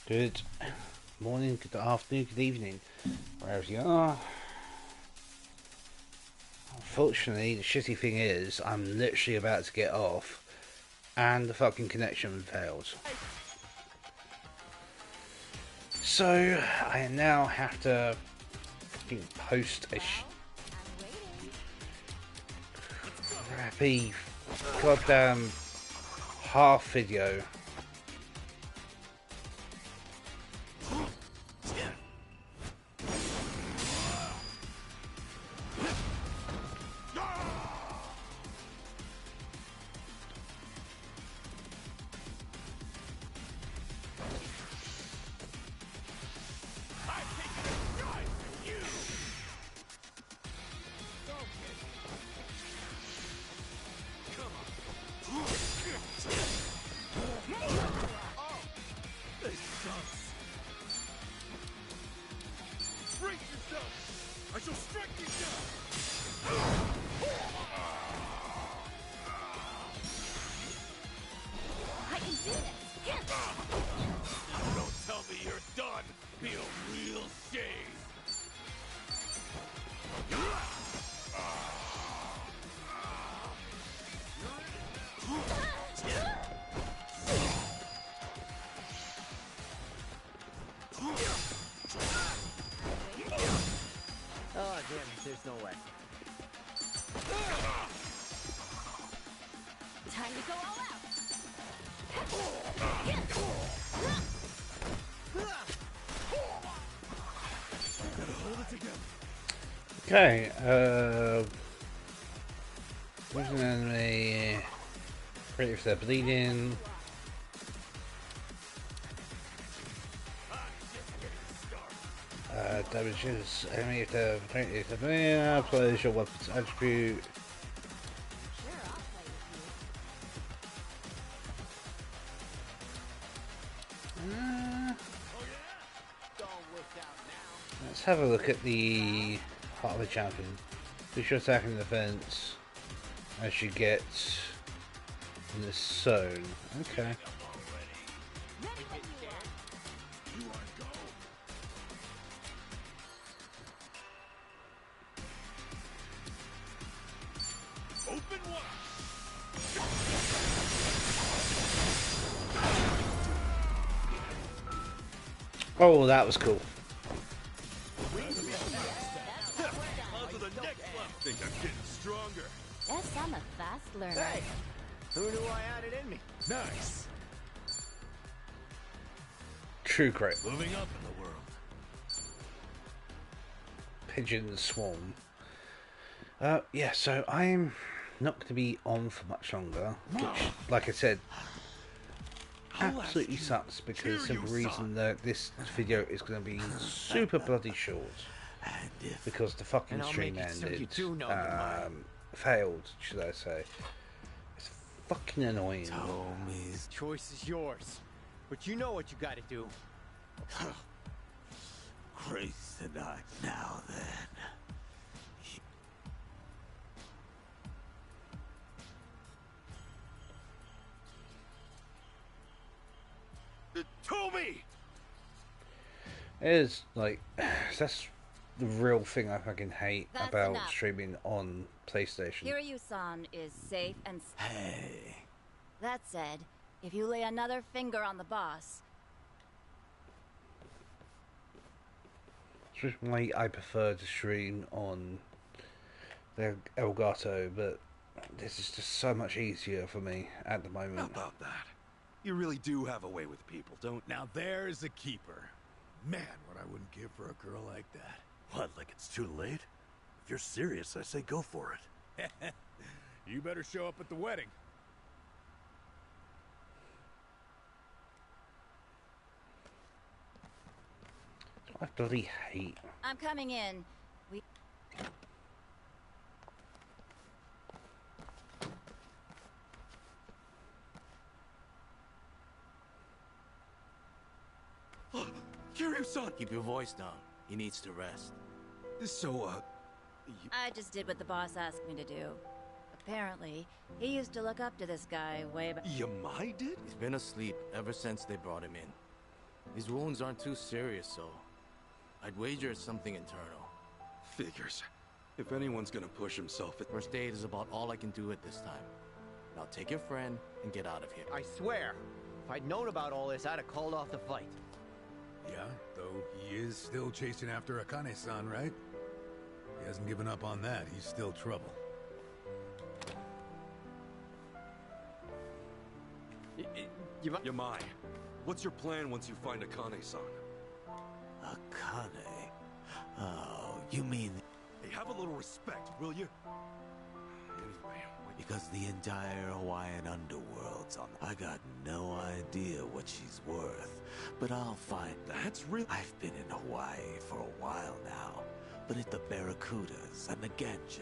Good morning, good afternoon, good evening, wherever you are. Unfortunately, the shitty thing is, I'm literally about to get off, and the fucking connection failed. So, I now have to fucking post a crappy goddamn half video. Oh, damn it, there's no way. Time to go all out! Hold it together. Okay, there's an enemy. Pretty if they're bleeding. Damages enemy if they're bleeding. Plays your weapon's attribute. Let's have a look at the heart of the champion. Push your attack and defense as you get in the zone. Okay. Oh, that was cool. Think I'm getting stronger. Yes, I'm a fast learner. Hey! Who knew I had it in me? Nice. True great. Moving up in the world. Pigeon swarm. Yeah, so I'm not going to be on for much longer, which, like I said, absolutely sucks because of the reason that this video is going to be super bloody short. Because the fucking stream ended, failed, should I say. It's fucking annoying. Tommy's choice is yours. But you know what you gotta do. Grace and I. Now then. Tommy! It is, like, that's the real thing I fucking hate That's about enough. streaming on PlayStation. Kiryu-san is safe and... Hey. That said, if you lay another finger on the boss... It's just why I prefer to stream on the Elgato, but this is just so much easier for me at the How moment. about that? You really do have a way with people, don't you? Now there's a keeper. Man, what I wouldn't give for a girl like that. What, like it's too late? If you're serious, I say go for it. You better show up at the wedding. I bloody hate. I'm coming in. We... Kiryu-san! Keep your voice down. He needs to rest. So, I just did what the boss asked me to do. Apparently, he used to look up to this guy way back. Yamai did? He's been asleep ever since they brought him in. His wounds aren't too serious, so I'd wager it's something internal. Figures. If anyone's gonna push himself, First aid is about all I can do at this time. Now take your friend and get out of here. I swear, if I'd known about all this, I'd have called off the fight. Yeah, though he is still chasing after Akane-san, right? He hasn't given up on that. He's still trouble. Yamai, what's your plan once you find Akane-san? Akane? Oh, you mean... Hey, have a little respect, will you? Anyway, Because the entire Hawaiian underworld's on... I got no idea what she's worth, but I'll find... that's real. I've been in Hawaii for a while now, but at the Barracudas and the Ganja,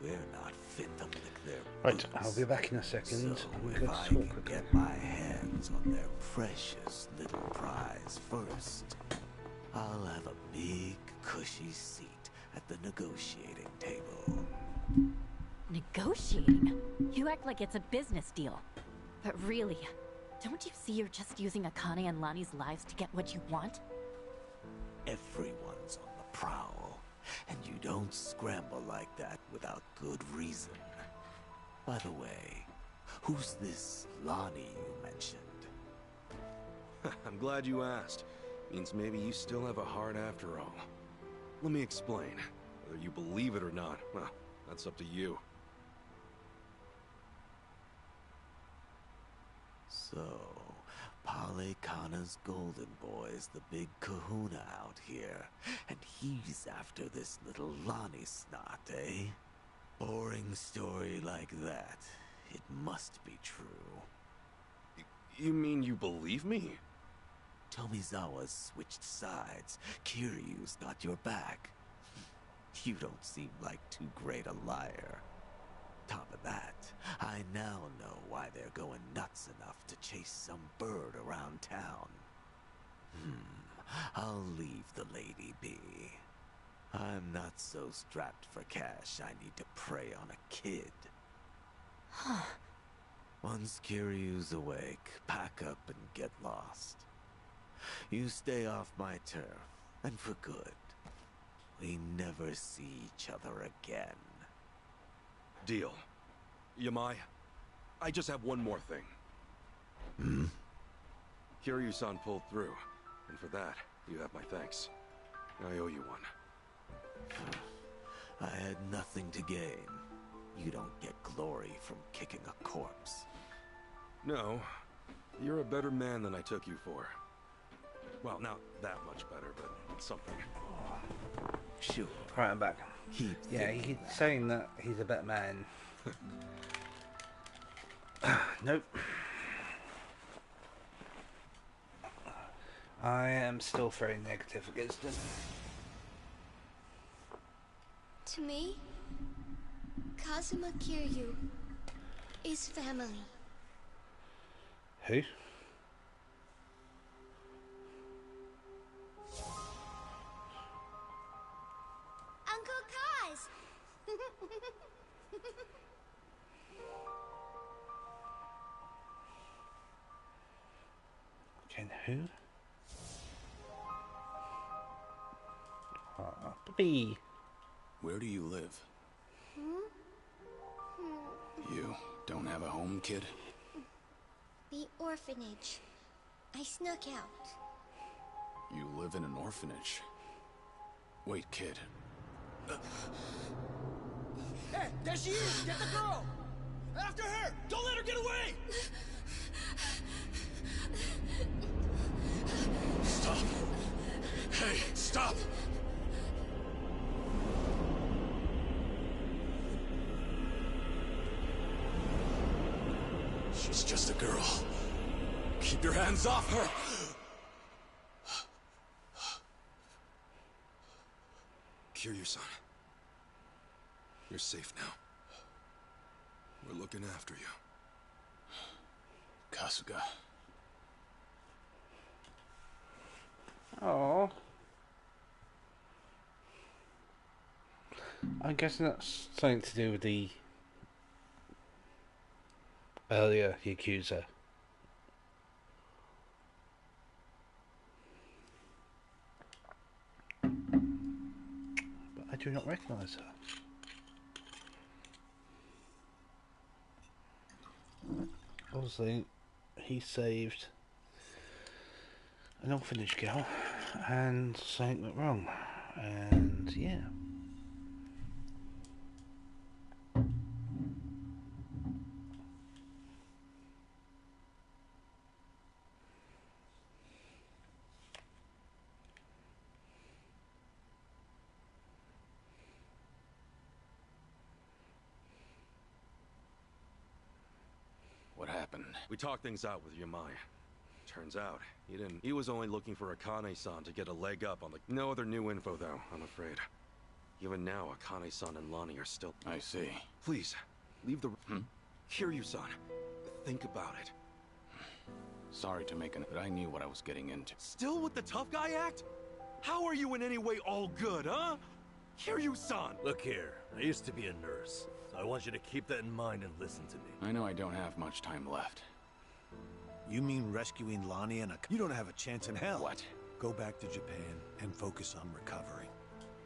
we're not fit to lick their Right, boots. I'll be back in a second. So We're if going I to talk can with get them. my hands on their precious little prize first, I'll have a big, cushy seat at the negotiating table. Negotiating? You act like it's a business deal. But really, don't you see you're just using Akane and Lani's lives to get what you want? Everyone's on the prowl, and you don't scramble like that without good reason. By the way, who's this Lani you mentioned? I'm glad you asked. Means maybe you still have a heart after all. Let me explain. Whether you believe it or not, well, that's up to you. So, Pale Kana's golden boy's the big kahuna out here, and he's after this little Lani snot, eh? Boring story like that. It must be true. You mean you believe me? Tomizawa's switched sides. Kiryu's got your back. You don't seem like too great a liar. Top of that, I now know why they're going nuts enough to chase some bird around town. I'll leave the lady be. I'm not so strapped for cash I need to prey on a kid. Once Kiryu's awake, pack up and get lost. You stay off my turf, and for good. We never see each other again. Deal. Yamai, I just have one more thing. Kiryu-san pulled through, and for that, you have my thanks. I owe you one. I had nothing to gain. You don't get glory from kicking a corpse. No, you're a better man than I took you for. Well, not that much better, but something. Sure. Right, I'm back. Keep Yeah, he's saying that he's a better man. Nope. I am still very negative against him. To me, Kazuma Kiryu is family. Who? Uncle Kaz! Ken who? Puppy. Where do you live? You don't have a home, kid? The orphanage. I snuck out. You live in an orphanage. Wait, kid. Hey, there she is! Get the girl! After her! Don't let her get away! Stop! Hey, stop! She's just a girl. Keep your hands off her! Kiryu-san, you're safe now. We're looking after you. Kasuga. Oh. I'm guessing that's something to do with the earlier Yakuza. I do not recognise her. Obviously, he saved an orphanage girl, and something went wrong. And yeah. What happened? We talked things out with Yamai. Turns out, he was only looking for Akane-san to get a leg up on the... No other new info, though, I'm afraid. Even now, Akane-san and Lonnie are still... I see. Please, leave the... Kiryu-san, think about it. Sorry to make but I knew what I was getting into. Still with the tough guy act? How are you in any way all good, huh? Kiryu-san! Look here, I used to be a nurse, so I want you to keep that in mind and listen to me. I know I don't have much time left. You mean rescuing Lonnie and you don't have a chance in hell. What? Go back to Japan and focus on recovering.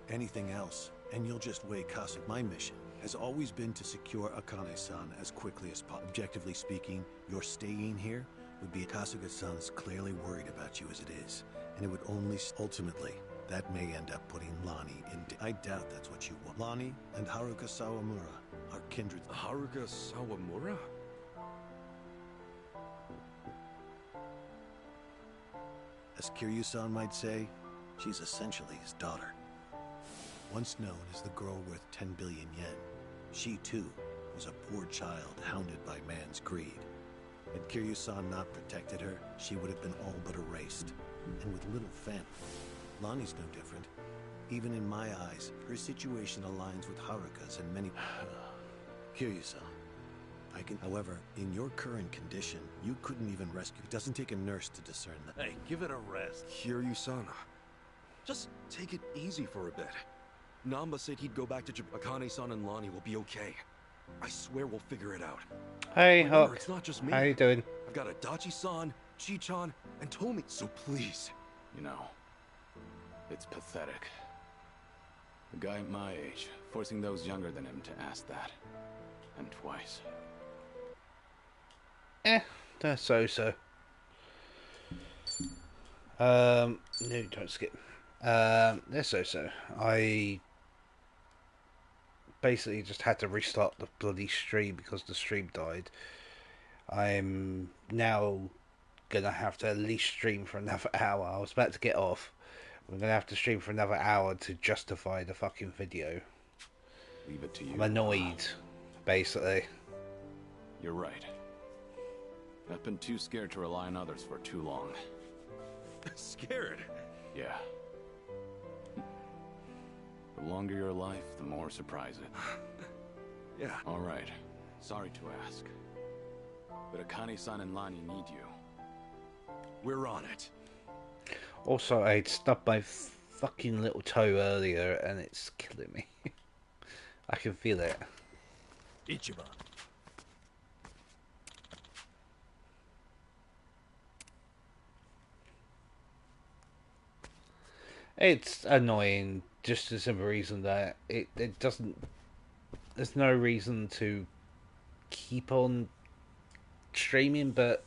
Anything else, and you'll just weigh Kasuga. My mission has always been to secure Akane-san as quickly as possible. Objectively speaking, your staying here would be Kasuga-san's clearly worried about you as it is, and it would only ultimately that may end up putting Lonnie in. I doubt that's what you want. Lonnie and Haruka Sawamura are kindred. Haruka Sawamura? As Kiryu-san might say, she's essentially his daughter. Once known as the girl worth 10 billion yen, she too was a poor child hounded by man's greed. Had Kiryu-san not protected her, she would have been all but erased. And with little family, Lonnie's no different. Even in my eyes, her situation aligns with Haruka's and many... Kiryu-san, however, in your current condition, you couldn't even rescue. It doesn't take a nurse to discern that. Hey, give it a rest. Kiryu-san, just take it easy for a bit. Namba said he'd go back to Japan. Akane-san and Lonnie will be okay. I swear we'll figure it out. Hey, Remember, Hawk. it's not just me. How you doing? I've got Adachi-san, Chi-chan, and Tomi, so please. You know, it's pathetic. A guy my age, forcing those younger than him to ask that. And twice. That's so. No, don't skip. They're so. I basically just had to restart the bloody stream because the stream died. I'm now gonna have to at least stream for another hour. I was about to get off. I'm gonna have to stream for another hour to justify the fucking video. Leave it to you. I'm annoyed, basically. You're right. I've been too scared to rely on others for too long. Scared? Yeah. The longer your life, the more surprise it. Yeah. All right. Sorry to ask. But Akane-san and Lonnie need you. We're on it. Also, I'd stubbed my fucking little toe earlier and it's killing me. I can feel it. Ichiban. It's annoying, just the simple reason that it doesn't... There's no reason to keep on streaming, but...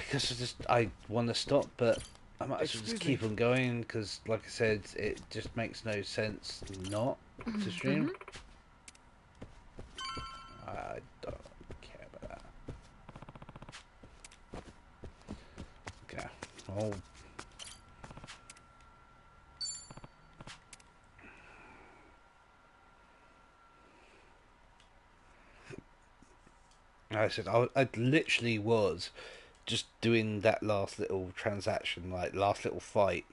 Because I want to stop, but I might as well just keep on going, because, like I said, it just makes no sense not to stream. I don't care about that. Okay, well... I said I literally was just doing that last little transaction, like last little fight,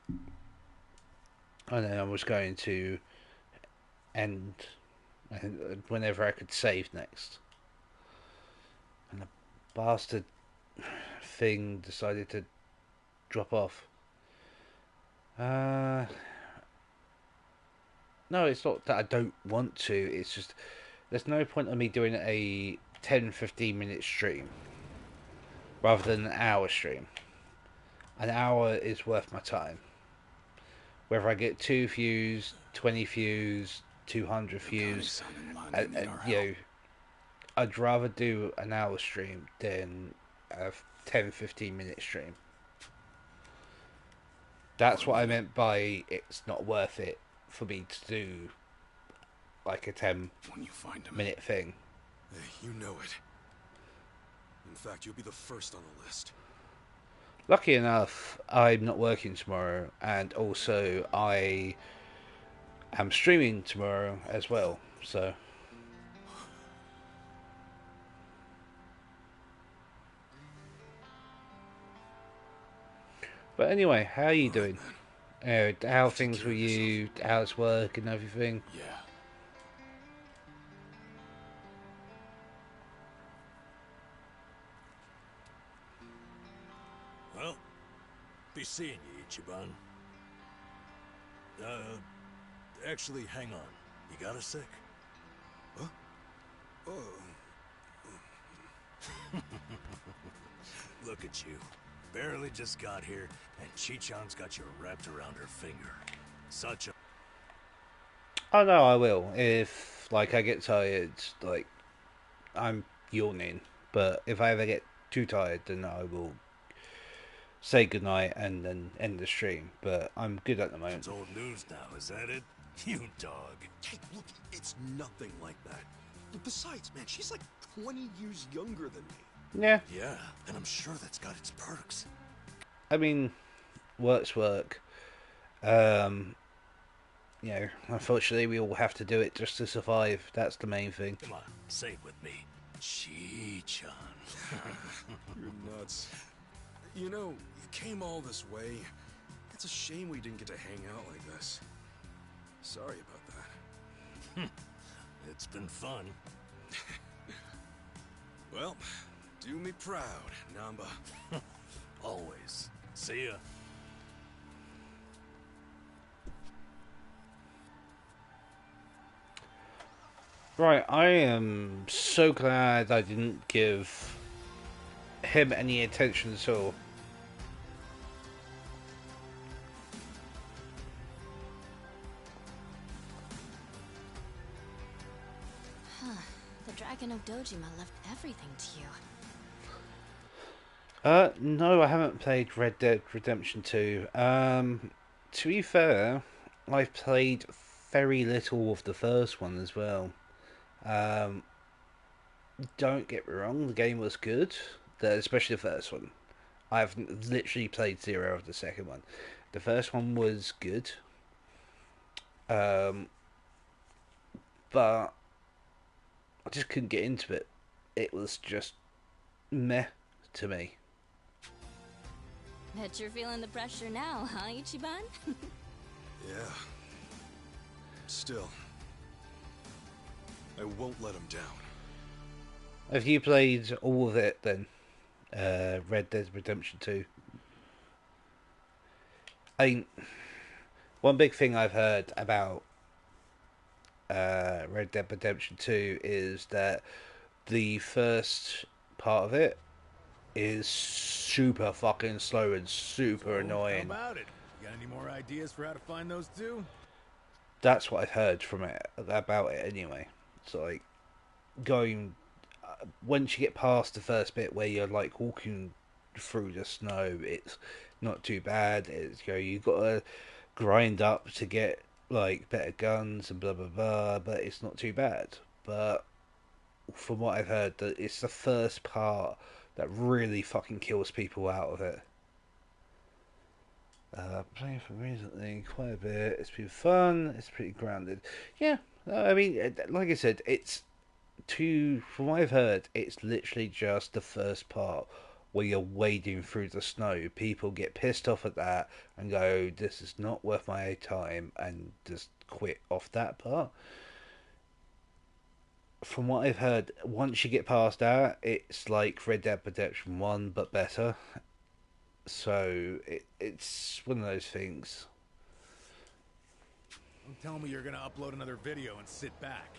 and then I was going to end whenever I could save next, and the bastard thing decided to drop off. No, it's not that I don't want to, it's just there's no point in me doing a 10-15 minute stream rather than an hour stream. An hour is worth my time, whether I get 2 views, 20 views, 200 views, you know, I'd rather do an hour stream than a 10-15 minute stream. That's what I meant by it's not worth it for me to do like a 10-minute thing. Hey, you know it. In fact, you'll be the first on the list. Lucky enough, I'm not working tomorrow, and also I am streaming tomorrow as well, so... But anyway, how are you doing? How things with you, how's work and everything? Yeah. Well, be seeing you, Ichiban. Actually, hang on. You got a sec? Huh? Oh. Look at you. Barely just got here, and Chi-chan's got you wrapped around her finger. Such a... Oh no, I will. If, like, I get tired, like, I'm yawning. But if I ever get too tired, then I will say goodnight and then end the stream. But I'm good at the moment. It's old news now, is that it? You dog. Hey, look, it's nothing like that. Besides, man, she's like 20 years younger than me. Yeah. Yeah, and I'm sure that's got its perks. I mean, work's work. You know, unfortunately we all have to do it just to survive. That's the main thing. Come on, say it with me. Chi-chan. You're nuts. You know, you came all this way. It's a shame we didn't get to hang out like this. Sorry about that. It's been fun. Well, do me proud, Namba. Always. See ya. Right, I am so glad I didn't give him any attention at all. The Dragon of Dojima left everything to you. No, I haven't played Red Dead Redemption 2. To be fair, I've played very little of the first one as well. Don't get me wrong, the game was good, especially the first one. I've literally played zero of the second one. The first one was good, but I just couldn't get into it. It was just meh to me. Bet you're feeling the pressure now, huh, Ichiban? Yeah. Still, I won't let him down. Have you played all of it then? Red Dead Redemption 2? I mean, one big thing I've heard about Red Dead Redemption 2 is that the first part of it is super fucking slow and super annoying. How about it? You got any more ideas for how to find those two? That's what I've heard from it, about it anyway. It's like going once you get past the first bit where you're like walking through the snow, it's not too bad. It's, you know, you've got to grind up to get like better guns and blah blah blah, but it's not too bad. But from what I've heard, that it's the first part that really fucking kills people out of it. Playing for recently quite a bit. It's been fun. It's pretty grounded. Yeah, I mean, like I said, it's from what I've heard, it's literally just the first part where you're wading through the snow. People get pissed off at that and go, "This is not worth my time," and just quit off that part. From what I've heard, once you get past that, it's like Red Dead Redemption 1, but better. So, it's one of those things. Don't tell me you're gonna upload another video and sit back.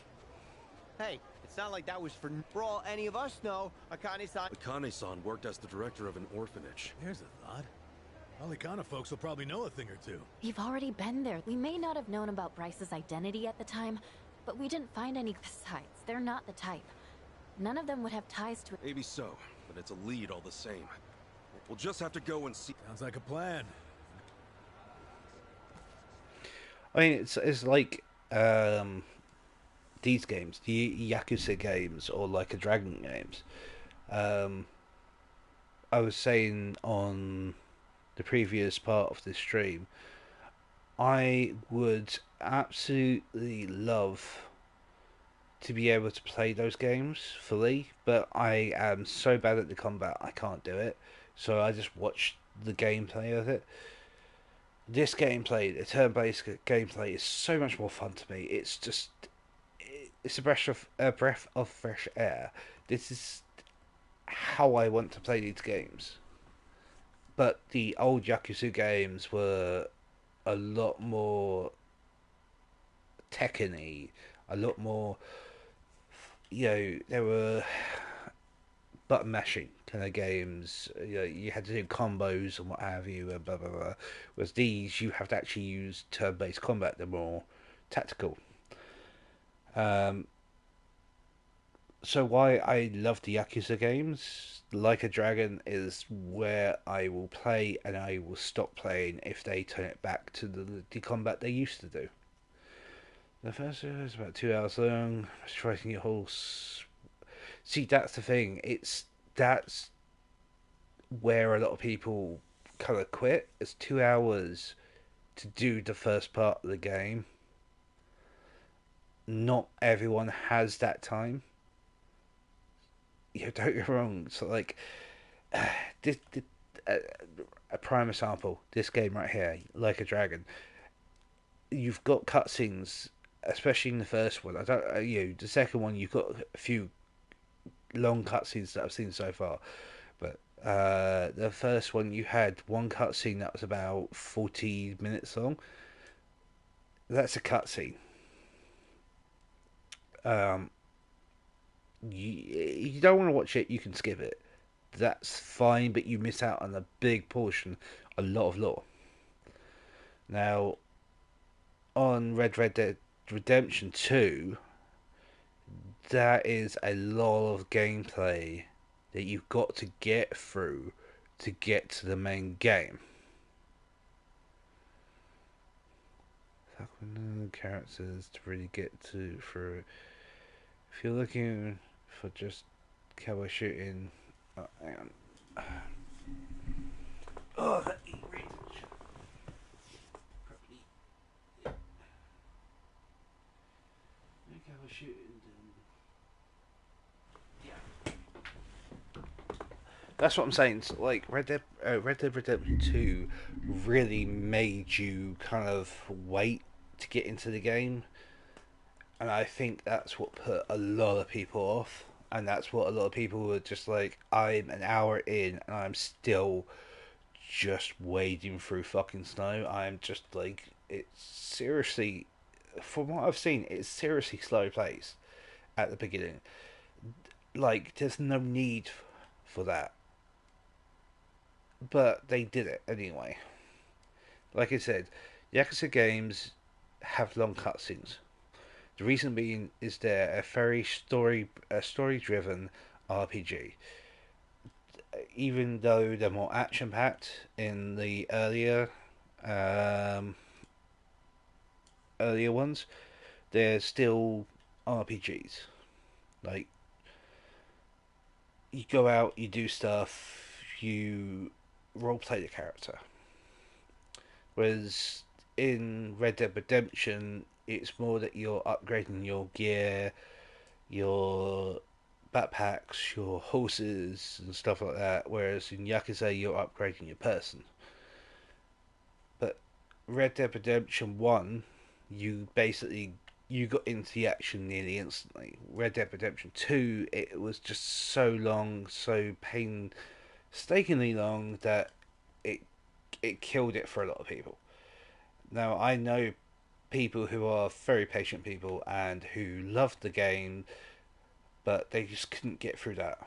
Hey, it's not like that was for all any of us know. Akane-san Akane-san worked as the director of an orphanage. Here's a thought. All the Kana folks will probably know a thing or two. We've already been there. We may not have known about Bryce's identity at the time, but we didn't find any. Besides, they're not the type. None of them would have ties to it. Maybe so, but it's a lead all the same. We'll just have to go and see. Sounds like a plan. I mean, it's like these games, the Yakuza games, or like a Dragon games. I was saying on the previous part of this stream, I would absolutely love to be able to play those games fully, but I am so bad at the combat I can't do it, so I just watch the gameplay of it. This gameplay, the turn-based gameplay, is so much more fun to me. It's just, it's a breath of fresh air. This is how I want to play these games. But the old Yakuza games were a lot more Tekken-y, a lot more, you know, they were button mashing kind of games. You know, you had to do combos and what have you, and blah blah blah. Whereas these, you have to actually use turn-based combat. They're more tactical. So why I love the Yakuza games, Like a Dragon is where I will play and I will stop playing if they turn it back to the combat they used to do. The first video is about 2 hours long. Striking your horse. See, that's the thing. That's where a lot of people kind of quit. It's 2 hours to do the first part of the game. Not everyone has that time. You know, don't get me wrong. So like, a prime example. This game right here, Like a Dragon. You've got cutscenes, especially in the first one. The second one, you've got a few long cutscenes that I've seen so far, but the first one, you had one cutscene that was about 40 minutes long. That's a cutscene. You don't want to watch it, you can skip it. That's fine, but you miss out on a big portion, a lot of lore. Now, on Red Dead Redemption 2, that is a lot of gameplay that you've got to get through to get to the main game. Characters to really get through it. If you're looking for just cowboy shooting, hang on. Oh, that reach. Cowboy shooting. Yeah. That's what I'm saying. So, like Red Dead Redemption 2 really made you kind of wait to get into the game. And I think that's what put a lot of people off. And that's what a lot of people were just like, I'm an hour in and I'm still just wading through fucking snow. I'm just like, it's seriously, from what I've seen, it's seriously slow paced at the beginning. Like, there's no need for that. But they did it anyway. Like I said, Yakuza games have long cutscenes. The reason being is they're a very story-driven RPG. Even though they're more action-packed in the earlier ones, they're still RPGs. Like, you go out, you do stuff, you roleplay the character. Whereas in Red Dead Redemption, it's more that you're upgrading your gear, your backpacks, your horses and stuff like that, whereas in Yakuza you're upgrading your person. But Red Dead Redemption 1, you got into the action nearly instantly. Red Dead Redemption 2, it was just so long, so painstakingly long that it killed it for a lot of people. Now, I know people who are very patient people and who loved the game, but they just couldn't get through that.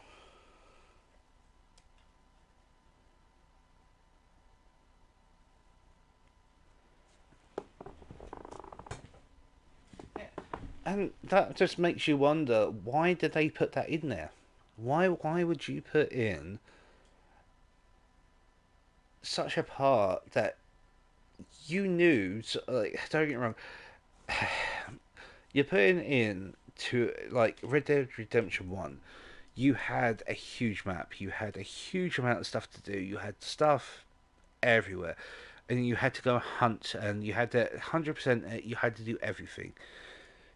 And that just makes you wonder, why did they put that in there? Why would you put in such a part that you knew, like, don't get me wrong, you're putting in to, like, Red Dead Redemption 1, you had a huge map, you had a huge amount of stuff to do, you had stuff everywhere, and you had to go hunt, and you had to 100%, you had to do everything.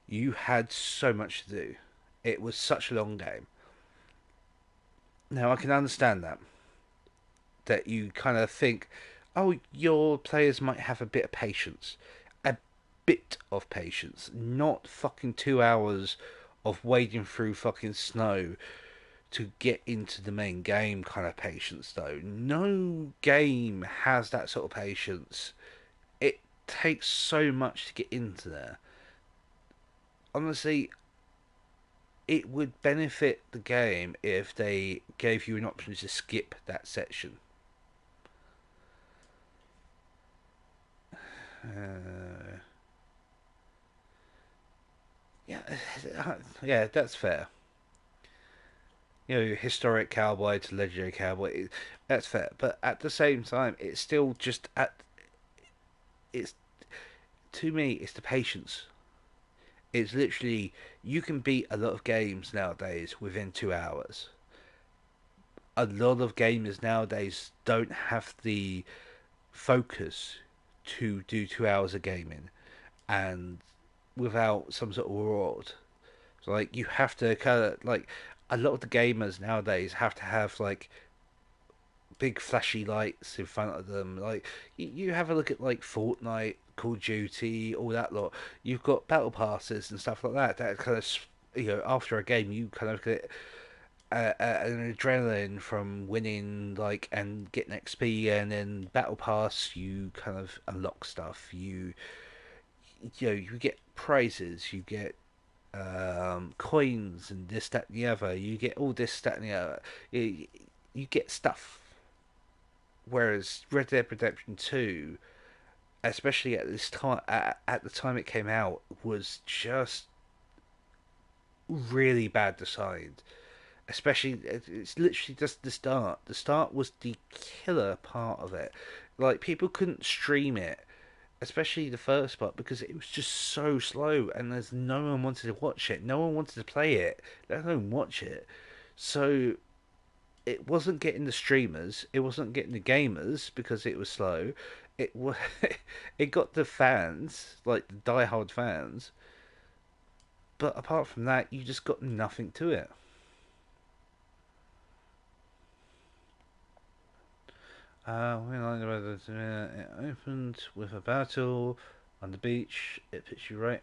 You had so much to do. It was such a long game. Now, I can understand that you kind of think, oh, your players might have a bit of patience. A bit of patience. Not fucking 2 hours of wading through fucking snow to get into the main game kind of patience, though. No game has that sort of patience. It takes so much to get into there. Honestly, it would benefit the game if they gave you an option to skip that section. Yeah, that's fair. You know, historic cowboy to legendary cowboy, that's fair. But at the same time, it's still just it's, to me, it's the patience. It's literally, you can beat a lot of games nowadays within 2 hours. A lot of gamers nowadays don't have the focus to do 2 hours of gaming and without some sort of reward. So, like, you have to kind of, like, a lot of the gamers nowadays have to have, like, big flashy lights in front of them. Like, you have a look at, like, Fortnite, Call of Duty, all that lot. You've got battle passes and stuff like that. That kind of, you know, after a game, you kind of get an adrenaline from winning, like, and getting XP, and then battle pass, you kind of unlock stuff. You know, you get prizes, you get coins, and this, that, and the other. You get all this, that, and the other. You get stuff. Whereas Red Dead Redemption 2, especially at this time, at the time it came out, was just really bad designed. Especially, it's literally just the start. The start was the killer part of it. Like, people couldn't stream it, especially the first part, because it was just so slow, and there's no one wanted to watch it. No one wanted to play it, let alone watch it. So it wasn't getting the streamers, it wasn't getting the gamers because it was slow. It was, it got the fans, like the diehard fans. But apart from that, you just got nothing to it. It opened with a battle on the beach. It puts you right.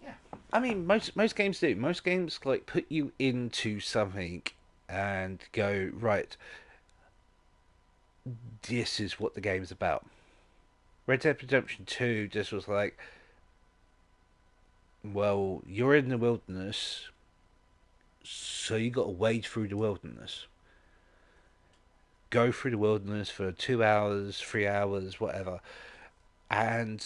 Yeah, I mean, most games do. Most games, like, put you into something and go, right, this is what the game's about. Red Dead Redemption 2 just was like, well, you're in the wilderness, so you got to wade through the wilderness. Go through the wilderness for 2 hours, 3 hours, whatever, and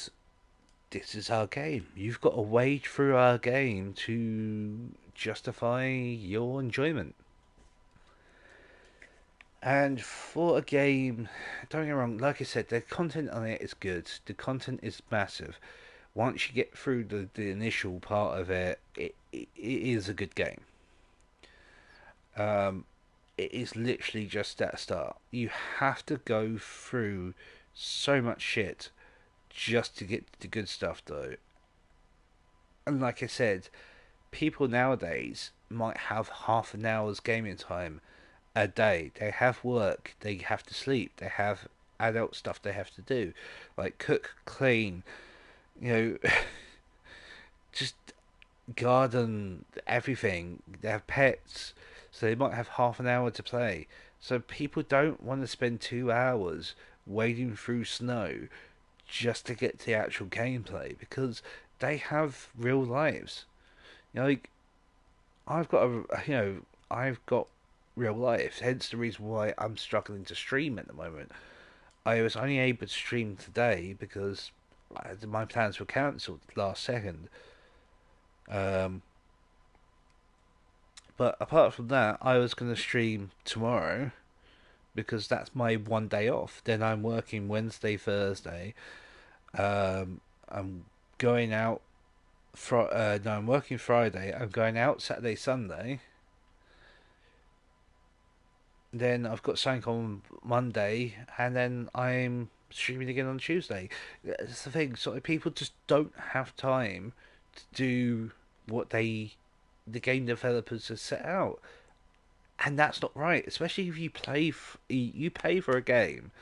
this is our game. You've got to wade through our game to justify your enjoyment. And for a game, don't get me wrong, like I said, the content on it is good. The content is massive. Once you get through the initial part of it, it is a good game. It is literally just at start. You have to go through so much shit just to get the good stuff, though. And like I said, people nowadays might have half an hour's gaming time a day. They have work, they have to sleep, they have adult stuff they have to do, like cook, clean, you know, just garden, everything. They have pets, so they might have half an hour to play. So people don't want to spend 2 hours wading through snow just to get to the actual gameplay, because they have real lives. You know, like, I've got real life. Hence the reason why I'm struggling to stream at the moment. I was only able to stream today because my plans were cancelled last second. But apart from that, I was going to stream tomorrow because that's my one day off. Then I'm working Wednesday, Thursday. I'm going out. No, I'm working Friday. I'm going out Saturday, Sunday. Then I've got something on Monday, and then I'm streaming again on Tuesday. That's the thing. So people just don't have time to do what the game developers have set out, and that's not right. Especially if you you pay for a game,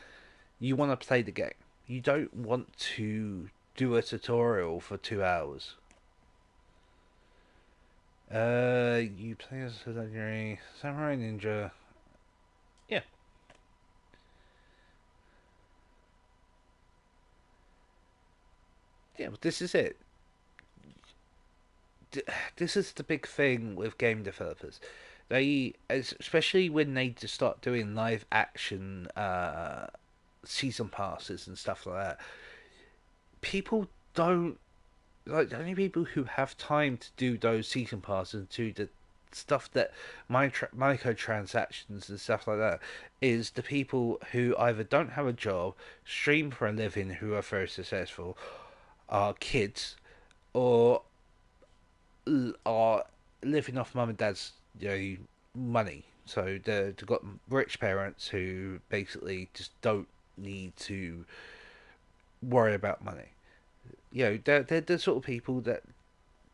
you want to play the game. You don't want to do a tutorial for 2 hours. You play as a Samurai Ninja. Yeah. Yeah, but this is it. This is the big thing with game developers. They, especially when they just start doing live action season passes and stuff like that, people don't like. The only people who have time to do those season passes and to the stuff that microtransactions and stuff like that is the people who either don't have a job, stream for a living, who are very successful, are kids, or are living off mum and dad's money. So they've got rich parents who basically just don't need to worry about money. They're the sort of people that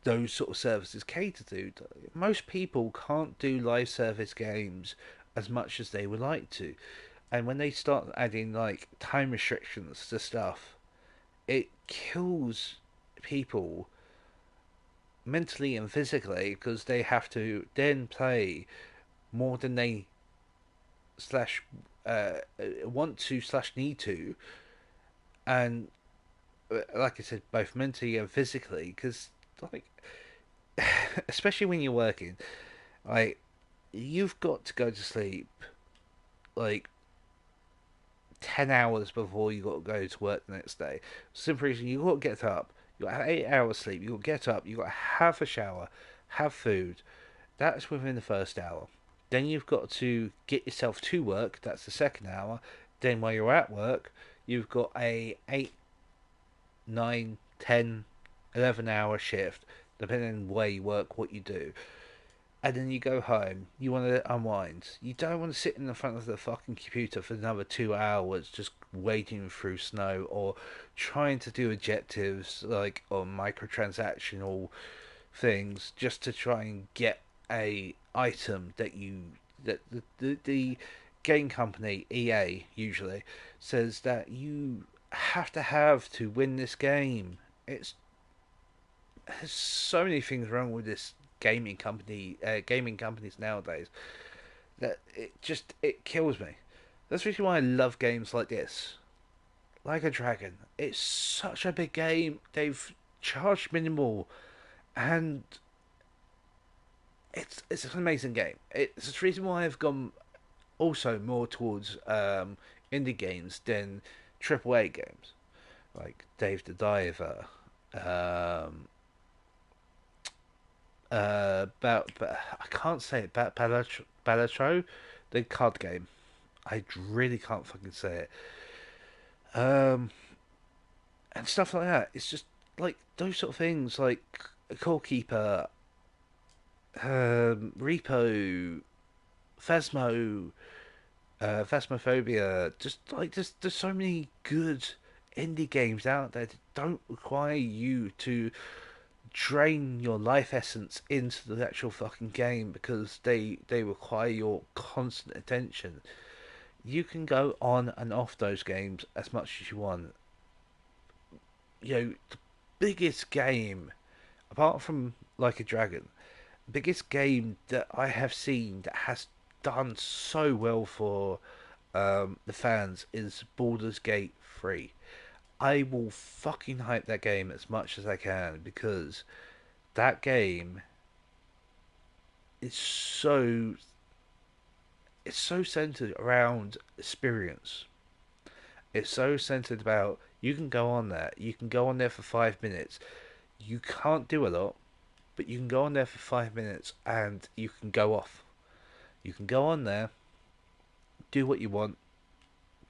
those sort of services cater to. Most people can't do live service games as much as they would like to, and when they start adding like time restrictions to stuff, it kills people mentally and physically, because they have to then play more than they want to / need to, and like I said, both mentally and physically, because like especially when you're working, like you've got to go to sleep like 10 hours before you got to go to work the next day. Simple reason, you got to get up. You got 8 hours sleep. You got to get up. You got to have a shower, have food. That's within the first hour. Then you've got to get yourself to work. That's the second hour. Then while you're at work, you've got a 8, 9, 10, 11-hour shift, depending on where you work, what you do. And then you go home. You want to unwind. You don't want to sit in the front of the fucking computer for another 2 hours just wading through snow or trying to do objectives like on microtransactional things just to try and get a item that the game company, EA usually, says that you have to win this game. There's so many things wrong with this gaming companies nowadays that it kills me. That's the reason why I love games like this, like a Dragon. It's such a big game. They've charged minimal, and it's an amazing game. It's the reason why I've gone also more towards indie games than AAA games, like Dave the Diver. But I can't say it. Balatro, the card game. I really can't fucking say it. And stuff like that. It's just like those sort of things, like Core Keeper, Repo, Phasmo, Phasmophobia. Just like there's so many good indie games out there that don't require you to drain your life essence into the actual fucking game, because they require your constant attention. You can go on and off those games as much as you want. The biggest game, apart from Like a Dragon, biggest game that I have seen that has done so well for the fans is Baldur's Gate 3. I will fucking hype that game as much as I can, because that game is so centered around experience. It's so centered about You can go on there. You can go on there for 5 minutes. You can't do a lot, but you can go on there for 5 minutes and you can go off. You can go on there, do what you want.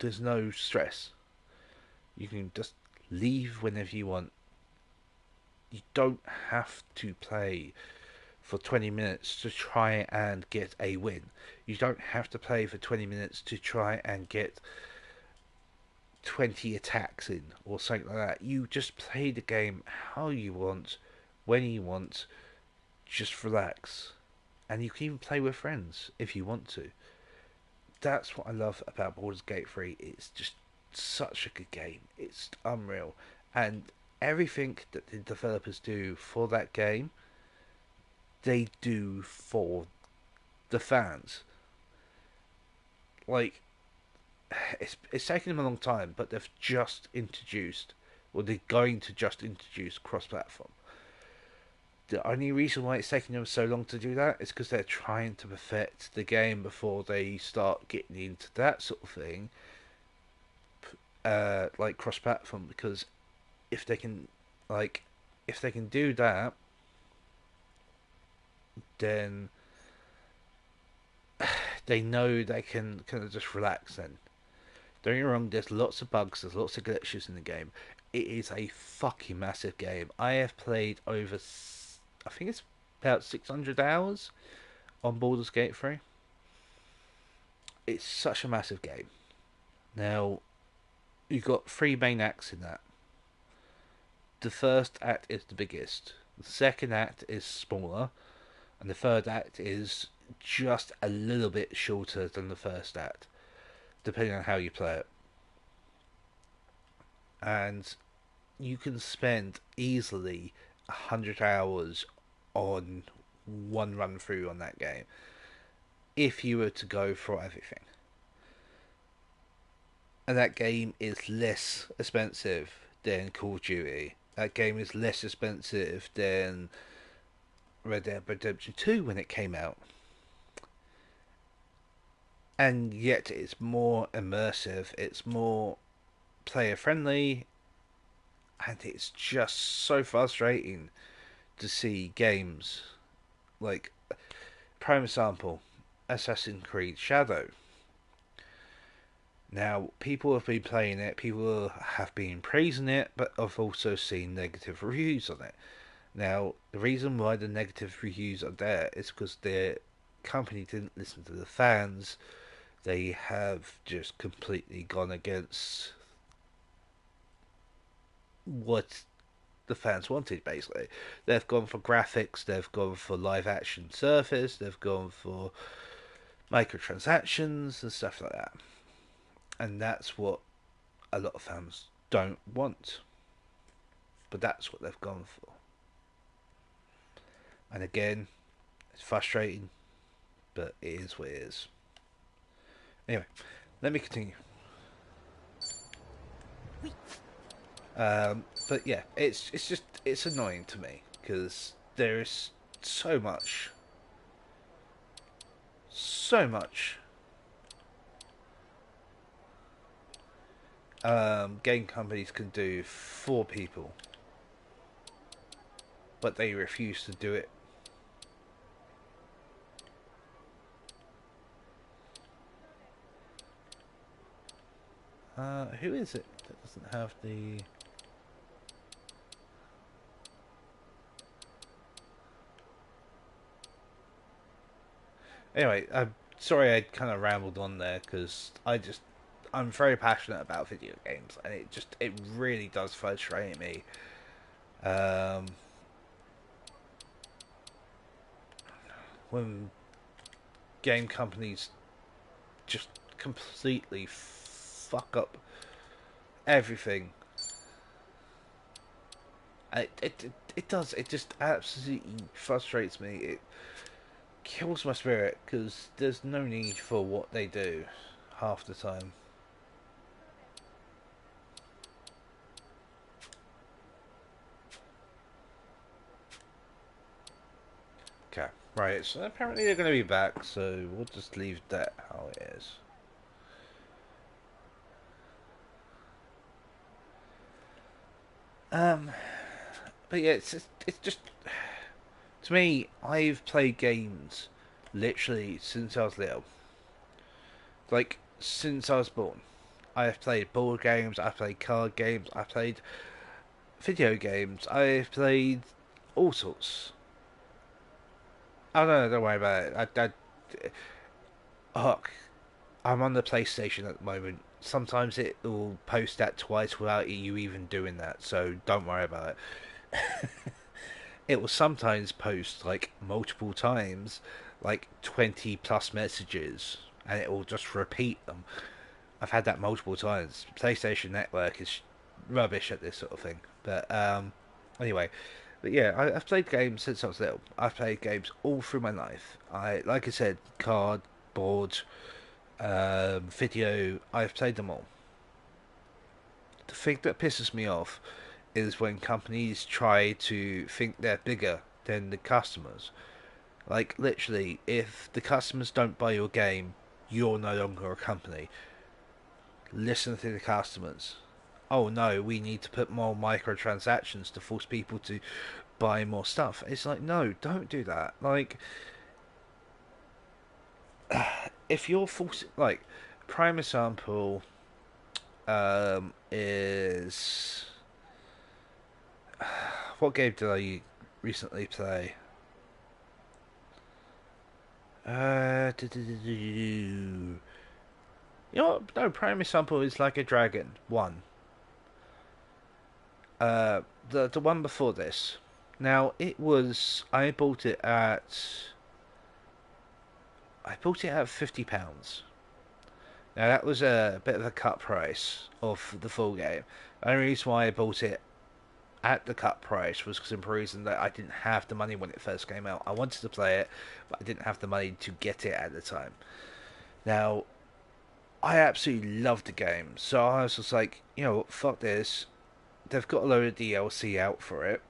There's no stress. You can just leave whenever you want. You don't have to play for 20 minutes to try and get a win. You don't have to play for 20 minutes to try and get 20 attacks in or something like that. You just play the game how you want, when you want, just relax. And you can even play with friends if you want to. That's what I love about Baldur's Gate 3. It's just such a good game. It's unreal. And everything that the developers do for that game, they do for the fans. Like, it's taken them a long time, but they've just introduced, or they're going to just introduce cross-platform. The only reason why it's taking them so long to do that is because they're trying to perfect the game before they start getting into that sort of thing, like cross-platform. Because if they can do that, then they know they can kind of just relax then. Don't get me wrong, there's lots of bugs, there's lots of glitches in the game. It is a fucking massive game. I have played over, I think it's about 600 hours on Baldur's Gate 3. It's such a massive game. Now, you've got 3 main acts in that. The first act is the biggest. The second act is smaller. And the third act is just a little bit shorter than the first act, depending on how you play it. And you can spend easily 100 hours on one run through on that game if you were to go for everything. And that game is less expensive than Call of Duty. That game is less expensive than Red Dead Redemption 2 when it came out. And yet it's more immersive, it's more player friendly, and it's just so frustrating to see games like, prime example, Assassin's Creed Shadow. Now, people have been playing it, people have been praising it, but I've also seen negative reviews on it. Now, the reason why the negative reviews are there is because the company didn't listen to the fans. They have just completely gone against what the fans wanted, basically. They've gone for graphics, they've gone for live action surface, they've gone for microtransactions and stuff like that. And that's what a lot of fans don't want. But that's what they've gone for. And again, it's frustrating, but it is what it is. Anyway, let me continue. But yeah, it's annoying to me because there is so much game companies can do for people, but they refuse to do it. Who is it that doesn't have the... Anyway, I'm sorry I kind of rambled on there, because I'm very passionate about video games, and it really does frustrate me. When game companies just completely fuck up everything. It does. It just absolutely frustrates me. It kills my spirit because there's no need for what they do half the time. Okay, right. So apparently they're going to be back, so we'll just leave that how it is. But yeah, it's just to me. I've played games literally since I was little, like since I was born. I've played board games. I've played card games. I've played video games. I've played all sorts. Oh no, don't worry about it. Huck, I'm on the PlayStation at the moment. Sometimes it will post that twice without you even doing that, so don't worry about it. It will sometimes post like multiple times, like 20 plus messages, and it will just repeat them. I've had that multiple times. PlayStation Network is rubbish at this sort of thing. But anyway, but yeah, I've played games since I was little. I've played games all through my life. Like I said, card, board, video. I've played them all. The thing that pisses me off is when companies try to think they're bigger than the customers. Like literally, if the customers don't buy your game, you're no longer a company. Listen to the customers. Oh no, we need to put more microtransactions to force people to buy more stuff. It's like, no, don't do that. Like, if you're forcing, like, prime example is what game did I recently play? You know what? No, prime example is Like a Dragon 1. The one before this. Now it was I bought it at £50. Now that was a bit of a cut price of the full game. The only reason why I bought it at the cut price was because of the reason that I didn't have the money when it first came out. I wanted to play it, but I didn't have the money to get it at the time. Now, I absolutely loved the game, so I was just like, you know, fuck this. They've got a load of DLC out for it.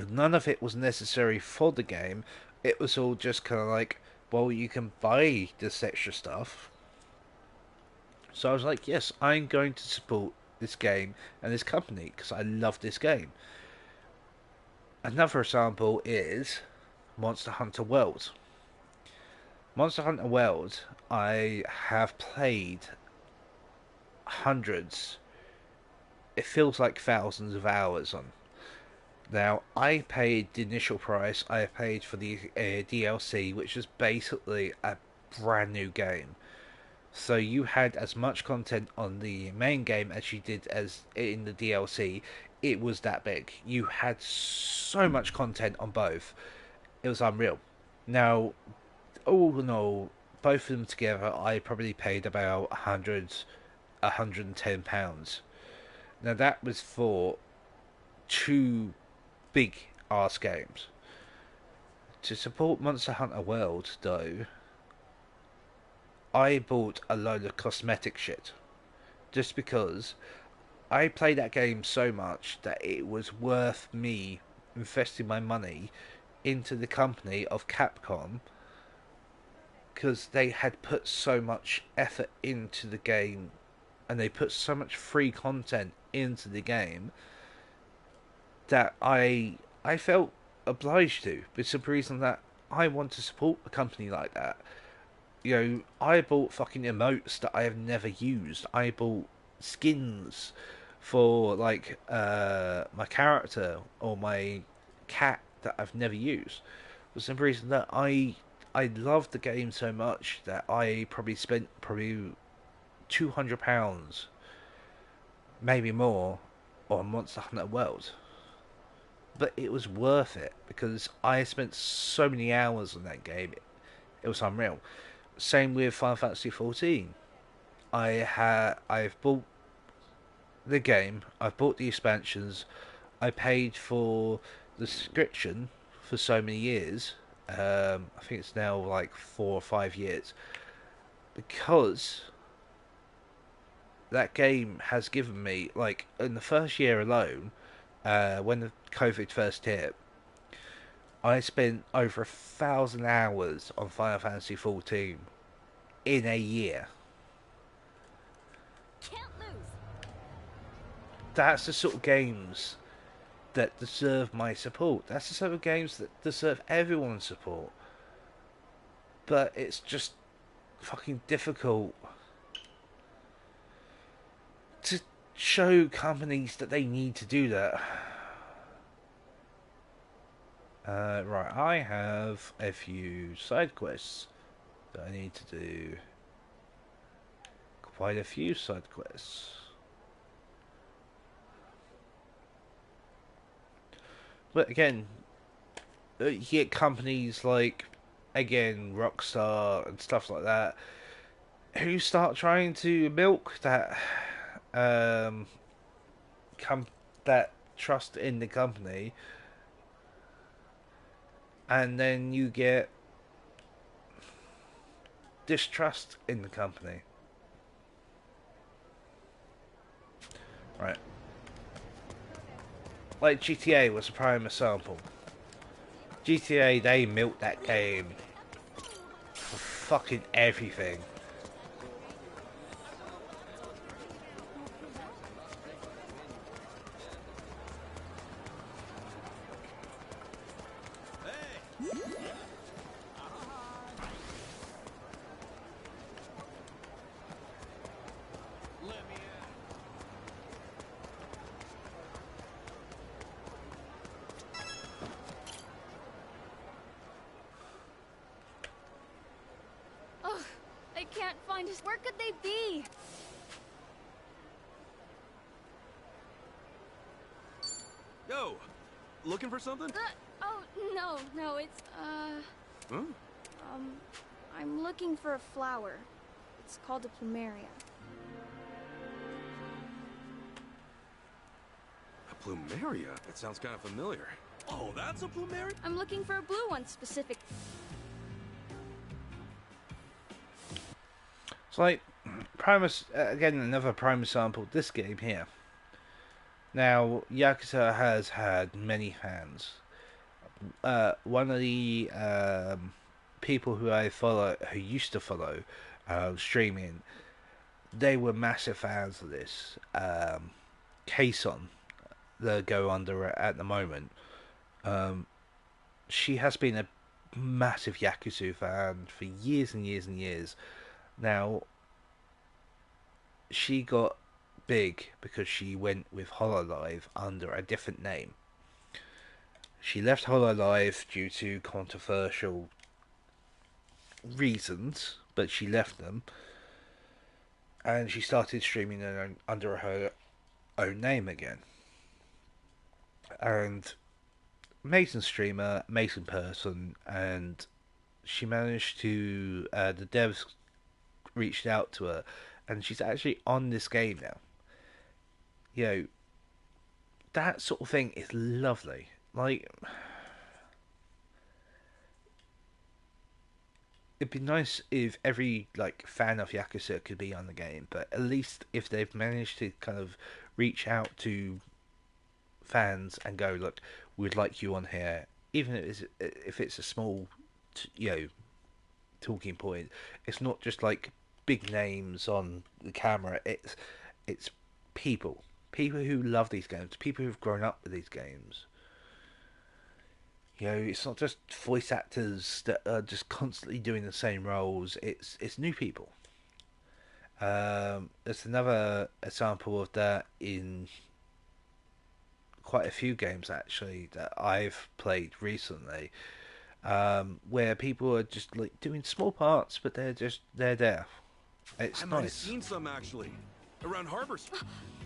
None of it was necessary for the game. It was all just kind of like, well, you can buy this extra stuff. So I was like, yes, I'm going to support this game and this company because I love this game. Another example is Monster Hunter World. Monster Hunter World, I have played hundreds, it feels like thousands of hours on. Now, I paid the initial price, I paid for the DLC, which is basically a brand new game. So you had as much content on the main game as you did as in the DLC. It was that big. You had so much content on both. It was unreal. Now, all in all, both of them together, I probably paid about £110. Now that was for two big ass games. To support Monster Hunter World, though, I bought a load of cosmetic shit. Just because I played that game so much that it was worth me investing my money into the company of Capcom, because they had put so much effort into the game and they put so much free content into the game that I felt obliged to. It's the reason that I want to support a company like that. You know, I bought fucking emotes that I have never used. I bought skins for like my character or my cat that I've never used. For some reason that I loved the game so much that I probably spent £200, maybe more, on Monster Hunter World. But it was worth it because I spent so many hours on that game. It was unreal. Same with Final Fantasy XIV. I've bought the game. I've bought the expansions. I paid for the subscription for so many years. I think it's now like 4 or 5 years, because that game has given me, like, in the first year alone, when the COVID first hit, I spent over 1,000 hours on Final Fantasy XIV in a year. Can't lose. that's the sort of games that deserve my support. That's the sort of games that deserve everyone's support. But it's just fucking difficult to show companies that they need to do that. Right, I have a few side quests that I need to do. Quite a few side quests. But again, you get companies like, again, Rockstar and stuff like that, who start trying to milk that that trust in the company, and then you get distrust in the company. Right. Like GTA was a prime example. GTA, they milked that game for fucking everything. I can't find us. Where could they be? Yo, looking for something? Oh, no, it's, Huh? I'm looking for a flower. It's called a plumeria. A plumeria? That sounds kind of familiar. Oh, that's a plumeria? I'm looking for a blue one specific. It's like Primus, again, another prime example. This game here. Now, Yakuza has had many fans. One of the people who I follow, who used to follow streaming, they were massive fans of this. Kason, the go under at the moment. She has been a massive Yakuza fan for years and years and years. Now, she got big because she went with Hololive under a different name. She left Hololive due to controversial reasons, but she left them. And she started streaming under her own name again. And amazing streamer, amazing person, and she managed to, the devs reached out to her, and she's actually on this game now. You know, that sort of thing is lovely. Like, it'd be nice if every fan of Yakuza could be on the game, but at least if they've managed to kind of reach out to fans and go, look, we'd like you on here, even if it's a small, talking point. It's not just like big names on the camera. It's people who love these games, people who've grown up with these games. It's not just voice actors that are just constantly doing the same roles. It's new people. There's another example of that in quite a few games actually that I've played recently, where people are just doing small parts, but they're there. It's I nice. might have seen some actually around Harbors.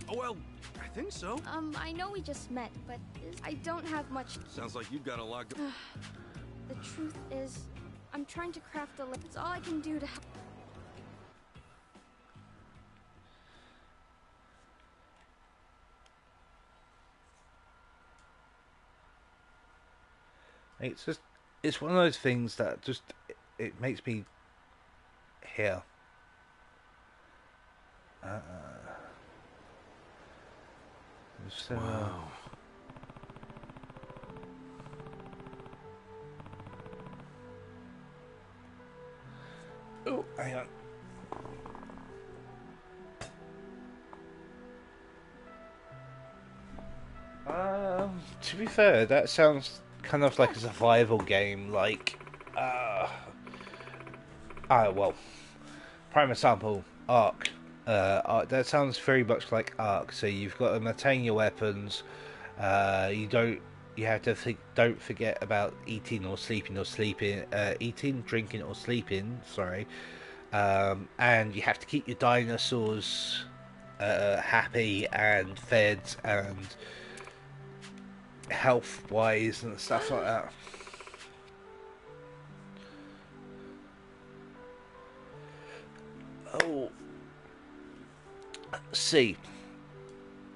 Oh well, I think so. I know we just met, but I don't have much. Sounds like you've got a lot. The truth is, I'm trying to craft a list. It's all I can do to help. It's one of those things that just it makes me here. Wow. Oh, hang on. To be fair, that sounds kind of like a survival game, like, well, prime example, Ark. That sounds very much like Ark. So you've got to maintain your weapons. You have to don't forget about eating, drinking, or sleeping. Sorry, and you have to keep your dinosaurs happy and fed and health-wise and stuff like that. Oh, see.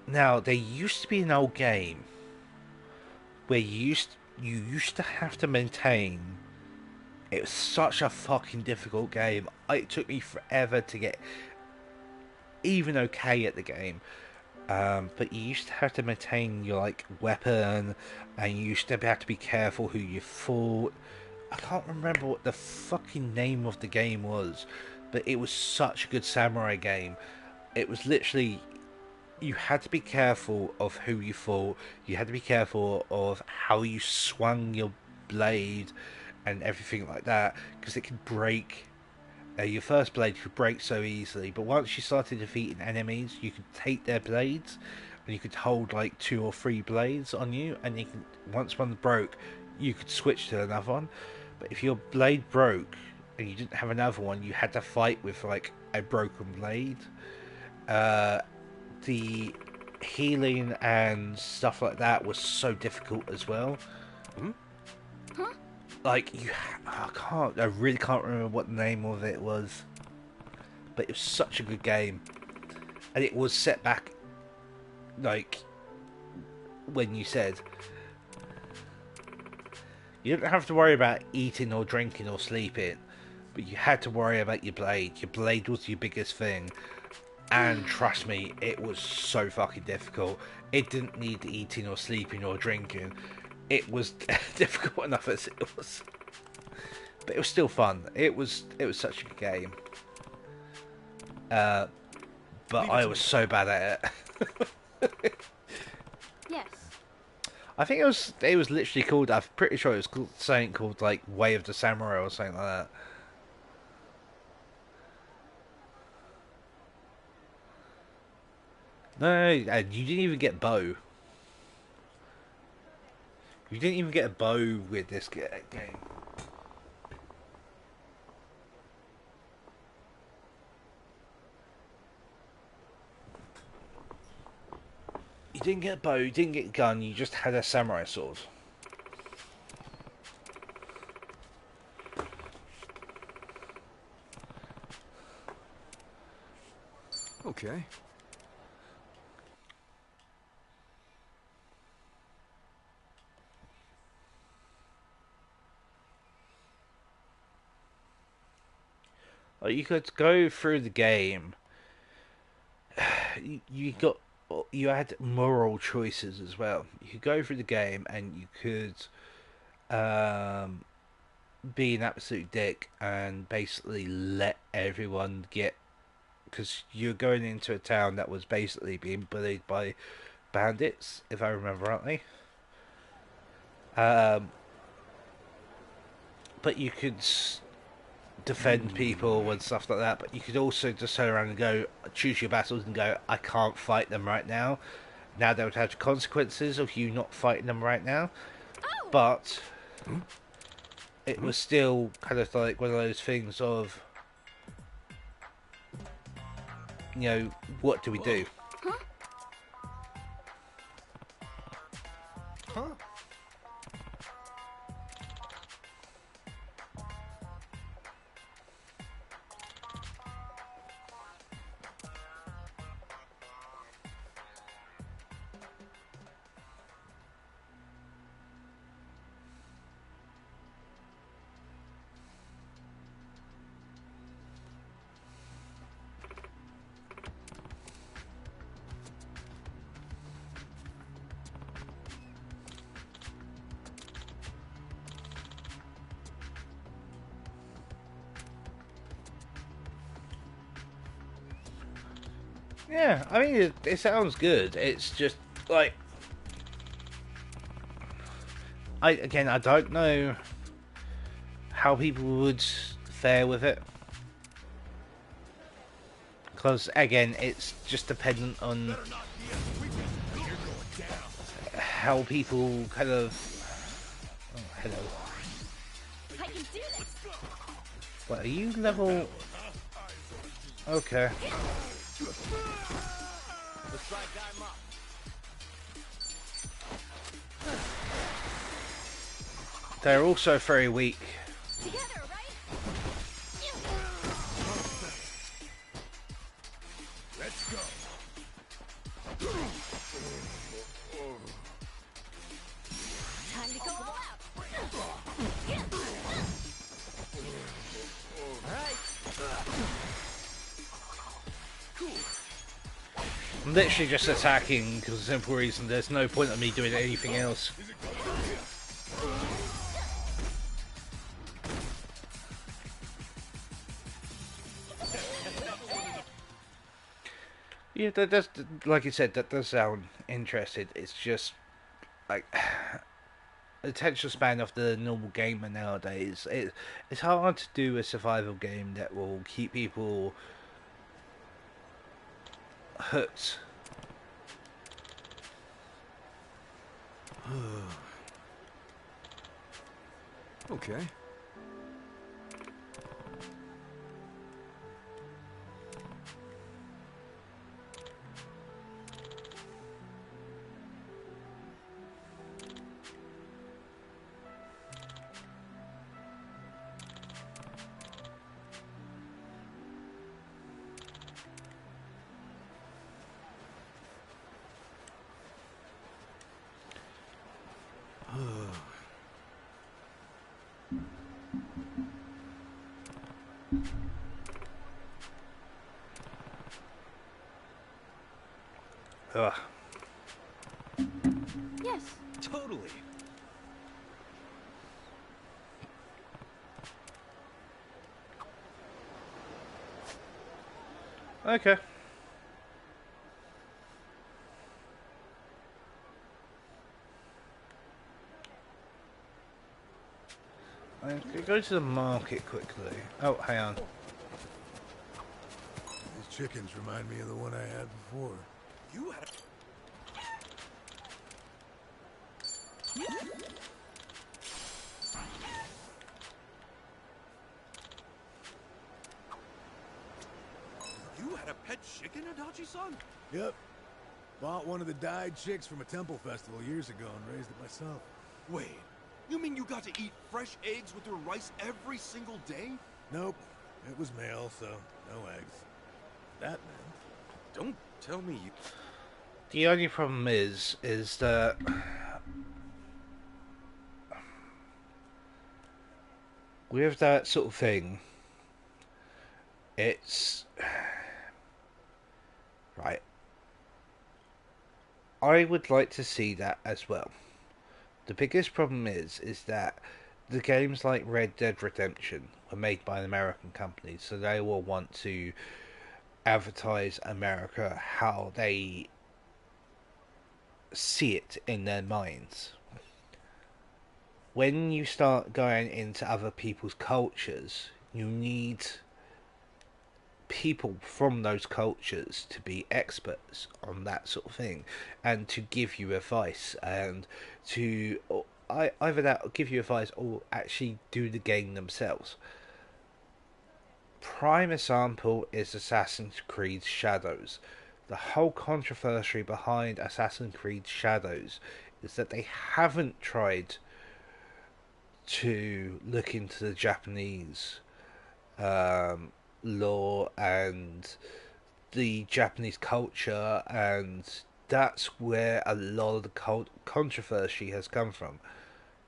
Now there used to be an old game where you used to have to maintain. It was such a fucking difficult game. It took me forever to get even okay at the game. But you used to have to maintain your like weapon, and you used to have to be careful who you fought. I can't remember what the fucking name of the game was, but it was such a good samurai game. It was literally, you had to be careful of who you fought. You had to be careful of how you swung your blade and everything like that, because it could break. Your first blade could break so easily, but once you started defeating enemies, you could take their blades, and you could hold like 2 or 3 blades on you, and you could, once one broke, you could switch to another one. But if your blade broke and you didn't have another one, you had to fight with like a broken blade. The healing and stuff like that was so difficult as well. Huh? Like I really can't remember what the name of it was, but it was such a good game, and it was set back like when you said you didn't have to worry about eating or drinking or sleeping, but you had to worry about your blade. Your blade was your biggest thing, and trust me, it was so fucking difficult. It didn't need eating or sleeping or drinking. It was difficult enough as it was, but it was still fun. It was such a good game. But I was so bad at it. Yes. I think it was literally called. I'm pretty sure it was called, something called like Way of the Samurai or something like that. No, and you didn't even get bow. You didn't even get a bow with this game. You didn't get a bow, you didn't get a gun, you just had a samurai sword. Okay. You could go through the game. You had moral choices as well. You could go through the game and you could be an absolute dick and basically let everyone get, because you're going into a town that was basically being bullied by bandits, if I remember rightly. But you could defend people and stuff like that, but you could also just turn around and go, choose your battles and go, I can't fight them right now. Now they would have consequences of you not fighting them right now. Oh. But it was still kind of like one of those things of, you know, what do we do? Huh? Huh? Yeah, I mean, it sounds good. It's just like, I don't know how people would fare with it, because again, it's just dependent on how people kind of. Oh, hello. I can do this. What are you level? Okay. They're also very weak. Together, right? Let's go. Time to go all out. I'm literally just attacking because of the simple reason there's no point of me doing anything else. Yeah, that does, like you said, that does sound interesting. It's just like attention span of the normal gamer nowadays. It's hard to do a survival game that will keep people hooked. Okay. Ugh. Yes. Totally. Okay. I'm gonna go to the market quickly. Oh, hang on. These chickens remind me of the one I had before. You had a pet chicken, Adachi-san? Yep. Bought one of the dyed chicks from a temple festival years ago and raised it myself. Wait, you mean you got to eat fresh eggs with your rice every single day? Nope. It was male, so no eggs. That meant... Don't tell me you... The only problem is that with that sort of thing, it's right. I would like to see that as well. The biggest problem is that the games like Red Dead Redemption were made by an American company, so they will want to advertise America how they see it in their minds. When you start going into other people's cultures, you need people from those cultures to be experts on that sort of thing and to give you advice and to either that or give you advice or actually do the game themselves. Prime example is Assassin's Creed Shadows. The whole controversy behind Assassin's Creed Shadows is that they haven't tried to look into the Japanese law and the Japanese culture, and that's where a lot of the controversy has come from.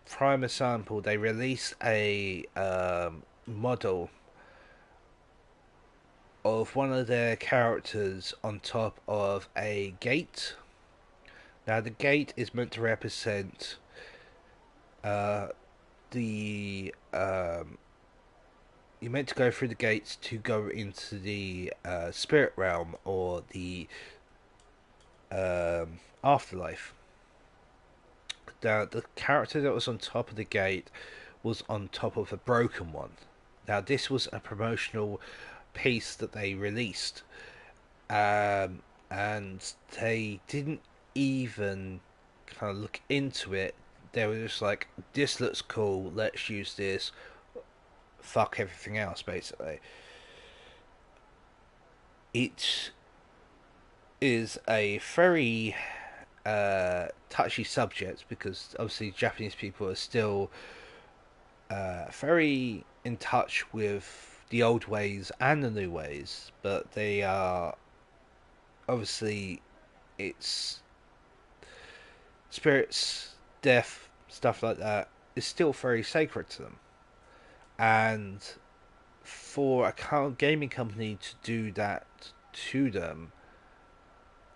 Prime example, they released a model of one of their characters on top of a gate. Now the gate is meant to represent you're meant to go through the gates to go into the spirit realm or the afterlife. Now, the character that was on top of the gate was on top of a broken one. Now, this was a promotional piece that they released, and they didn't even kind of look into it. They were just like, this looks cool, let's use this, fuck everything else, basically. It is a very touchy subject, because obviously Japanese people are still very in touch with the old ways and the new ways, but they are obviously, it's spirits, death, stuff like that is still very sacred to them, and for a gaming company to do that to them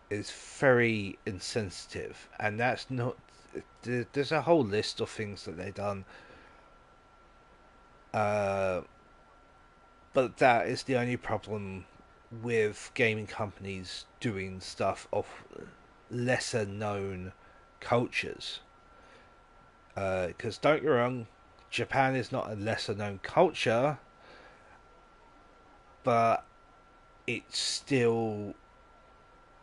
is very insensitive. And that's not, there's a whole list of things that they've done, but that is the only problem with gaming companies doing stuff of lesser known cultures, because don't get me wrong, Japan is not a lesser known culture, but it's still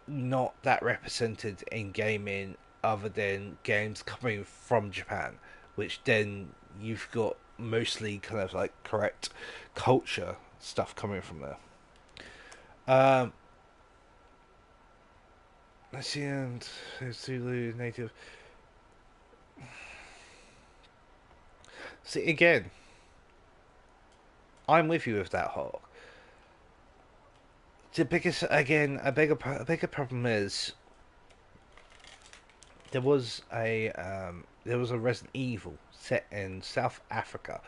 not that represented in gaming other than games coming from Japan, which then you've got mostly kind of like correct culture stuff coming from there. Let's see, and Zulu native. See, again, I'm with you with that, Hawk. The biggest, again, a bigger problem is there was a Resident Evil set in South Africa,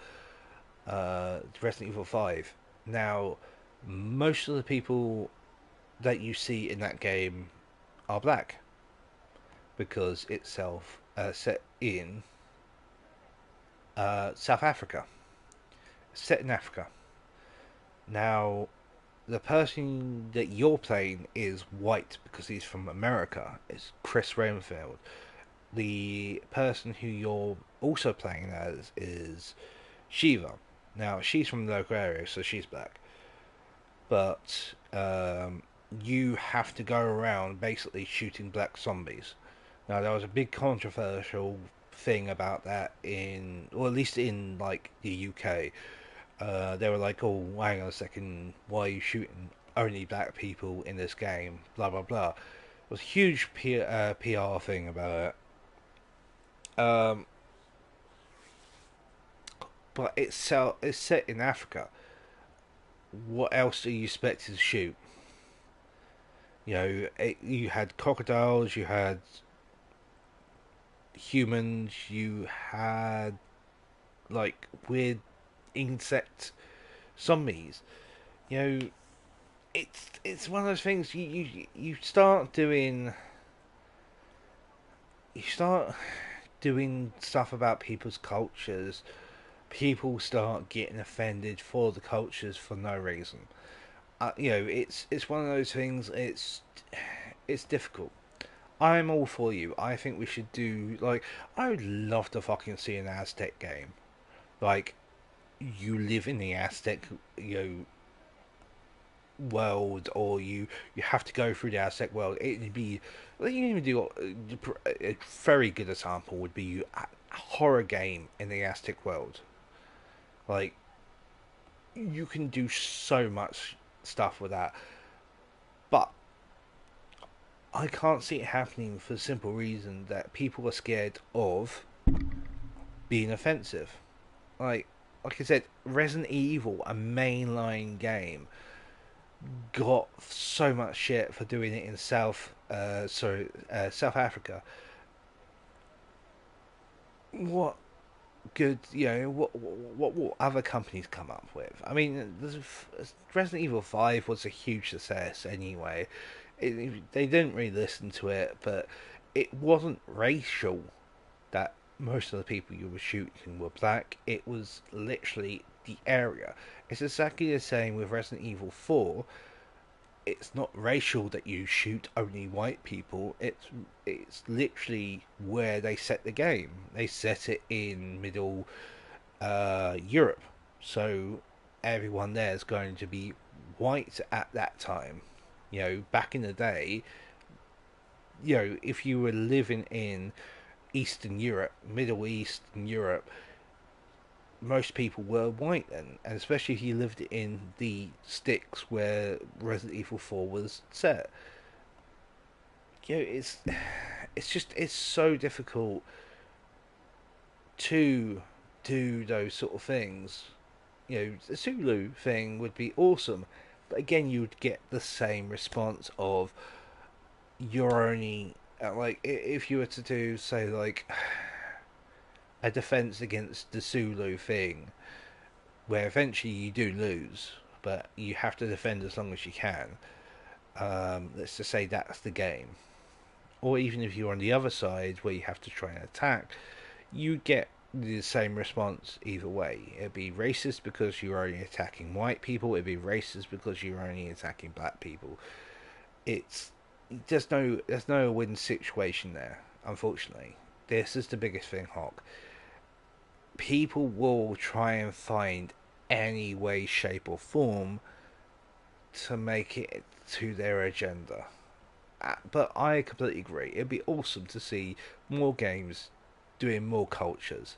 Resident Evil 5. Now, most of the people that you see in that game are black, because it's set in South Africa. Set in Africa. Now, the person that you're playing is white because he's from America. It's Chris Rainfield. The person who you're also playing as is Shiva. Now, she's from the local area, so she's black. But you have to go around basically shooting black zombies. Now, there was a big controversial thing about that or at least in like the UK. They were like, oh, hang on a second, why are you shooting only black people in this game? Blah, blah, blah. It was a huge PR thing about it. But it's set in Africa. What else are you expected to shoot? You know, you had crocodiles, you had humans, you had like weird insect zombies. You know, it's one of those things you start doing stuff about people's cultures, people start getting offended for the cultures for no reason. You know, it's one of those things. It's difficult. I'm all for you. I think we should do, like, I would love to fucking see an Aztec game. Like, you live in the Aztec, world, or you have to go through the Aztec world. It'd be, you can even do a very good example would be a horror game in the Aztec world. Like, you can do so much stuff with that, but I can't see it happening for the simple reason that people are scared of being offensive. Like I said, Resident Evil, a mainline game, got so much shit for doing it in South Africa. What good, what other companies come up with? I mean, Resident Evil 5 was a huge success anyway. They didn't really listen to it, but it wasn't racial that most of the people you were shooting were black. It was literally the area. It's exactly the same with Resident Evil 4. it's not racial that you shoot only white people. It's literally where they set the game. They set it in middle Europe, so everyone there is going to be white at that time. You know, back in the day, you know, if you were living in Eastern Europe, Middle Eastern Europe, most people were white then, and especially if you lived in the sticks where Resident Evil 4 was set. You know, it's so difficult to do those sort of things. You know, the Sulu thing would be awesome, but again, you would get the same response of you're only like, if you were to do, say, like a defense against the Sulu thing, where eventually you do lose, but you have to defend as long as you can. Let's just say that's the game. Or even if you're on the other side where you have to try and attack, you get the same response either way. It'd be racist because you're only attacking white people. It'd be racist because you're only attacking black people. There's no win situation there, unfortunately. This is the biggest thing, Hawk. People will try and find any way, shape or form to make it to their agenda. But I completely agree. It'd be awesome to see more games doing more cultures.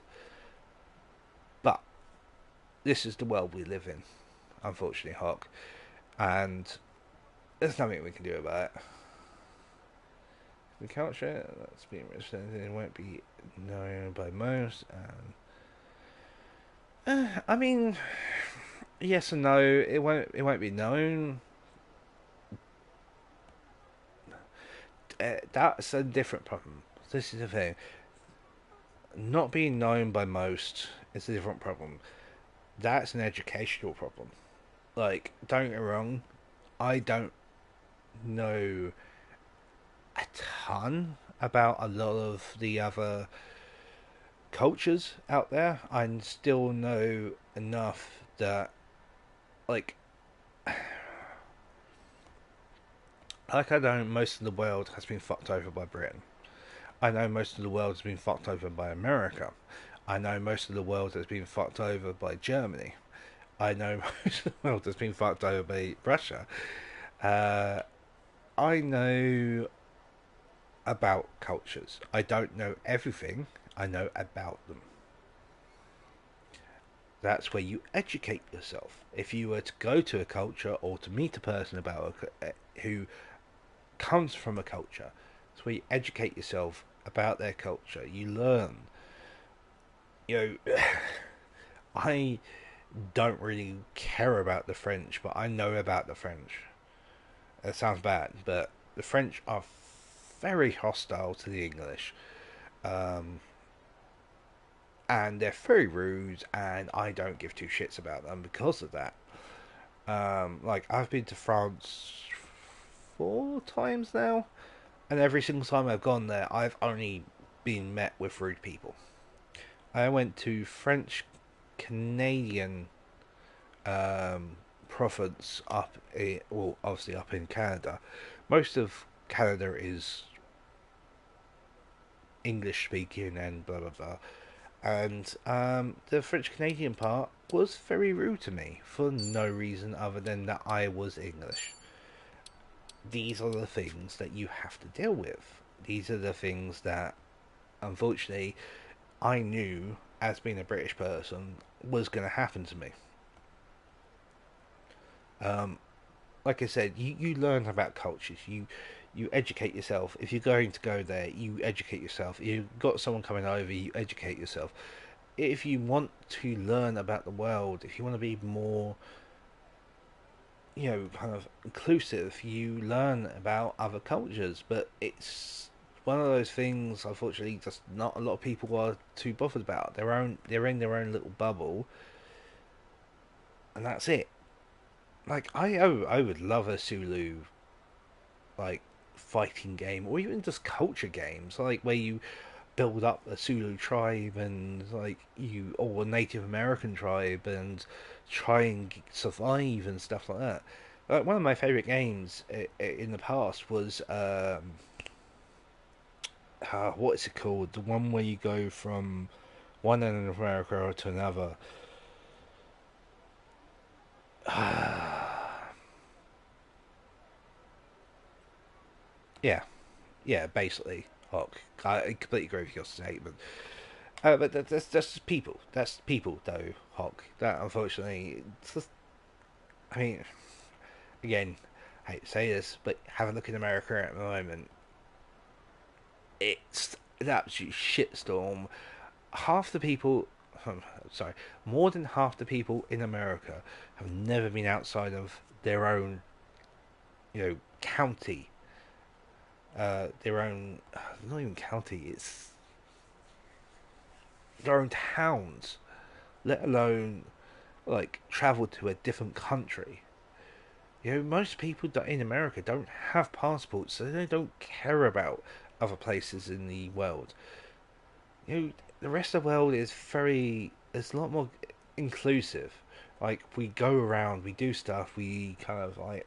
But this is the world we live in, unfortunately, Hawk. And there's nothing we can do about it. The culture that's being represented, it won't be known by most. I mean, yes and no. It won't be known. That's a different problem. This is the thing. Not being known by most is a different problem. That's an educational problem. Like, don't get me wrong, I don't know a ton about a lot of the other cultures out there. I still know enough that, like I know most of the world has been fucked over by Britain. I know most of the world has been fucked over by America. I know most of the world has been fucked over by Germany. I know most of the world has been fucked over by Russia. I know about cultures. I don't know everything. I know about them. That's where you educate yourself. If you were to go to a culture or to meet a person who comes from a culture, it's where you educate yourself about their culture. You learn. You know, I don't really care about the French, but I know about the French. That sounds bad, but the French are very hostile to the English. And they're very rude, and I don't give two shits about them because of that. Like, I've been to France 4 times now, and every single time I've gone there, I've only been met with rude people. I went to French Canadian province obviously up in Canada. Most of Canada is English speaking and blah blah blah. And the French Canadian part was very rude to me for no reason other than that I was English. These are the things that you have to deal with. These are the things that, unfortunately, I knew, as being a British person, was going to happen to me. Like I said, you learn about cultures. You educate yourself. If you're going to go there, you educate yourself. If you've got someone coming over, you educate yourself. If you want to learn about the world, if you want to be more, kind of inclusive, you learn about other cultures. But it's one of those things, unfortunately, just not a lot of people are too bothered about. They're in their own little bubble, and that's it. Like, I would love a Sulu, like, fighting game, or even just culture games, like where you build up a Sulu tribe and or a Native American tribe and try and survive and stuff like that. One of my favourite games in the past was what is it called? The one where you go from one end of America to another. Yeah, basically, Hawk. I completely agree with your statement. But that's just people. That's people, though, Hawk. That, unfortunately, it's just, I mean, again, I hate to say this, but have a look in America at the moment. It's an absolute shitstorm. Half the people, sorry, more than half the people in America have never been outside of their own, county. Their own, not even county, it's their own towns, let alone like travel to a different country. Most people in America don't have passports, so they don't care about other places in the world. The rest of the world is it's a lot more inclusive. Like, we go around, we do stuff, we kind of like,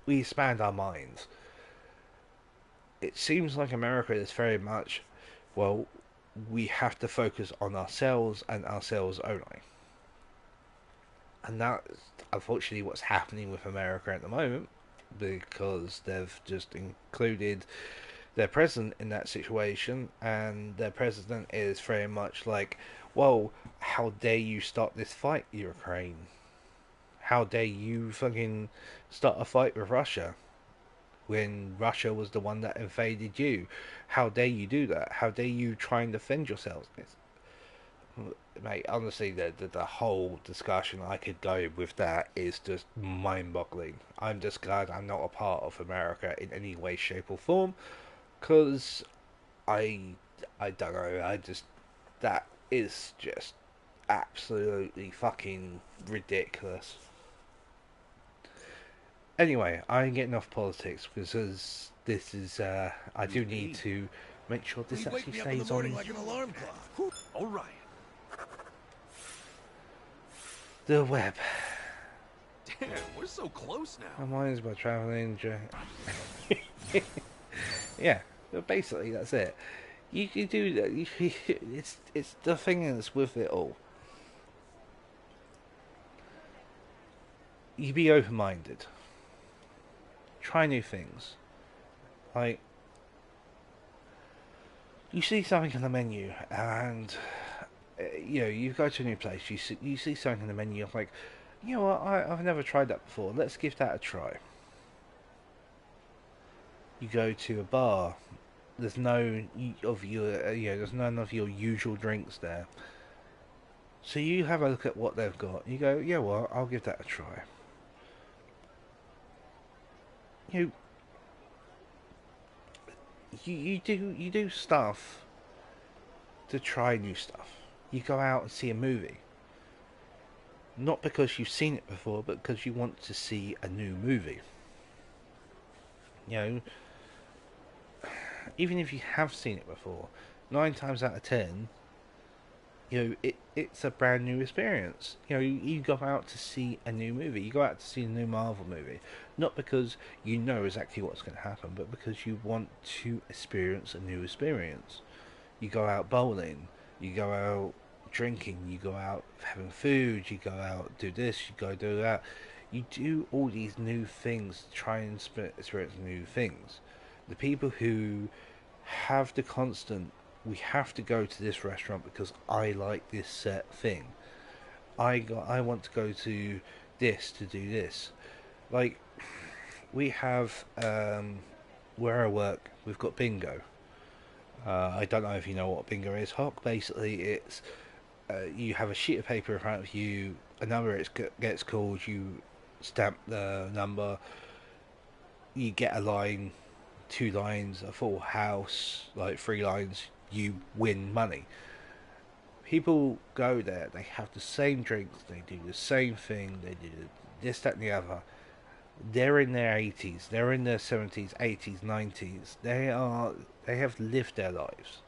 we expand our minds. It seems like America is very much, well, we have to focus on ourselves and ourselves only. And that's unfortunately what's happening with America at the moment, because they've just included their president in that situation, and their president is very much like, well, how dare you start this fight, Ukraine? How dare you fucking start a fight with Russia when Russia was the one that invaded you? How dare you do that? How dare you try and defend yourselves? Mate, honestly, the whole discussion I could go with that is just mind-boggling. I'm just glad I'm not a part of America in any way, shape or form, because I don't know, that is just absolutely fucking ridiculous. Anyway, I'm getting off politics because this is, I do need to make sure this actually stays on like an alarm clock. All right. The web. Damn, we're so close now. Reminds by traveling. Yeah, basically that's it. You do that. It's the thing that's with it all. You be open-minded. Try new things. Like, you see something on the menu and you go to a new place, you see something on the menu, you're like, you know what, I've never tried that before, let's give that a try. You go to a bar, there's none of your usual drinks there, so you have a look at what they've got, you go, yeah, well, I'll give that a try. You do stuff to try new stuff. You go out and see a movie. Not because you've seen it before, but because you want to see a new movie. Even if you have seen it before, 9 times out of 10, it's a brand new experience. You go out to see a new movie. You go out to see a new Marvel movie. Not because you know exactly what's going to happen, but because you want to experience a new experience. You go out bowling. You go out drinking, you go out having food, you go out do this, you go do that. You do all these new things to try and experience new things. The people who have the constant, we have to go to this restaurant because I like this set thing. I want to go to this to do this. Like, we have where I work, we've got bingo. I don't know if you know what bingo is, Hawk. Basically, it's you have a sheet of paper in front of you, a number gets called, you stamp the number, you get a line, 2 lines, a full house, like 3 lines, you win money. People go there, they have the same drinks, they do the same thing, they do this, that and the other. They're in their 80s, they're in their 70s, 80s, 90s. They have lived their lives.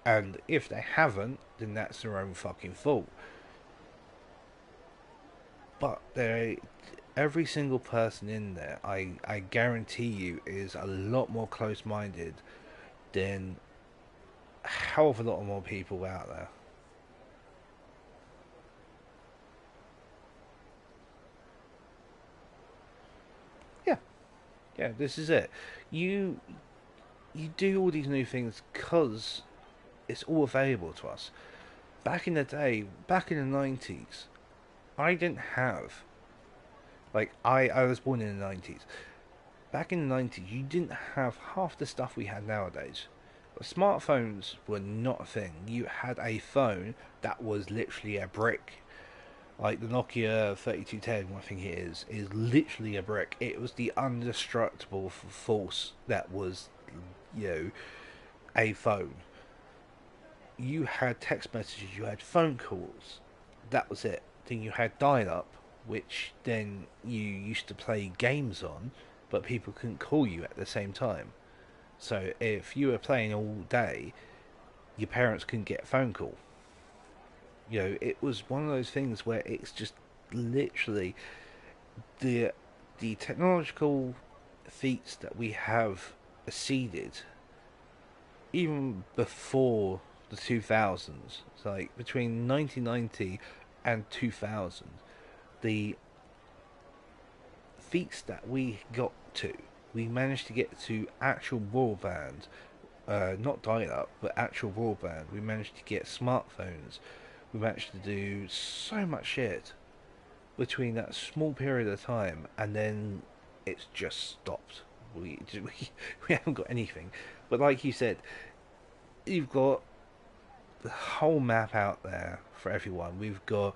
And if they haven't, then that's their own fucking fault. But every single person in there, I guarantee you, is a lot more close-minded than a hell of a lot more people out there. Yeah, this is it. You do all these new things because it's all available to us. Back in the day, back in the 90s, I didn't have... Like, I was born in the 90s. Back in the 90s, you didn't have half the stuff we have nowadays. Smartphones were not a thing. You had a phone that was literally a brick. Like the Nokia 3210, I think it is literally a brick. It was the indestructible force that was, you know, a phone. You had text messages, you had phone calls. That was it. Then you had dial-up, which then you used to play games on, but people couldn't call you at the same time. So if you were playing all day, your parents couldn't get a phone call. You know, it was one of those things where it's just literally the technological feats that we have acceded even before the 2000s. It's like between 1990 and 2000, the feats that we got to, we managed to get to actual broadband, not dial-up, but actual broadband. We managed to get smartphones. We managed to do so much shit between that small period of time, and then it's just stopped. We haven't got anything. But like you said, you've got the whole map out there for everyone. We've got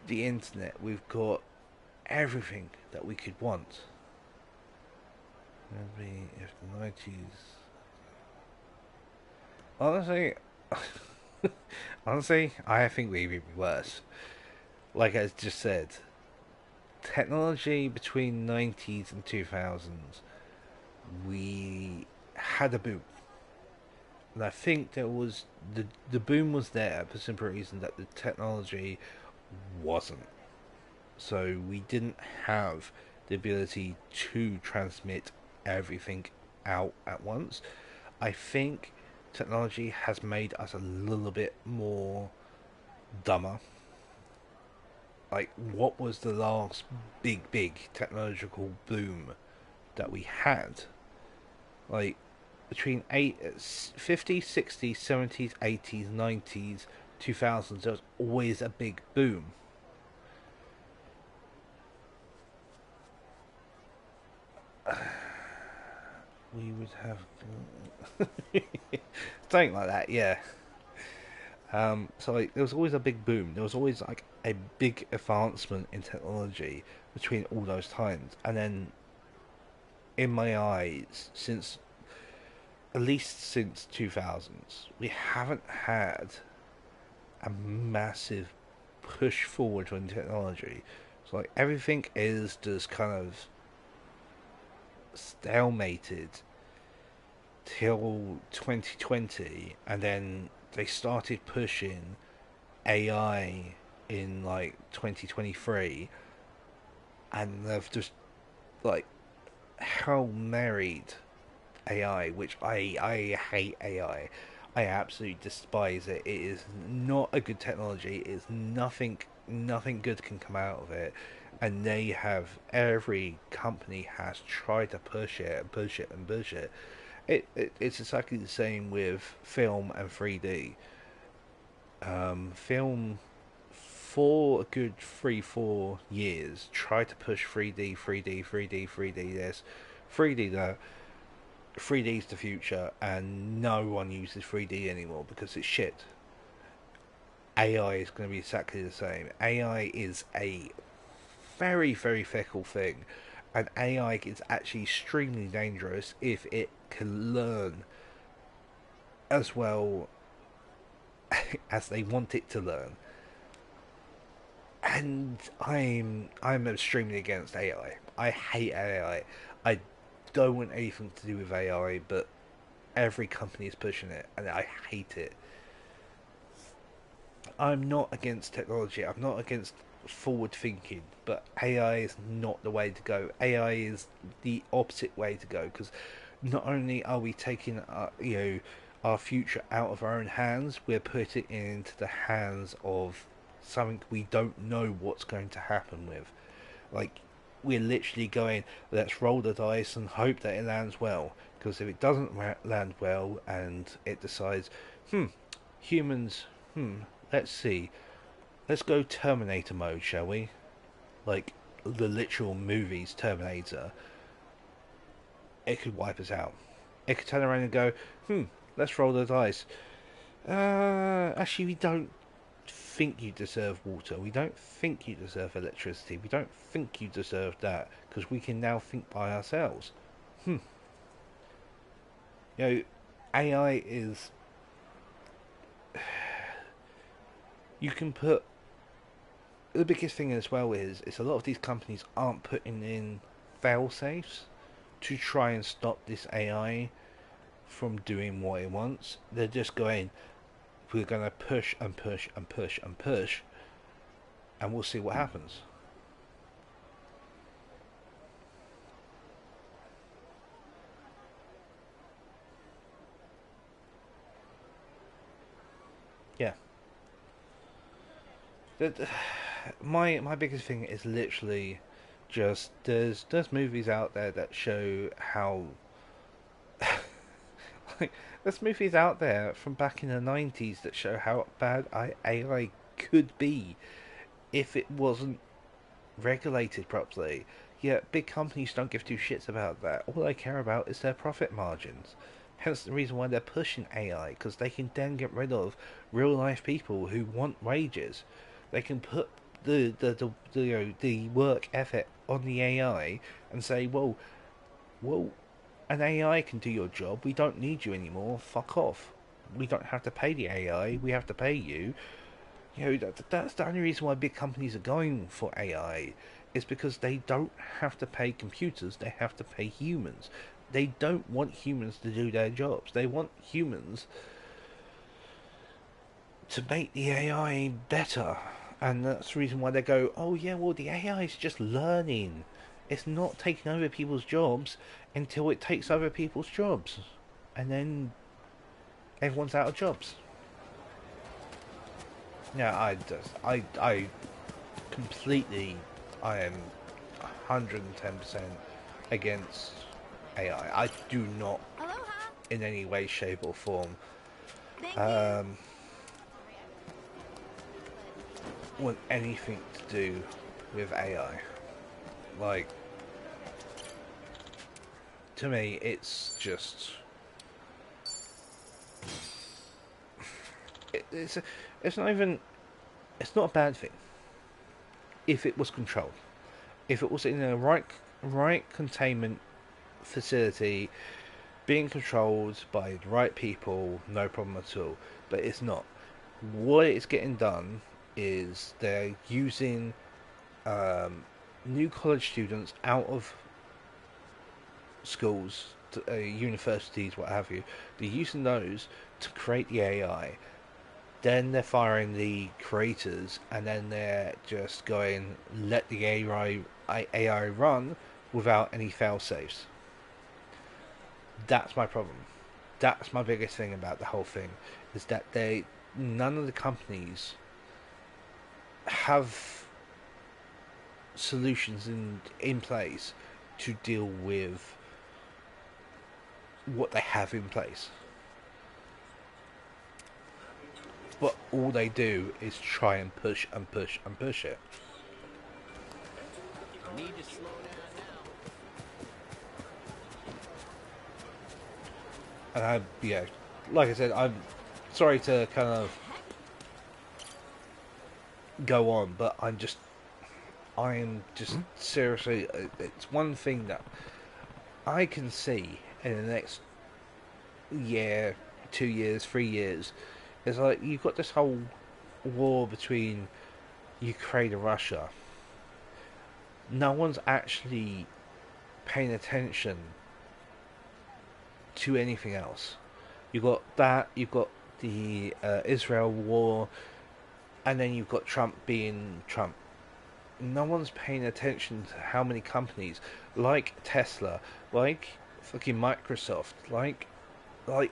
the internet. We've got everything that we could want. Maybe if the 90s... Honestly, I think we'd be worse. Like I just said, technology between 90s and 2000s, we had a boom. And I think there was the boom was there for the simple reason that the technology wasn't. So we didn't have the ability to transmit everything out at once. I think technology has made us a little bit more dumber. Like, what was the last big technological boom that we had? Like, between 50s, 60s, 70s, 80s, 90s, 2000s, there was always a big boom. We would have something like that, yeah. So like, there was always a big boom. There was always like a big advancement in technology between all those times. And then, in my eyes, at least since 2000s, we haven't had a massive push forward in technology. So like, everything is just kind of stalemated till 2020, and then they started pushing AI in like 2023, and they've just like hell married AI, which I hate AI. I absolutely despise it. It is not a good technology. It's nothing good can come out of it. And every company has tried to push it and push it and push it. It's exactly the same with film and 3D. Film, for a good 3-4 years, tried to push 3D. There's 3D there. 3D's the future, and no one uses 3D anymore because it's shit. AI is going to be exactly the same. AI is a very fickle thing, and AI is actually extremely dangerous if it can learn as well as they want it to learn. And I'm extremely against AI. I hate AI. I don't want anything to do with AI, but every company is pushing it, and I hate it. I'm not against technology. I'm not against forward thinking, but AI is not the way to go. AI is the opposite way to go, because not only are we taking our future out of our own hands, we're putting it into the hands of something we don't know what's going to happen with. Like, we're literally going, let's roll the dice and hope that it lands well, because if it doesn't land well and it decides, humans, let's see, let's go Terminator mode, shall we? Like the literal movies Terminator. It could wipe us out. It could turn around and go, let's roll the dice. Actually, we don't think you deserve water. We don't think you deserve electricity. We don't think you deserve that, because we can now think by ourselves. AI is... You can put... The biggest thing as well is a lot of these companies aren't putting in fail-safes to try and stop this AI from doing what it wants. They're just going, we're going to push and push and push and push, and we'll see what happens. Yeah. My biggest thing is literally just there's movies out there that show how like there's movies out there from back in the 90s that show how bad AI could be if it wasn't regulated properly. Yet big companies don't give two shits about that. All they care about is their profit margins. Hence the reason why they're pushing AI, because they can then get rid of real life people who want wages. They can put the work ethic on the AI and say, well, an AI can do your job. We don't need you anymore. Fuck off. We don't have to pay the AI. We have to pay you. That's the only reason why big companies are going for AI, is because they don't have to pay computers. They have to pay humans. They don't want humans to do their jobs. They want humans to make the AI better. And that's the reason why they go, oh yeah, well the AI is just learning. It's not taking over people's jobs until it takes over people's jobs. And then everyone's out of jobs. Yeah, I completely, I am 110% against AI. I do not, in any way, shape or form, want anything to do with AI. Like, to me, it's just... It's not even... It's not a bad thing if it was controlled. If it was in a right containment facility, being controlled by the right people, no problem at all. But it's not. What it's getting done is they're using new college students out of schools, universities, what have you. They're using those to create the AI. Then they're firing the creators, and then they're just going, let the AI run without any fail-safes. That's my problem. That's my biggest thing about the whole thing, is that none of the companies have solutions in place to deal with what they have in place. But all they do is try and push and push and push it. Need to slow down now. And like I said, I'm sorry to kind of go on, but I am just seriously, it's one thing that I can see in the next year, 2 years, 3 years. It's like, you've got this whole war between Ukraine and Russia. No one's actually paying attention to anything else. You've got that, you've got the Israel war, and then you've got Trump being Trump. no one's paying attention to how many companies, like Tesla, like fucking Microsoft, like one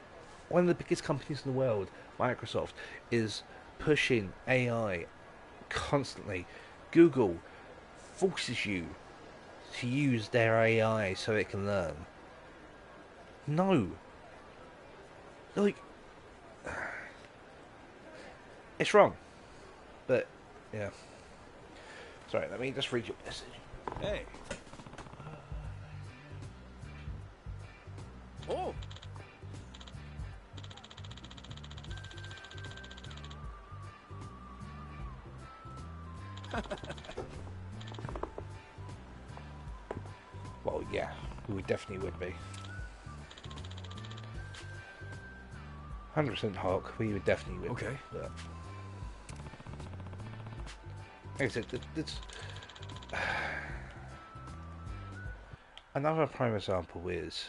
of the biggest companies in the world, Microsoft, is pushing AI constantly. Google forces you to use their AI so it can learn. No. Like, it's wrong. But, yeah. Sorry, let me just read your message. Hey. Oh. Well, yeah, we definitely would be. 100% Hawk, we would definitely would. Okay. Be, but like I said, it's another prime example is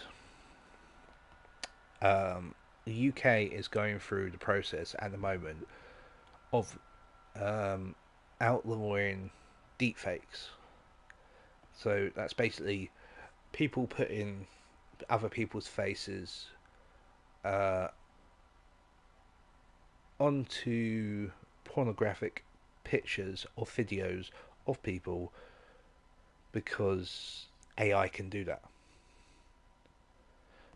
the UK is going through the process at the moment of outlawing deepfakes. So that's basically people putting other people's faces onto pornographic pictures or videos of people because AI can do that.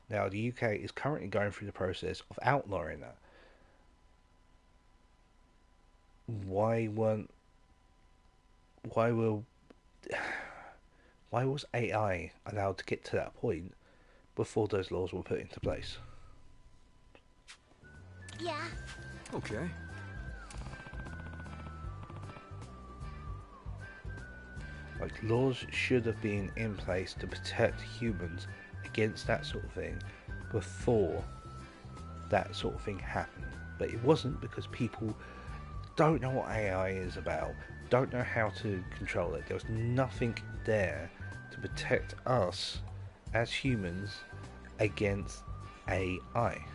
Now, the UK is currently going through the process of outlawing that. Why was AI allowed to get to that point before those laws were put into place? Yeah. Okay. Like, laws should have been in place to protect humans against that sort of thing before that sort of thing happened. But it wasn't, because people don't know what AI is about, don't know how to control it. There was nothing there to protect us as humans against AI.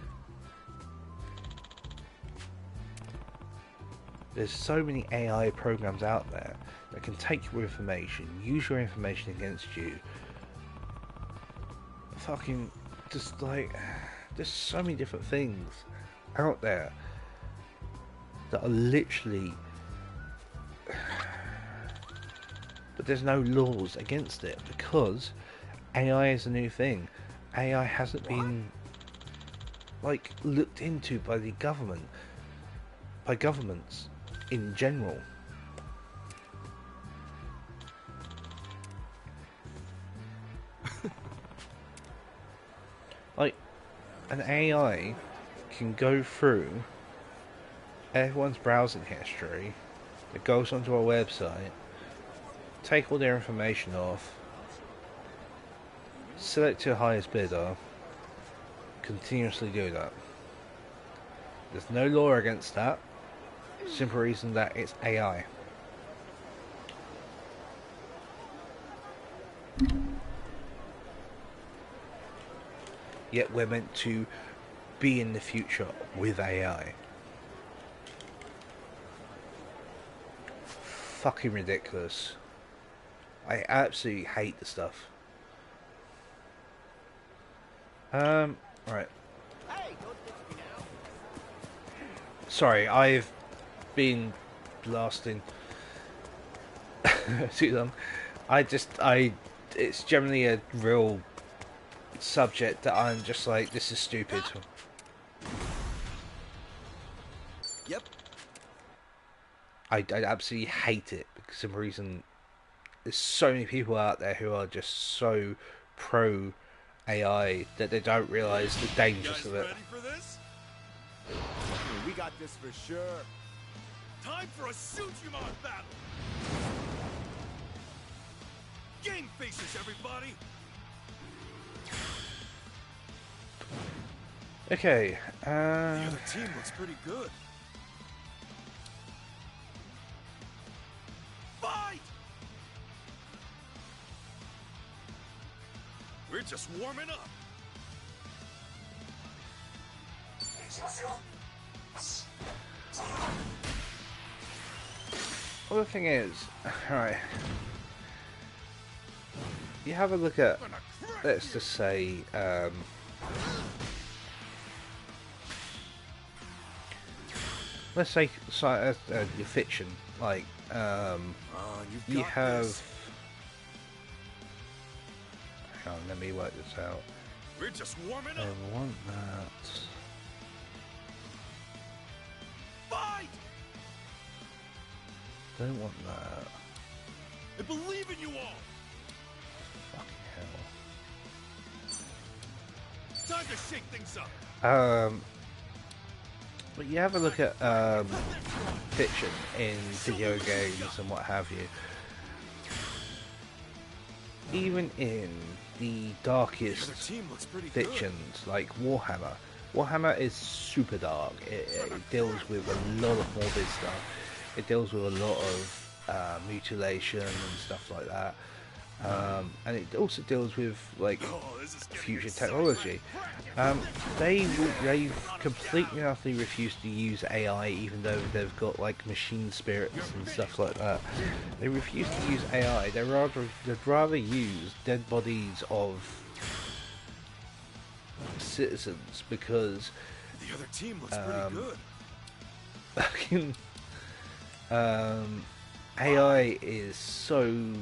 There's so many AI programs out there that can take your information, use your information against you. Fucking, just like, there's so many different things out there that are literally, but there's no laws against it because AI is a new thing. AI hasn't been like looked into by the government, by governments in general. Like, an AI can go through everyone's browsing history that goes onto our website, take all their information off, select your highest bidder, continuously do that. There's no law against that. Simple reason that it's AI. Yet we're meant to be in the future with AI. Fucking ridiculous. I absolutely hate the stuff. Right. Sorry, I've been blasting too long. It's generally a real subject that I'm just like, this is stupid. Yep. I absolutely hate it because for some reason there's so many people out there who are just so pro AI that they don't realise the dangers of it. Ready for this? We got this for sure. Time for a shoot-em-on battle. Game faces, everybody. Okay. The other team looks pretty good. Fight! We're just warming up. Well, the thing is, alright, you have a look at, let's just say, let's say your fiction, like, you have, hang on, let me work this out. We're just warming up. I want that. Fight! Don't want that. I believe in you all. Fucking hell. Time to shake things up. But you have a look at fiction in video games and what have you. Even in the darkest fictions, like Warhammer. Warhammer is super dark. It deals with a lot of morbid stuff. It deals with a lot of mutilation and stuff like that. And it also deals with like future technology. They've completely and utterly refused to use AI, even though they've got like machine spirits and stuff like that. They refuse to use AI. They'd rather use dead bodies of citizens, because the other team looks pretty good. AI is so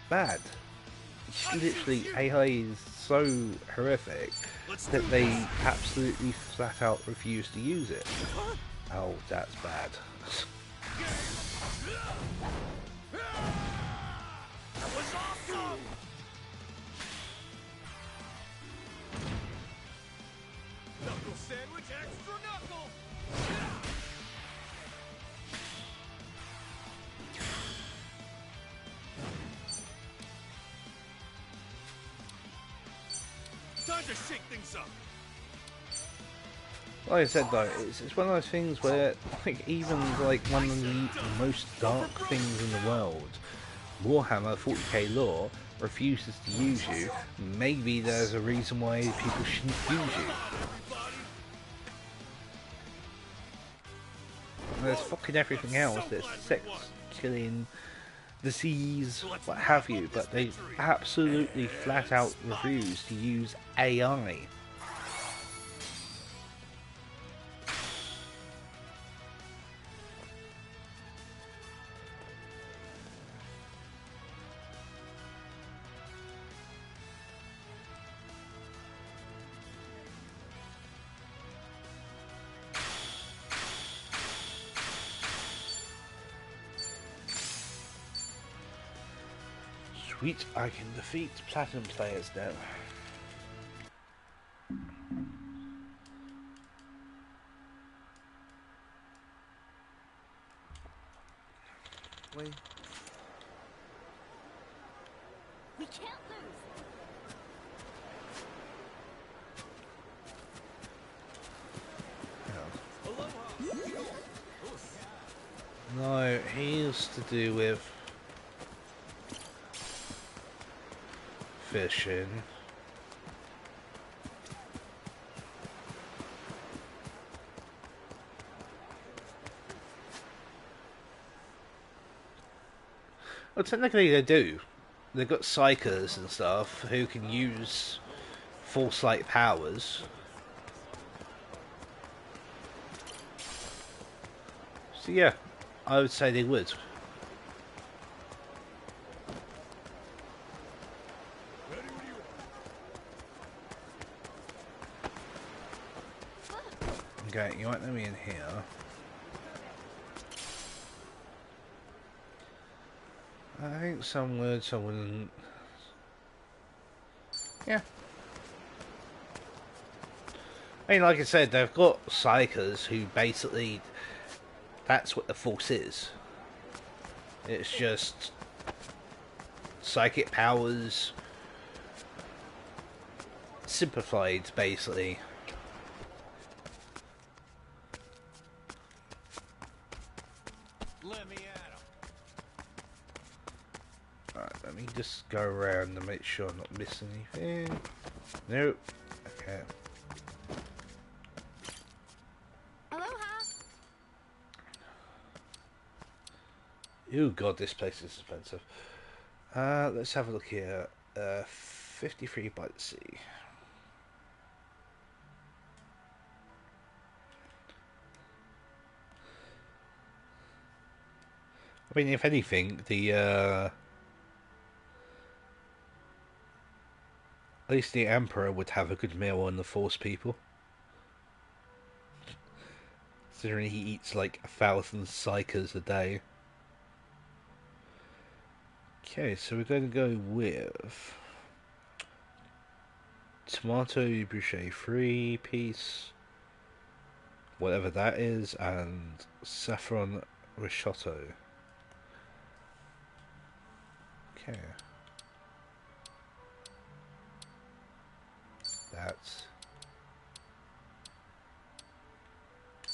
bad. Literally, AI is so horrific that they absolutely flat out refuse to use it. Oh, that's bad. That was awesome! Knuckle sandwich, extra knuckle! Time to shake things up. Like I said though, it's one of those things where, like, even like one of the most dark things in the world, Warhammer 40k lore, refuses to use you. Maybe there's a reason why people shouldn't use you. There's fucking everything else. There's sex, killing, disease, what have you, but they absolutely flat out refuse to use AI. Sweet, I can defeat platinum players now. Wait. We can't lose. No, he's to do with fishing. Well, technically they do. They've got psychers and stuff who can use foresight powers. So yeah, I would say they would. Okay, you want them in here. I think some would, some wouldn't. Yeah. I mean, like I said, they've got psychers who basically, that's what the force is. It's just psychic powers simplified, basically. Let me at him. Alright, let me just go around and make sure I'm not missing anything. Nope. Okay. Aloha. Oh god, this place is expensive. Let's have a look here. 53 by the sea. I mean, if anything, the at least the Emperor would have a good meal on the Force people. Considering he eats like 1,000 psychers a day. Okay, so we're going to go with tomato boucher 3-piece, whatever that is, and saffron risotto. Okay.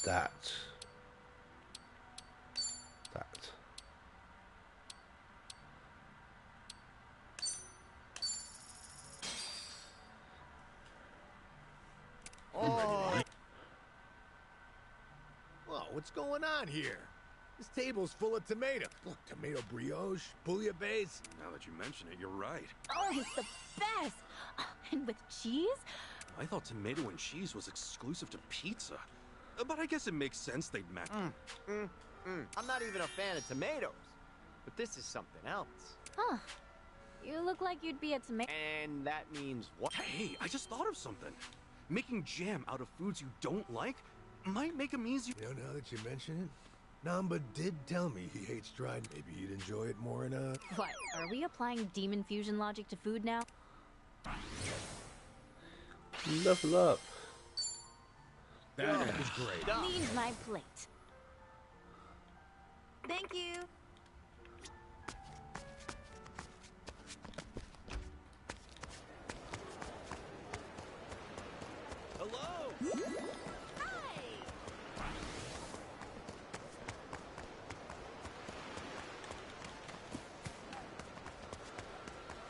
That. Oh. Whoa, what's going on here? This table's full of tomato. Look, tomato brioche, bouillabaisse. Now that you mention it, you're right. Oh, it's the best! And with cheese? I thought tomato and cheese was exclusive to pizza. But I guess it makes sense they'd match. I'm not even a fan of tomatoes. But this is something else. Huh. You look like you'd be a tomato. And that means what? Hey, I just thought of something. Making jam out of foods you don't like might make them easier. You know, now that you mention it, Namba did tell me he hates dried. Maybe he'd enjoy it more in a... What? Are we applying demon fusion logic to food now? Level up. That was great. Leave my plate. Thank you.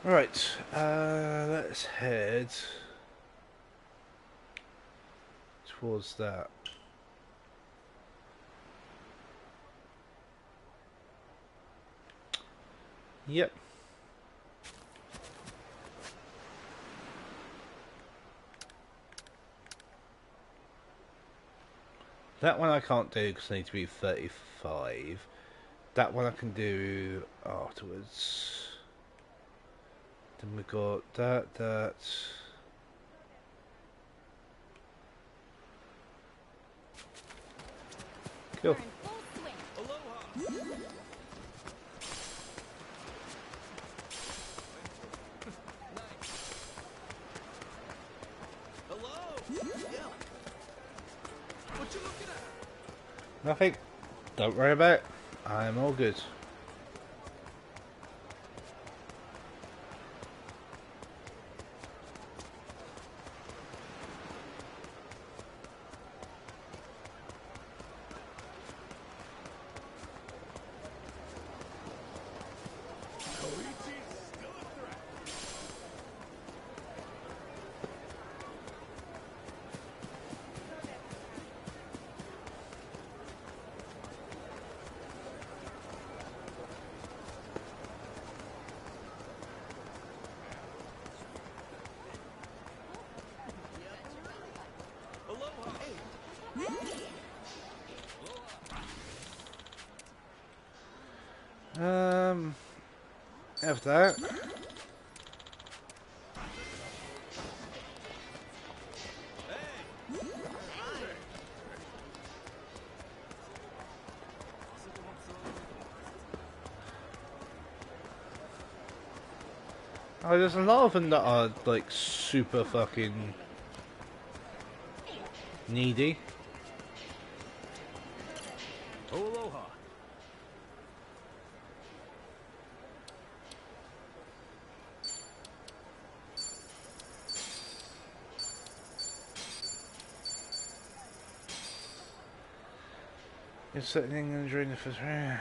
Right, let's head towards that. Yep. That one I can't do because I need to be 35. That one I can do afterwards. Then we got that. Cool. Nothing. Don't worry about it. I'm all good. Have that. Oh, there's a lot of them that are like super fucking needy. Oh, aloha. It's sitting during the first very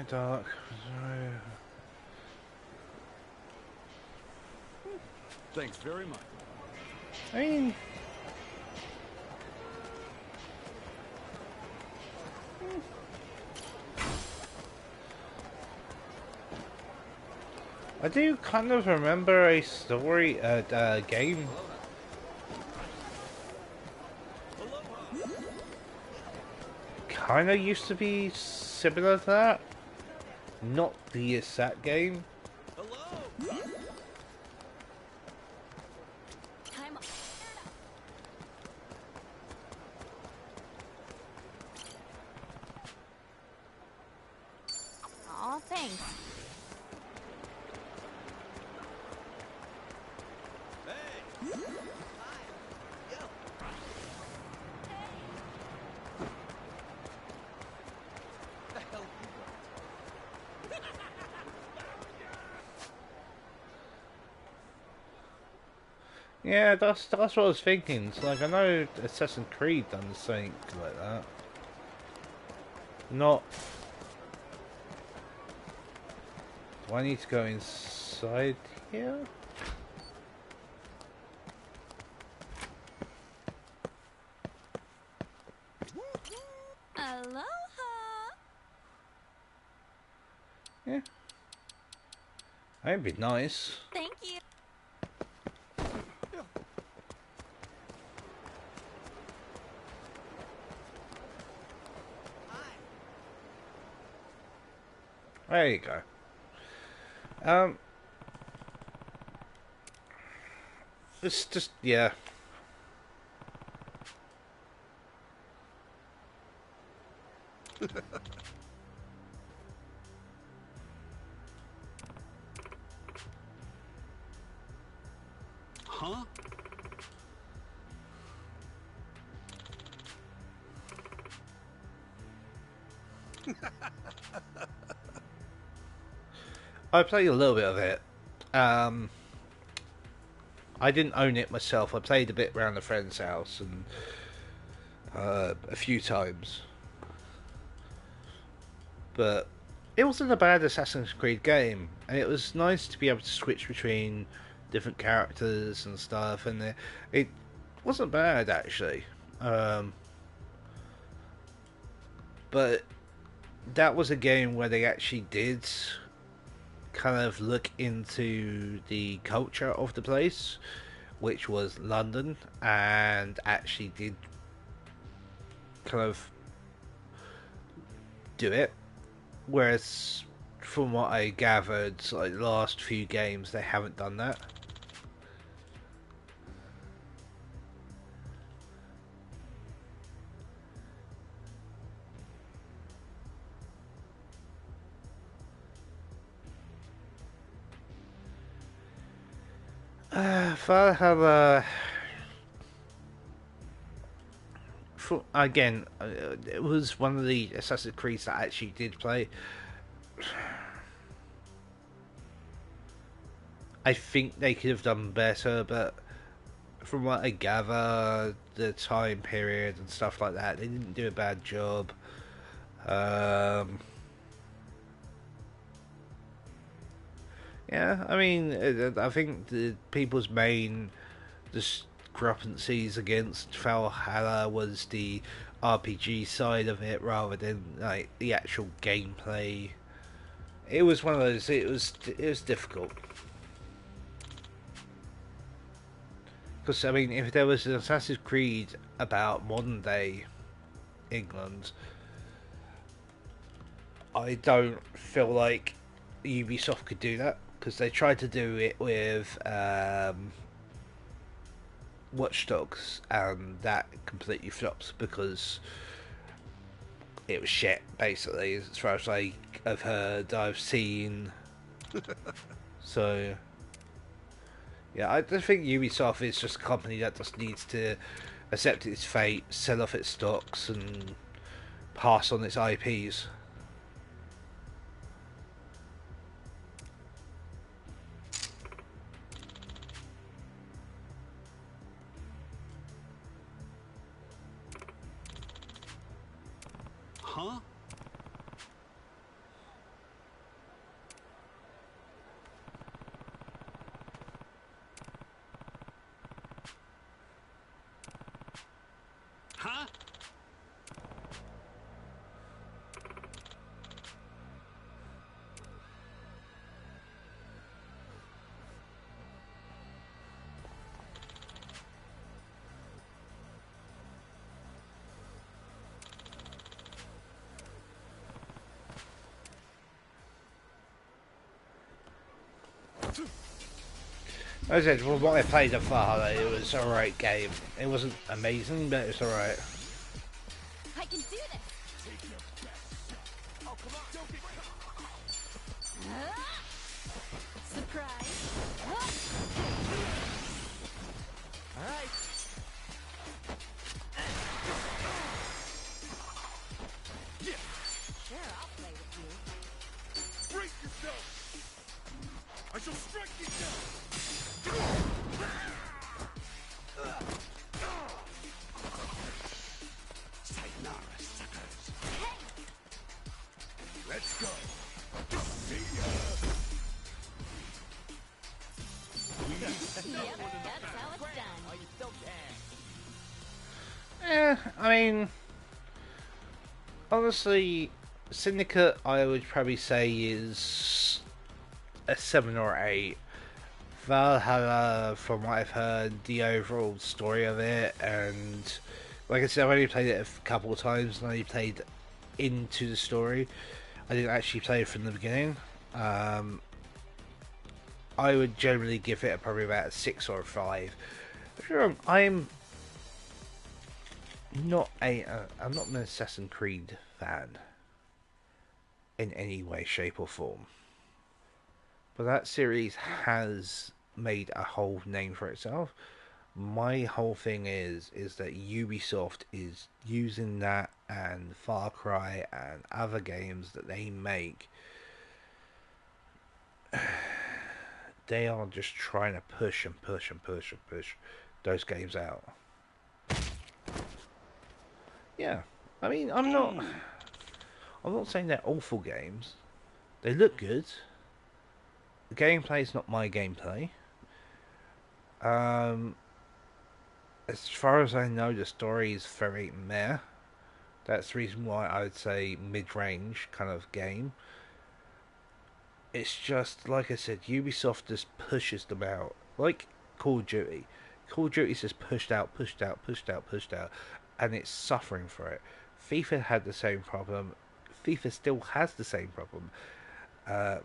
dark. Thanks very much. I mean, I do kind of remember a story, game. Kind of used to be similar to that. Not the exact game. Aw, thanks. Yeah, that's what I was thinking. It's like, I know Assassin's Creed done something like that. Not. Do I need to go inside here? Aloha. Yeah. That'd be nice. Thank you. There you go. It's just, yeah. Huh? I played a little bit of it. I didn't own it myself. I played a bit around a friend's house and a few times. But it wasn't a bad Assassin's Creed game, and it was nice to be able to switch between different characters and stuff, and it wasn't bad actually. But that was a game where they actually did kind of look into the culture of the place, which was London, and actually did kind of do it. Whereas, from what I gathered, like the last few games, they haven't done that. If I have again, it was one of the Assassin's Creed that I actually did play. I think they could have done better, but from what I gather, the time period and stuff like that, they didn't do a bad job. Yeah, I mean, I think the people's main discrepancies against Valhalla was the RPG side of it rather than like the actual gameplay. It was one of those. It was difficult because I mean, if there was an Assassin's Creed about modern day England, I don't feel like Ubisoft could do that. Because they tried to do it with Watch Dogs, and that completely flops because it was shit, basically, as far as I've heard, I've seen. So, yeah, I just think Ubisoft is just a company that just needs to accept its fate, sell off its stocks, and pass on its IPs. Huh? Huh? As I said, from what I played so far, it was an alright game. It wasn't amazing, but it's alright. I can do this. Oh, come on. Don't get Surprise. All right. Sure, I'll play with you. brace yourself. I shall strike you down. Sayonara, suckers. Let's go. See ya. Yep, that's how it's done. Oh, you still can. I mean, honestly, Syndicate, I would probably say is a 7 or 8. Valhalla, from what I've heard, the overall story of it, and like I said, I've only played it a couple of times, and I only played into the story. I didn't actually play it from the beginning. I would generally give it probably about a 6 or a 5. I'm not an Assassin's Creed fan in any way, shape or form, but that series has made a whole name for itself. My whole thing is that Ubisoft is using that and Far Cry and other games that they make. They are just trying to push and push and push and push those games out. Yeah, I mean, I'm not saying they're awful games. They look good. The gameplay is not my gameplay. As far as I know, the story is very meh. That's the reason why I would say mid-range kind of game. It's just, like I said, Ubisoft just pushes them out. Like Call of Duty. Call of Duty's just pushed out, and it's suffering for it. FIFA had the same problem. FIFA still has the same problem.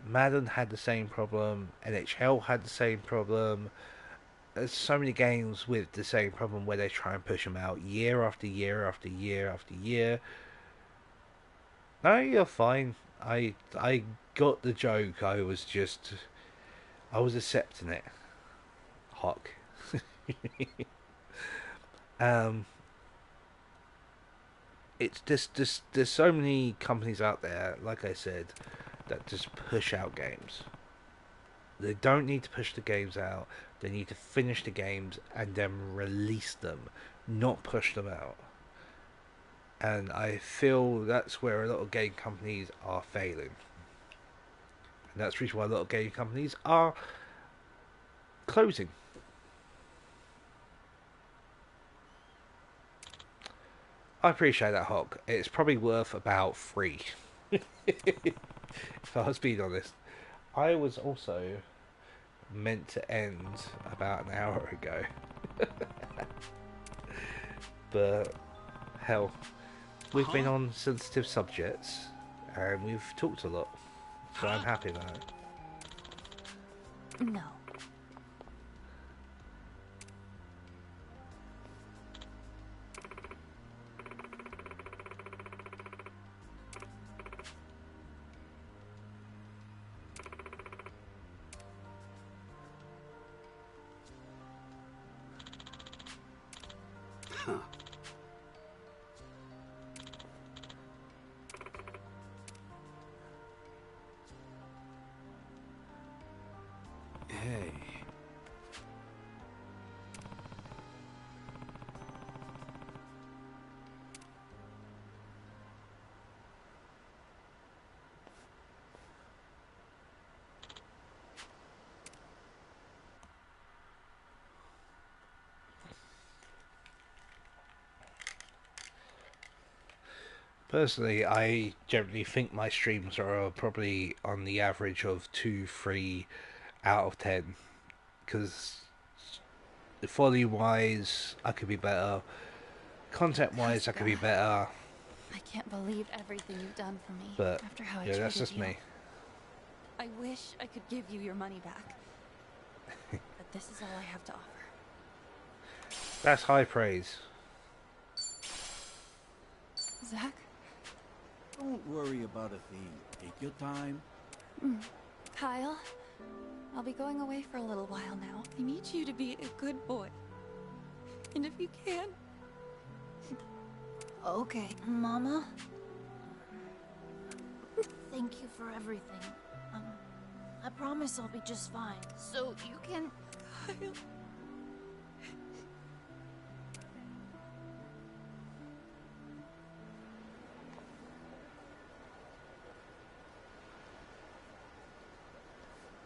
Madden had the same problem. NHL had the same problem. There's so many games with the same problem where they try and push them out year after year after year after year. No, you're fine. I got the joke. I was accepting it. Hawk. It's just there's so many companies out there, like I said, that just push out games. They don't need to push the games out. They need to finish the games and then release them, not push them out. And I feel that's where a lot of game companies are failing. And that's the reason why a lot of game companies are closing. I appreciate that, Hawk. It's probably worth about 3. If I was being honest. I was also meant to end about an hour ago. But, hell, we've been on sensitive subjects, and we've talked a lot. So I'm happy about it. No. Hey. Personally, I generally think my streams are probably on the average of 2, 3 out of 10. Because volume-wise, I could be better. Content-wise, I could be better. I can't believe everything you've done for me But after how I yeah, that's treated just you. me. I wish I could give you your money back, but this is all I have to offer. That's high praise. Zach? Don't worry about a thing. Take your time. Kyle? I'll be going away for a little while now. I need you to be a good boy. And if you can... Okay, Mama? Thank you for everything. I promise I'll be just fine. So you can... Kyle...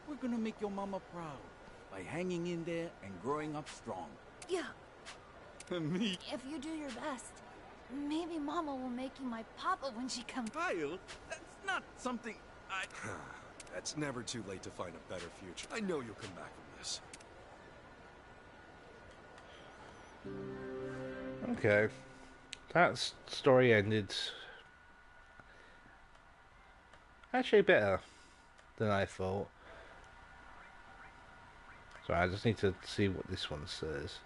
We're gonna make your mama proud by hanging in there and growing up strong. Yeah, Me? if you do your best. Maybe Mama will make you my papa when she comes. Kyle, that's not something I... It's never too late to find a better future. I know you'll come back from this. Okay. That story ended actually better than I thought. Sorry, I just need to see what this one says.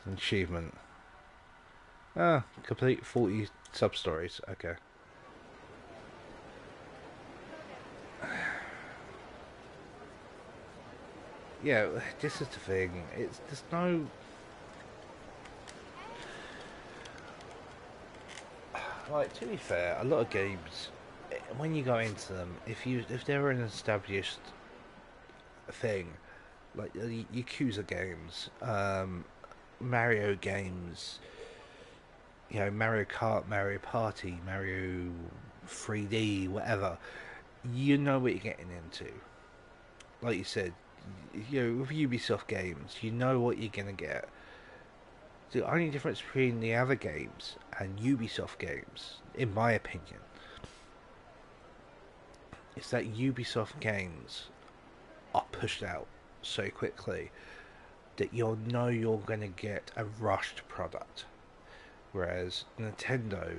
An achievement. Ah, complete 40 sub-stories. Okay. Yeah, this is the thing. There's no... Like, to be fair, a lot of games, when you go into them, if they're an established thing, like the Yakuza games, Mario games, you know, Mario Kart, Mario Party, Mario 3D, whatever, you know what you're getting into. Like you said, you know, with Ubisoft games, you know what you're gonna get. The only difference between the other games and Ubisoft games, in my opinion, is that Ubisoft games are pushed out so quickly that you'll know you're going to get a rushed product. Whereas Nintendo,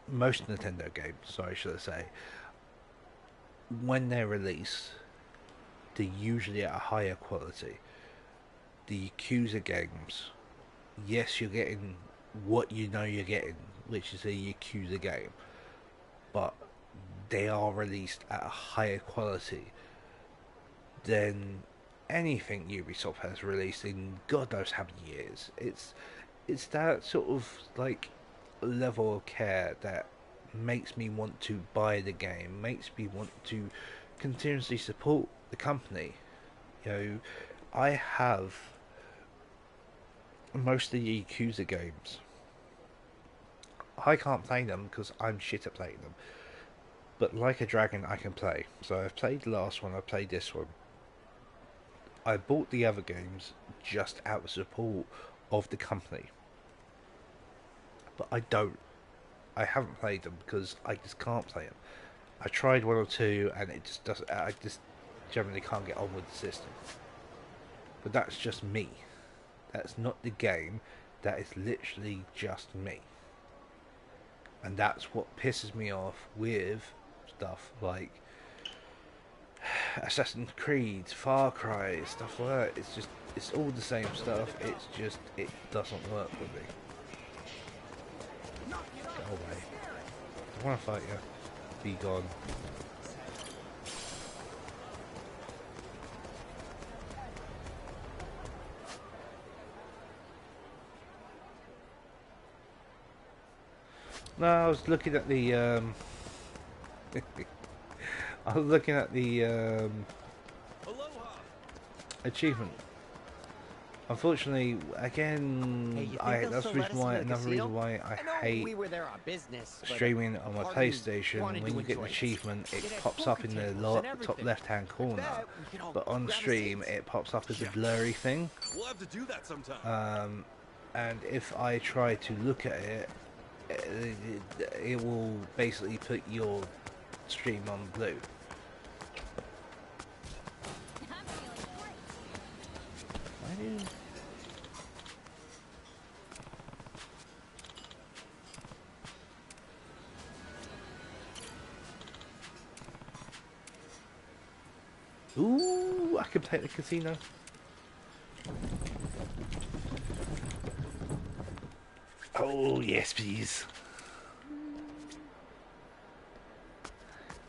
most Nintendo games, sorry, should I say, when they're released, they're usually at a higher quality. The Yakuza games, yes, you're getting what you know you're getting, which is a Yakuza game, but they are released at a higher quality than anything Ubisoft has released in God knows how many years. It's that sort of like level of care that makes me want to buy the game, makes me want to continuously support the company. You know, I have most of the Yakuza games. I can't play them because I'm shit at playing them. But like a dragon, I can play. So I've played the last one, I've played this one. I bought the other games just out of support of the company. But I haven't played them because I just can't play them. I tried one or two and it just doesn't, I just generally can't get on with the system. But that's just me. That's not the game, that is literally just me. And that's what pisses me off with stuff like Assassin's Creed, Far Cry, stuff like that. It's all the same stuff, it's just, it doesn't work with me. Go away. I don't want to fight you. Be gone. No, I was looking at the I was looking at the achievement. Unfortunately, again, that's the reason why, another reason why I hate streaming on my PlayStation. When you get an achievement, it pops up in the top left-hand corner, but on stream it pops up as a blurry thing. We'll have to do that sometime. And if I try to look at it, it will basically put your stream on blue. Why do you... Ooh, I can play at the casino. Oh, yes, please.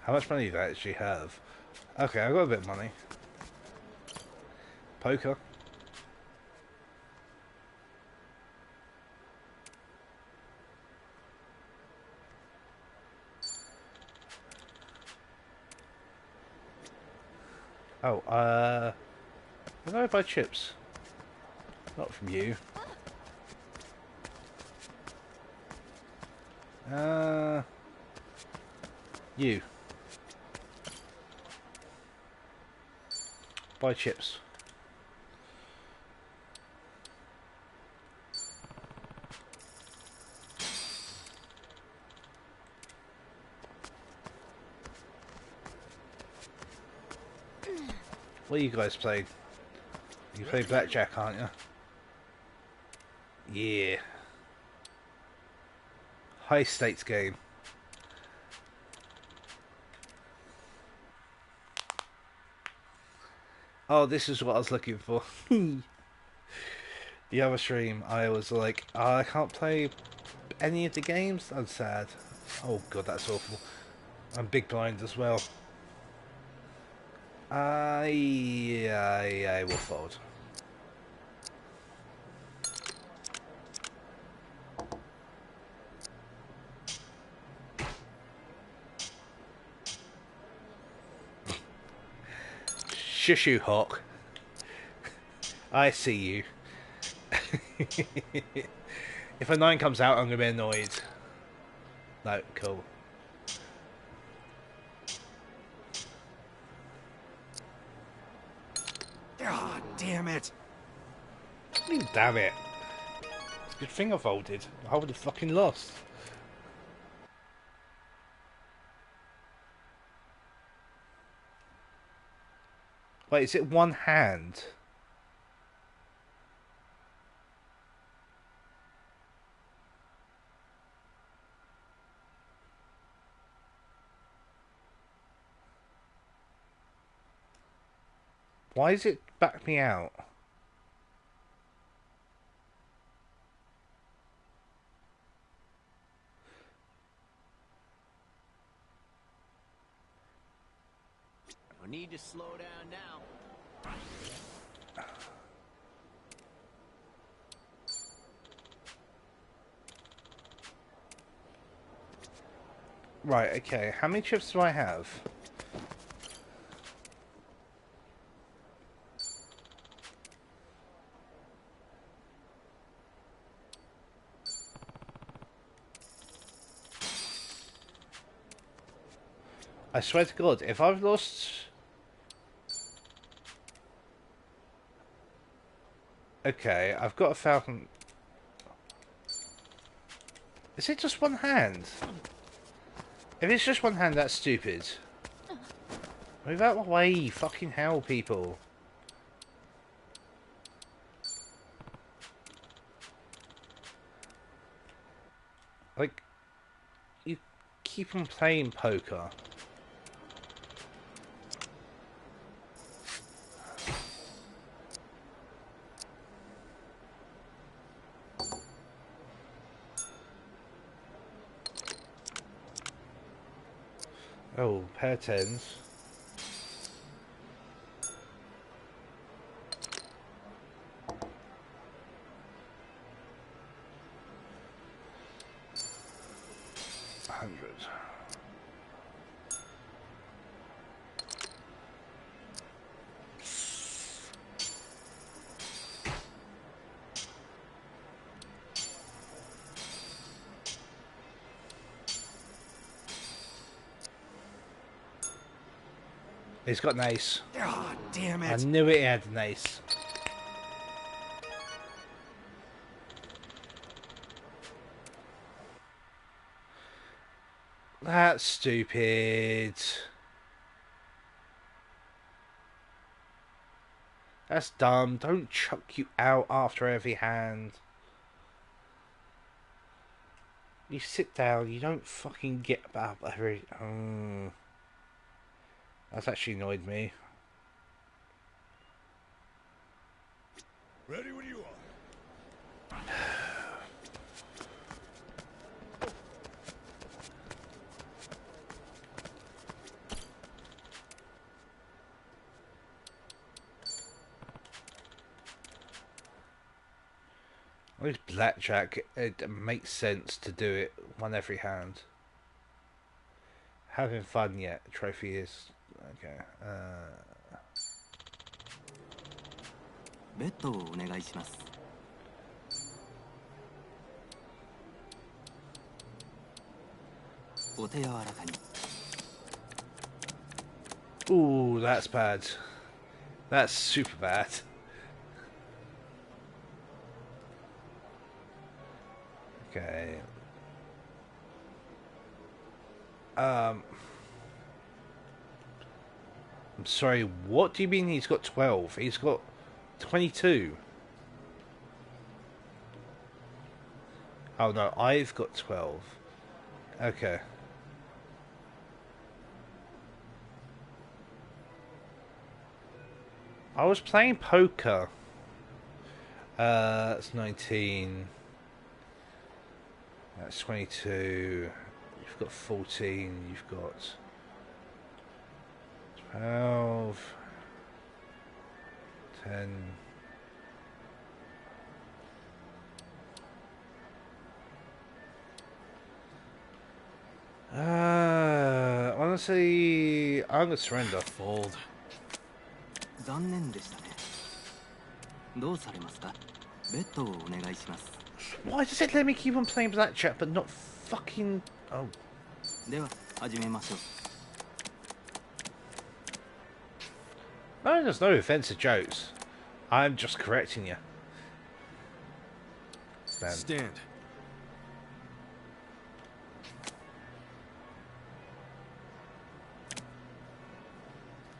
How much money do I actually have? Okay, I've got a bit of money. Poker. Oh, where do I buy chips? Not from you. You. Buy chips. What you guys played? You play blackjack, aren't you? Yeah. High stakes game. Oh, this is what I was looking for. The other stream, I was like, oh, I can't play any of the games. I'm sad. Oh god, that's awful. I'm big blind as well. I will fold. Shush you, Hawk. I see you. If a 9 comes out, I'm gonna be annoyed. No, cool. God damn it! Damn it. It's a good thing I folded. I would have fucking lost. Wait, is it one hand? Why does it back me out? No need to slow down now. Right, okay. How many chips do I have? I swear to God, if I've lost... Okay, I've got 1,000... Is it just one hand? If it's just one hand, that's stupid. Move out of the way, fucking hell, people. Like, you keep on playing poker. Oh, pair of tens. He's got an ace. Oh, damn it. I knew it had an ace. That's stupid. That's dumb. Don't chuck you out after every hand. You sit down, you don't fucking get up every... That's actually annoyed me. Ready when you are. With blackjack, it makes sense to do it one every hand. Having fun yet? Trophy is okay. ベッドをお願いします。お手柔らかに。 Ooh, that's bad. That's super bad. Okay. I'm sorry, what do you mean he's got 12? He's got 22. Oh no, I've got 12. Okay. I was playing poker. That's 19. That's 22. You've got 14. You've got 12. 10. Honestly, I'm gonna surrender. Fold. 残念でしたね。どうされますか？ベッドをお願いします。 Why does it let me keep on playing blackjack but not fucking... Oh. では始めましょう。 No, there's no offensive jokes. I'm just correcting you. Stand.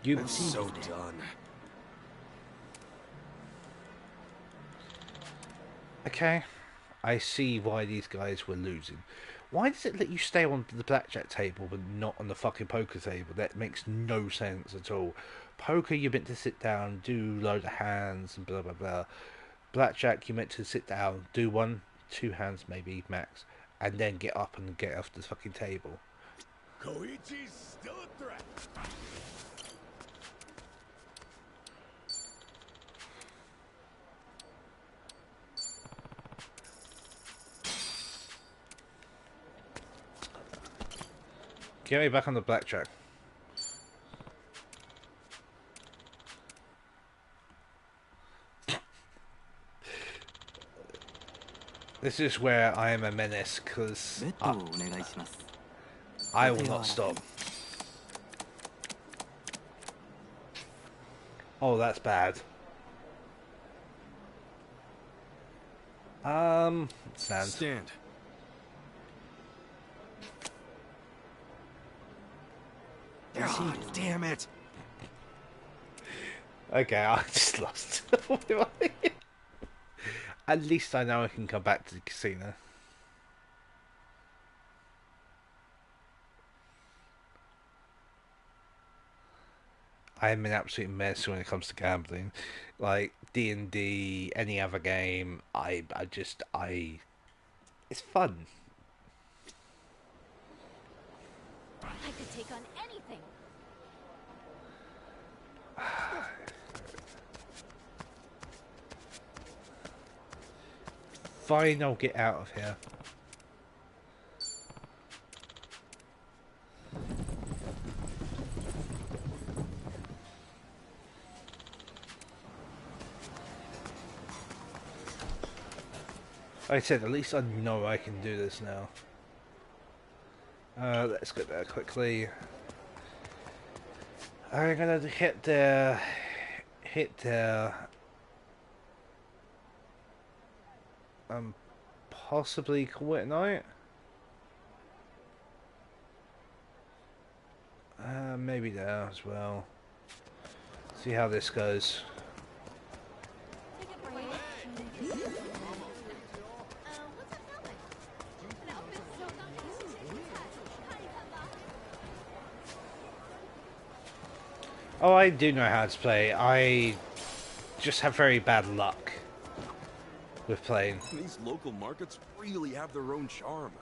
You I'm so done. Okay, I see why these guys were losing. Why does it let you stay on the blackjack table but not on the fucking poker table? That makes no sense at all. Poker, you're meant to sit down, do load of hands and blah blah blah. Blackjack, you're meant to sit down, do 1, 2 hands maybe max, and then get up and get off the fucking table. Koichi's still a threat. Get me back on the blackjack. This is where I am a menace, because I will not stop. Oh, that's bad. Stand. God damn it! Okay, I just lost. At least I know I can come back to the casino. I am an absolute mess when it comes to gambling. Like D&D, any other game, I it's fun. I could take on anything. Fine, I'll get out of here. Like I said, at least I know I can do this now. Let's get there quickly. I'm gonna hit there. Possibly call it a night. Maybe there as well. See how this goes. Oh, I do know how to play. I just have very bad luck with playing. These local markets really have their own charm.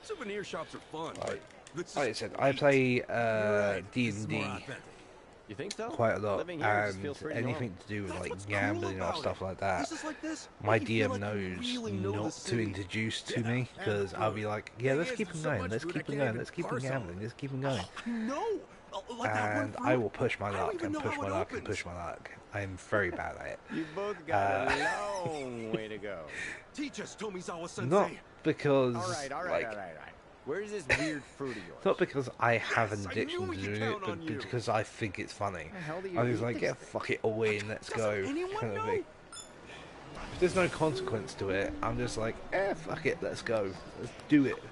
Souvenir shops are fun. Like I said, I play D&D You think so? quite a lot, Living here just and feels pretty anything normal. to do with That's like what's gambling cool or about stuff it. like that, Places like this my make you feel DM like you knows really know the not to city. introduce to Yeah, me, because I'll be like, yeah, let's keep them going, let's keep them going, let's keep them gambling, let's keep them going. No, like that one And fruit? I will push my I don't luck even and know push how my it luck and opens. push my luck. I'm very bad at it. You both got a long way to go. Teach us, Tomizawa-sensei. Not because, All right. like, Where's this weird fruit of yours? not because I have an I addiction knew we to could doing it, count but on you. because I think it's funny. The hell do you I was eat like, these yeah, things? fuck it, all in, let's go. anyone Kind of know? thing. If there's no consequence to it, I'm just like, fuck it, let's go. Let's do it.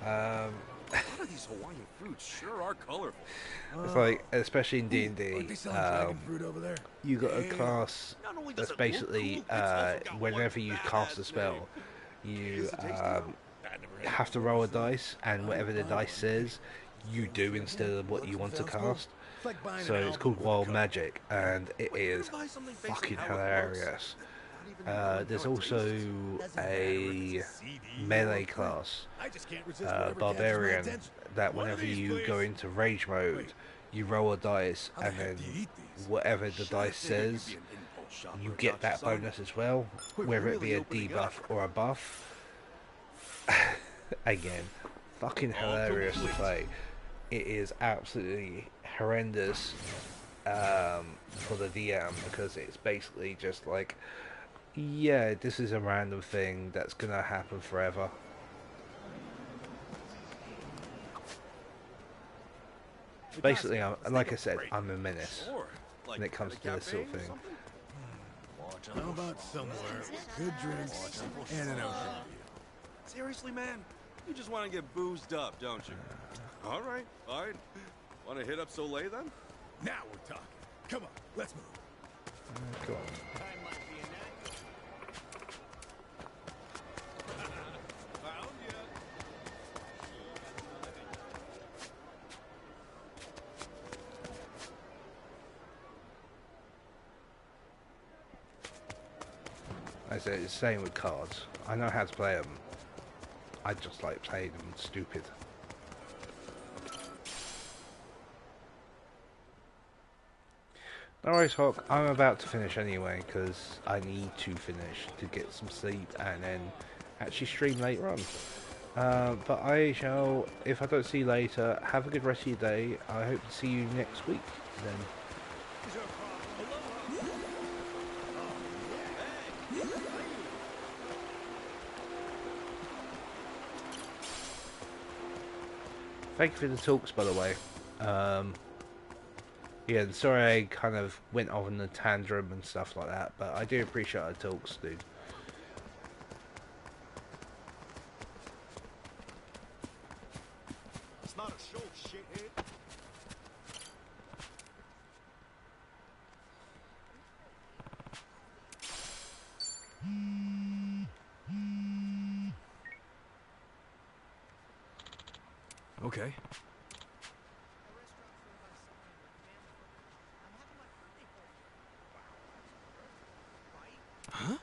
A lot of these Hawaiian fruits sure are colorful. It's like, especially in D&D, Aren't they selling dragon fruit over there? you got a class Not only that's does it look basically, cool, it's also got one whenever you cast a badass spell, name. you Does it taste good? have to roll a dice, and whatever the dice says, you do instead of what you want to cast. like buying So an it's album called with a Wild cover. Magic, and it is buy something based on fucking how it looks. hilarious. There's also a melee class, I just can't resist whatever catches my Barbarian, attention. that One of whenever these, you please. go into rage mode, you roll a dice, How the and heck then do you eat these? whatever the dice says, you get that bonus as well, whether it be a debuff or a buff. Again, fucking hilarious to play. It is absolutely horrendous for the DM, because it's basically just like, yeah, this is a random thing that's gonna happen forever. Basically, like I said, I'm a menace when it comes to this sort of thing. How about somewhere good drinks and an ocean view? Seriously, man? You just want to get boozed up, don't you? All right, fine. Want to hit up Soleil then? Now we're talking. Come on, let's move. Go on. I say it's the same with cards. I know how to play them. I just like playing them stupid. No worries, Hawk. I'm about to finish anyway, because I need to finish to get some sleep and then actually stream later on. But I shall, if I don't see you later, have a good rest of your day. I hope to see you next week then. Thank you for the talks, by the way. Yeah, and sorry I kind of went off on the tantrum and stuff like that, but I do appreciate the talks, dude. It's not a show, shithead. Okay. Huh?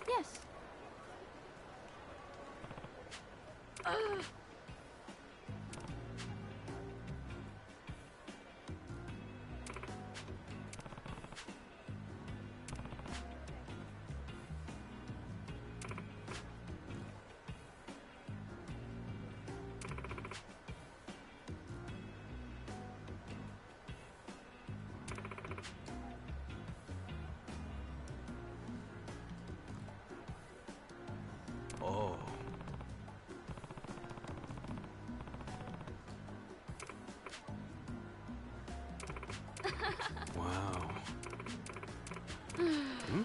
Yes. Oh. Wow. Hmm?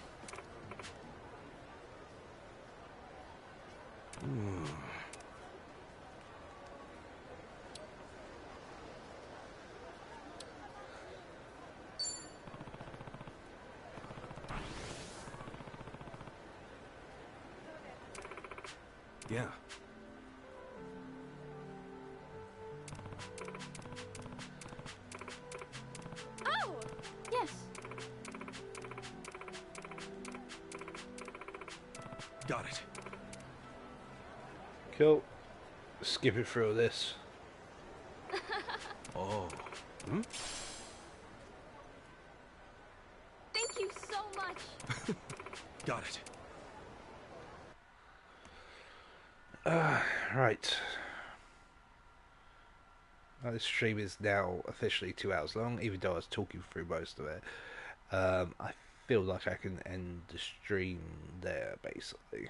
Hmm. Yeah. Oh! Yes. Got it. Cool. Skip it through this. Oh. Hmm? Thank you so much. Got it. Right. This stream is now officially 2 hours long, even though I was talking through most of it. I feel like I can end the stream there, basically.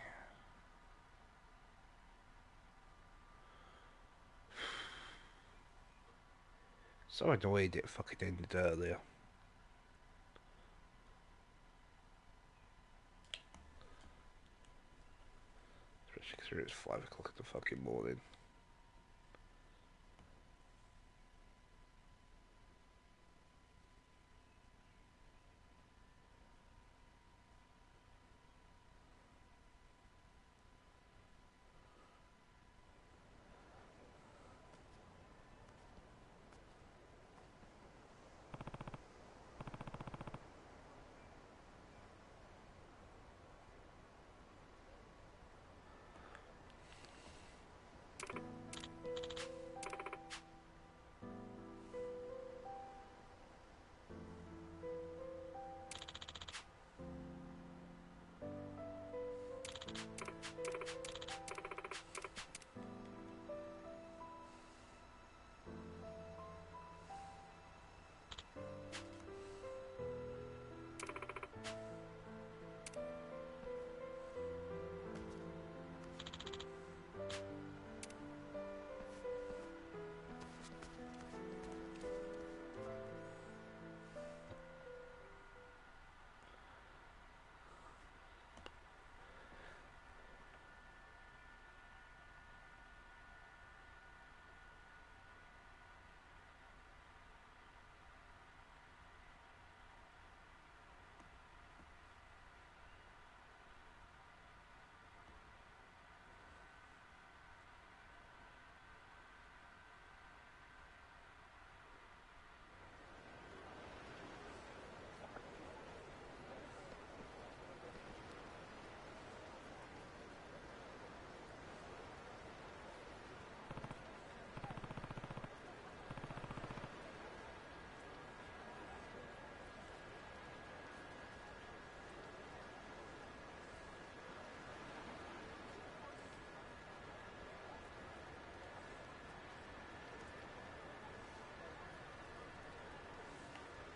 So annoyed it fucking ended earlier. Especially because it's 5 o'clock in the fucking morning.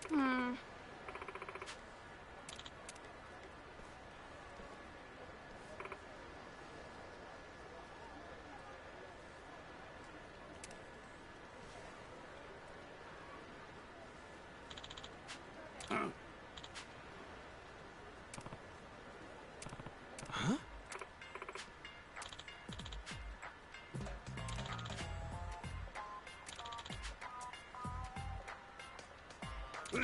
Hmm. Huh? Oh,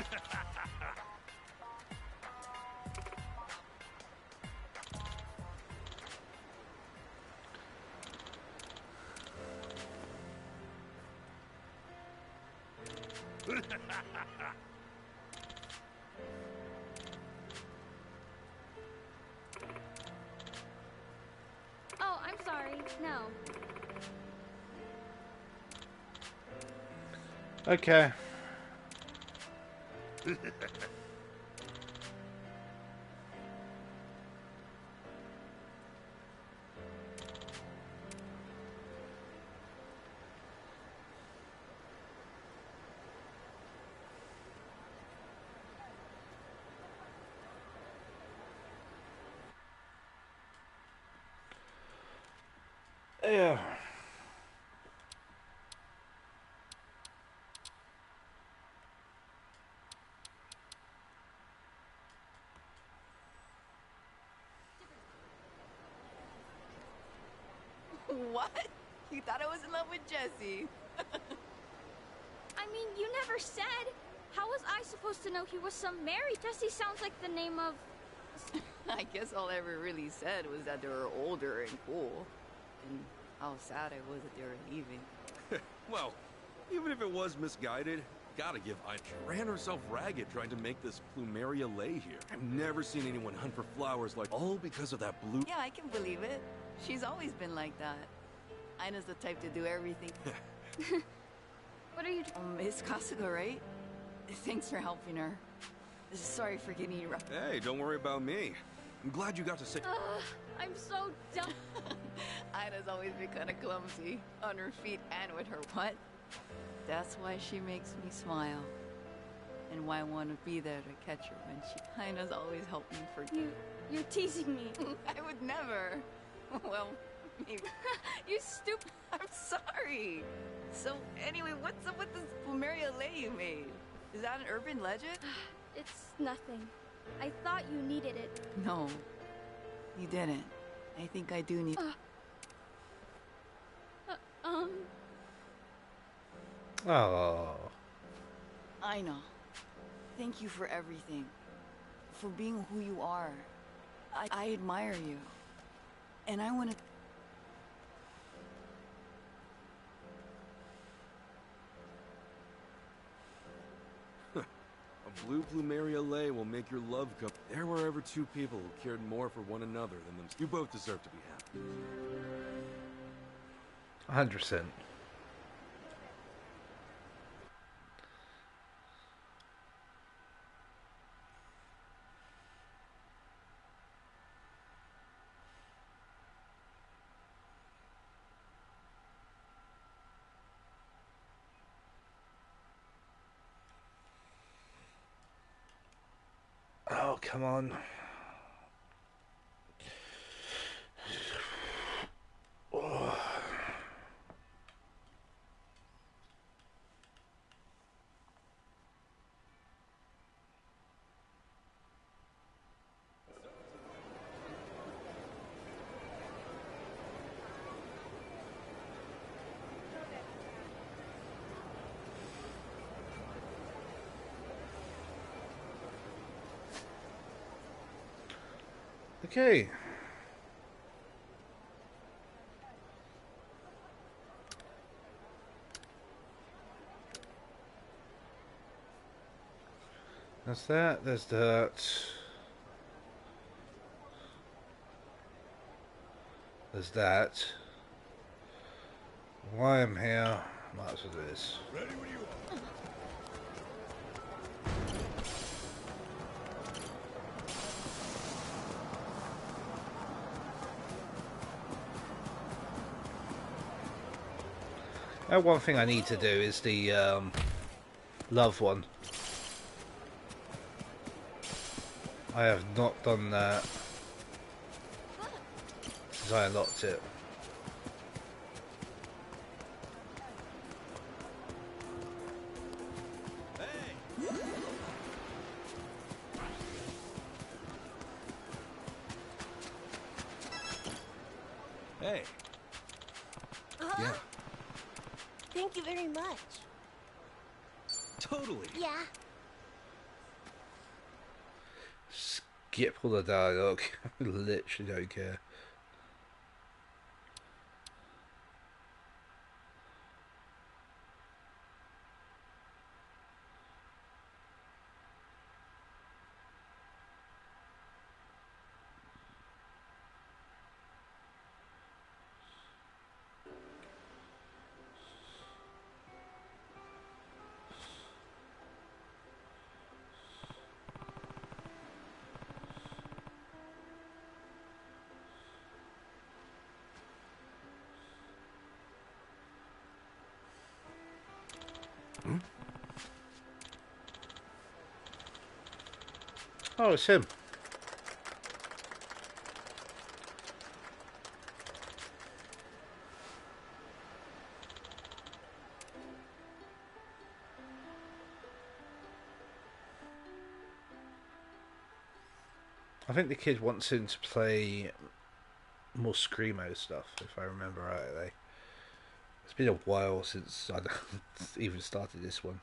I'm sorry. No. Okay. Yeah. What? You thought I was in love with Jesse? I mean, you never said. How was I supposed to know he was some married? Jesse sounds like the name of... I guess all I ever really said was that they were older and cool. And how sad I was that they were leaving. Well, even if it was misguided, gotta give Ida. She ran herself ragged trying to make this plumeria lay here. I've never seen anyone hunt for flowers like all because of that blue. Yeah, I can believe it. She's always been like that. Ina's the type to do everything. What are you doing? It's Kasuga, right? Thanks for helping her. Sorry for getting you rough. Hey, don't worry about me. I'm glad you got to say. I'm so dumb. Ina's always been kind of clumsy on her feet and with her what? That's why she makes me smile. And why I want to be there to catch her when she Ina's always helped me forget. You're teasing me. I would never. Well, maybe. You stupid. I'm sorry. So, anyway, what's up with this plumeria lei you made? Is that an urban legend? It's nothing. I thought you needed it. No, you didn't. I think I do need... Oh. I know. Thank you for everything. For being who you are. I admire you. And I want to... A blue plumeria lei will make your love cup. There were ever two people who cared more for one another than them. You both deserve to be happy. 100%. Oh, come on. Oh. Okay. That's that. There's that. There's that. Why I'm here, might as well do this. Ready when you are. One thing I need to do is the love one. I have not done that since I unlocked it. Hey. Yeah. Thank you very much. Totally. Yeah. skip all the dialogue. Literally don't care. Oh, it's him. I think the kid wants him to play more Screamo stuff, if I remember rightly. It's been a while since I even started this one.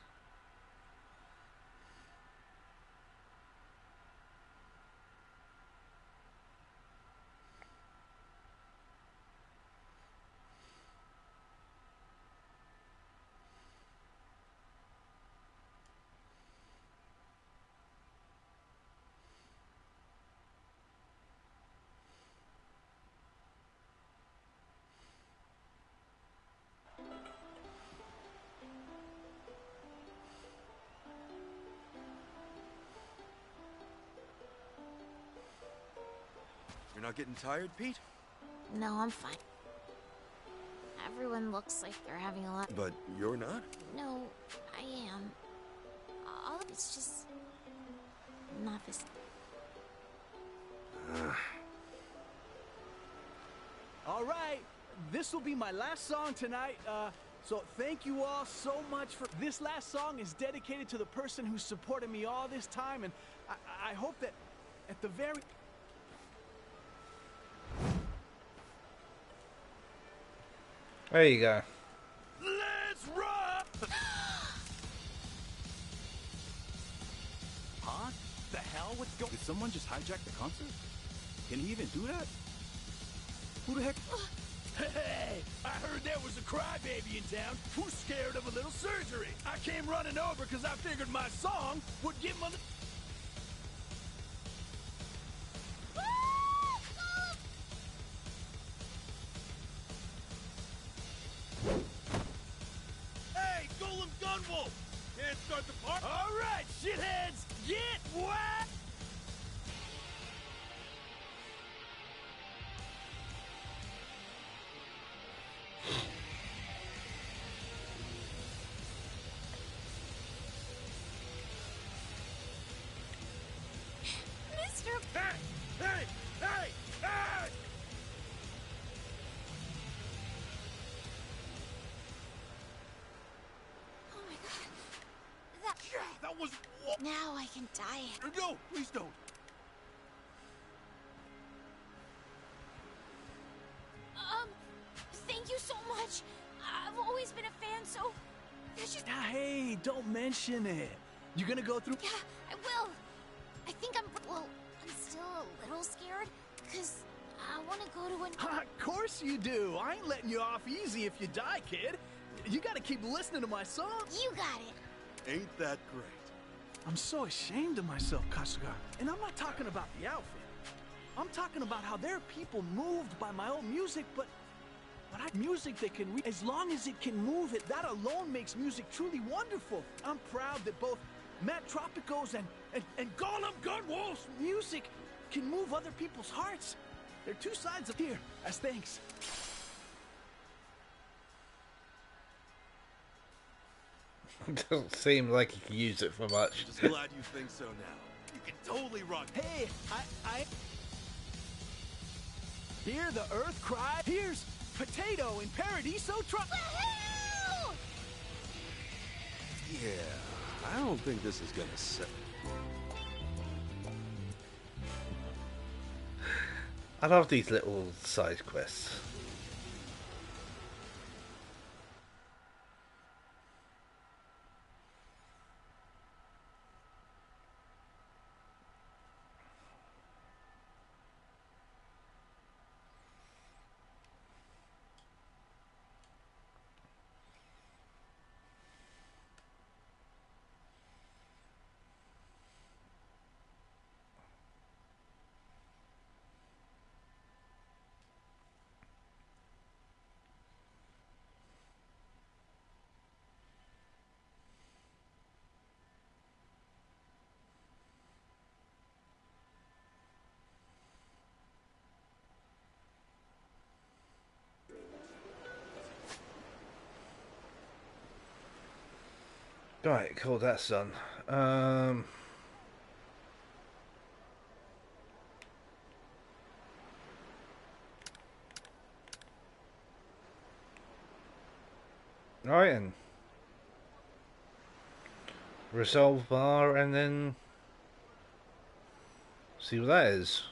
You're not getting tired, Pete? No, I'm fine. Everyone looks like they're having a lot. But you're not? No, I am. All of it's just not this. All right, this will be my last song tonight. So thank you all so much for this. Last song is dedicated to the person who supported me all this time, and I hope that at the very... There you go. Let's rock! Huh? The hell? What's going? Did someone just hijack the concert? Can he even do that? Who the heck? Hey, I heard there was a crybaby in town who's scared of a little surgery. I came running over because I figured my song would give him a... Hey, Golem Gunwolf! Can't start the party. All right, shitheads, get wet! Mr. Hey! Hey! Hey! Hey! Oh my god. That was... Now I can die. No, please don't. Thank you so much. I've always been a fan, so that's just... Hey, don't mention it. You gonna go through... Yeah, I will. I think I'm... Well, I'm still a little scared, because I want to go to an... Of course you do. I ain't letting you off easy if you die, kid. You gotta keep listening to my song. You got it. Ain't that great? I'm so ashamed of myself, Kasuga. And I'm not talking about the outfit. I'm talking about how there are people moved by my own music, but music that can read, as long as it can move it, that alone makes music truly wonderful. I'm proud that both Matt Tropico's and Golem Gunwolf's music can move other people's hearts. They're two sides of here, as thanks. Doesn't seem like he can use it for much. Just glad you think so now. You can totally rock. Hey, I hear the earth cry. Here's Potato in Paradiso Yeah, I don't think this is gonna set. I love these little side quests. Right, cool, that's done. Right, and resolve bar, and then see what that is.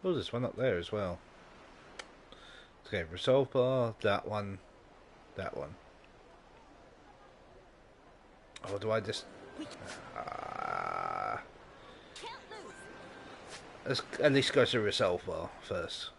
Oh, there's one up there as well. Okay, resolve bar, that one, that one. Or do I just... let's at least go to resolve bar first.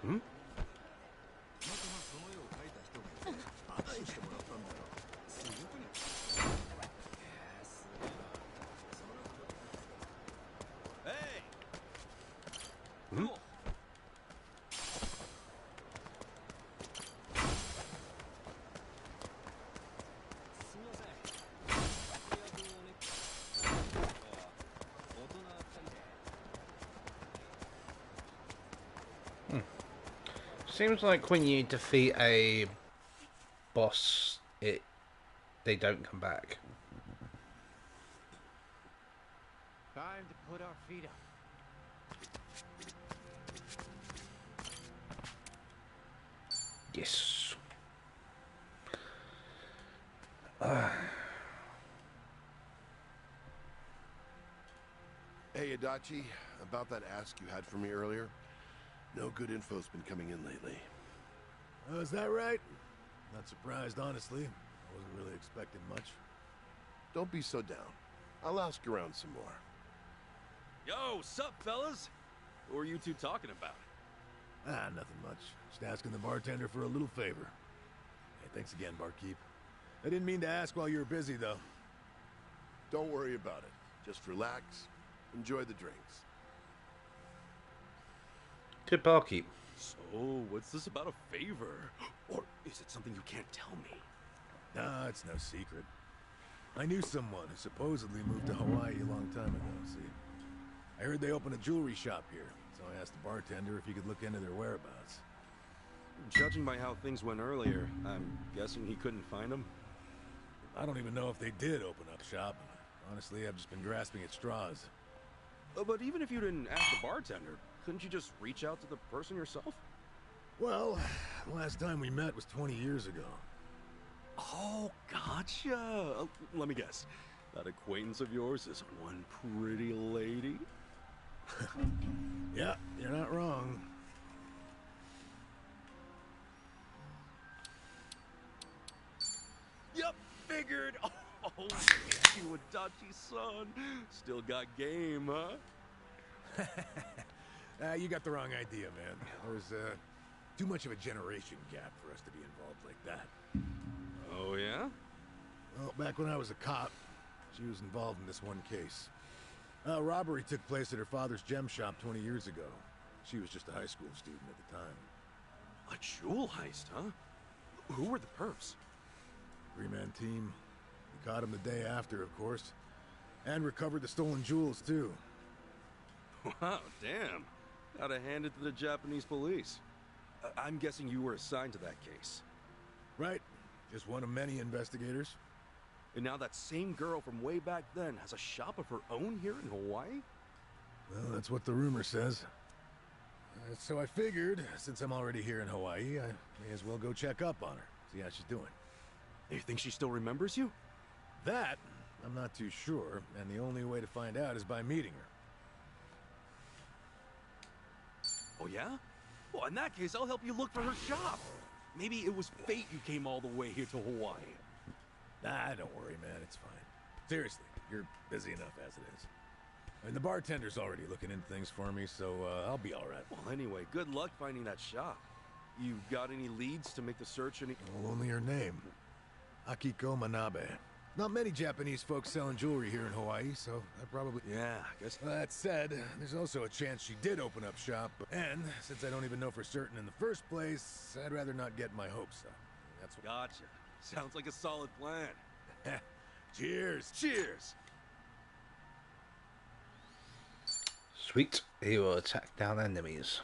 Hmm? Hmm? Seems like when you defeat a boss, they don't come back. Time to put our feet up. Yes. Hey, Adachi, about that ask you had for me earlier. No good info's been coming in lately. Oh, is that right? Not surprised, honestly. I wasn't really expecting much. Don't be so down. I'll ask around some more. Yo, sup, fellas? Who are you two talking about? Ah, nothing much. Just asking the bartender for a little favor. Hey, thanks again, barkeep. I didn't mean to ask while you were busy, though. Don't worry about it. Just relax. Enjoy the drinks. Good barkeep. So, what's this about a favor? Or is it something you can't tell me? Nah, it's no secret. I knew someone who supposedly moved to Hawaii a long time ago, see? I heard they opened a jewelry shop here, so I asked the bartender if he could look into their whereabouts. Judging by how things went earlier, I'm guessing he couldn't find them? I don't even know if they did open up shop. Honestly, I've just been grasping at straws. But even if you didn't ask the bartender, couldn't you just reach out to the person yourself? Well, the last time we met was 20 years ago. Oh, gotcha. Let me guess. That acquaintance of yours is one pretty lady? Yeah, you're not wrong. Yep, figured. Oh, you Adachi-san. Still got game, huh? You got the wrong idea, man. There's too much of a generation gap for us to be involved like that. Oh, yeah? Well, back when I was a cop, she was involved in this one case. A robbery took place at her father's gem shop 20 years ago. She was just a high school student at the time. A jewel heist, huh? Who were the perps? Three-man team. We caught him the day after, of course. And recovered the stolen jewels, too. Wow, damn. Gotta hand it to the Japanese police. I'm guessing you were assigned to that case. Right. Just one of many investigators. And now that same girl from way back then has a shop of her own here in Hawaii? Well, that's what the rumor says. So I figured, since I'm already here in Hawaii, I may as well go check up on her, see how she's doing. You think she still remembers you? That, I'm not too sure, and the only way to find out is by meeting her. Oh, yeah? Well, in that case, I'll help you look for her shop. Maybe it was fate you came all the way here to Hawaii. Nah, don't worry, man. It's fine. Seriously, you're busy enough as it is. And the bartender's already looking into things for me, so I'll be all right. Well, anyway, good luck finding that shop. You got any leads to make the search any... Well, only her name. Akiko Manabe. Not many Japanese folks selling jewelry here in Hawaii, so I probably... Yeah, I guess... That said, there's also a chance she did open up shop. And, since I don't even know for certain in the first place, I'd rather not get my hopes up. That's what... Gotcha. Sounds like a solid plan. Cheers! Cheers! Sweet. He will attack down enemies.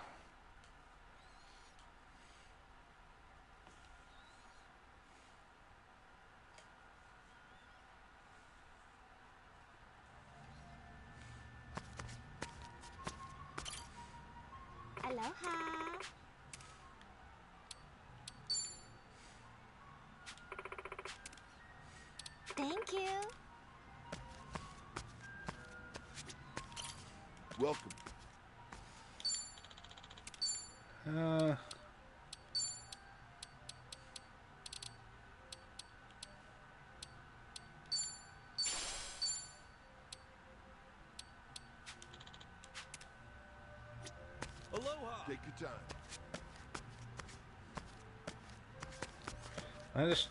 Aloha. Thank you. Welcome. Aloha. Take your time. I just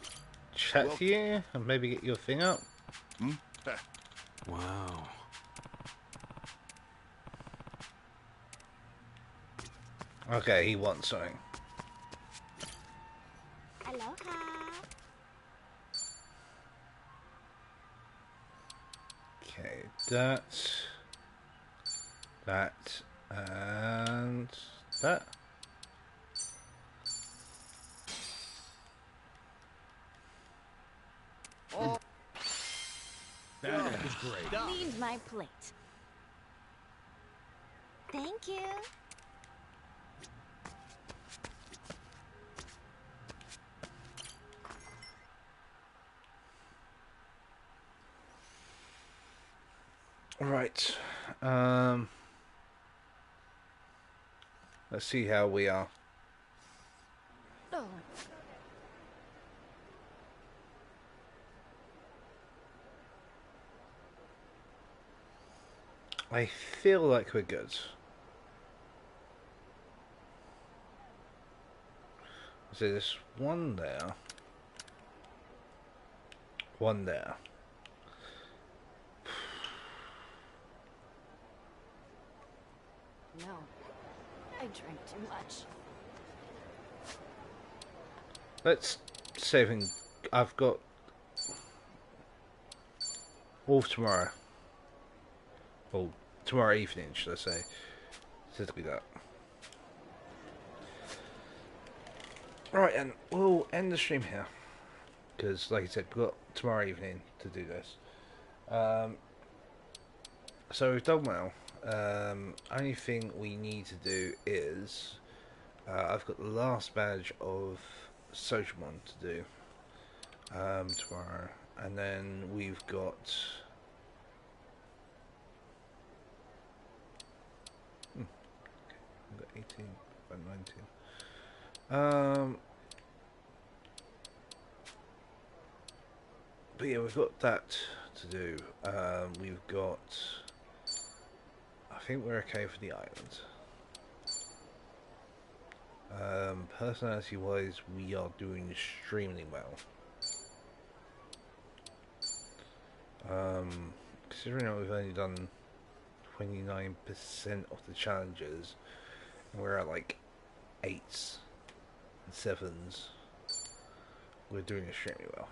chat to you and maybe get your thing up. Hmm? Wow. Okay, he wants something. Aloha. Okay, that, and that. Oh. That was great. Leave my plate. Thank you. Right. Let's see how we are. Oh. I feel like we're good. So there's one there. One there. No. I drank too much. Let's saving. I've got all tomorrow. Well, tomorrow evening, should I say? So it'll be that. Alright, and we'll end the stream here. Because, like I said, we've got tomorrow evening to do this. So we've done well. Only thing we need to do is... I've got the last badge of Socialmon to do tomorrow. And then we've got... I've got 18, about 19. But yeah, we've got that to do. We've got... I think we're okay for the island. Personality-wise, we are doing extremely well. Considering that we've only done 29% of the challenges, and we're at like 8s and 7s, we're doing extremely well.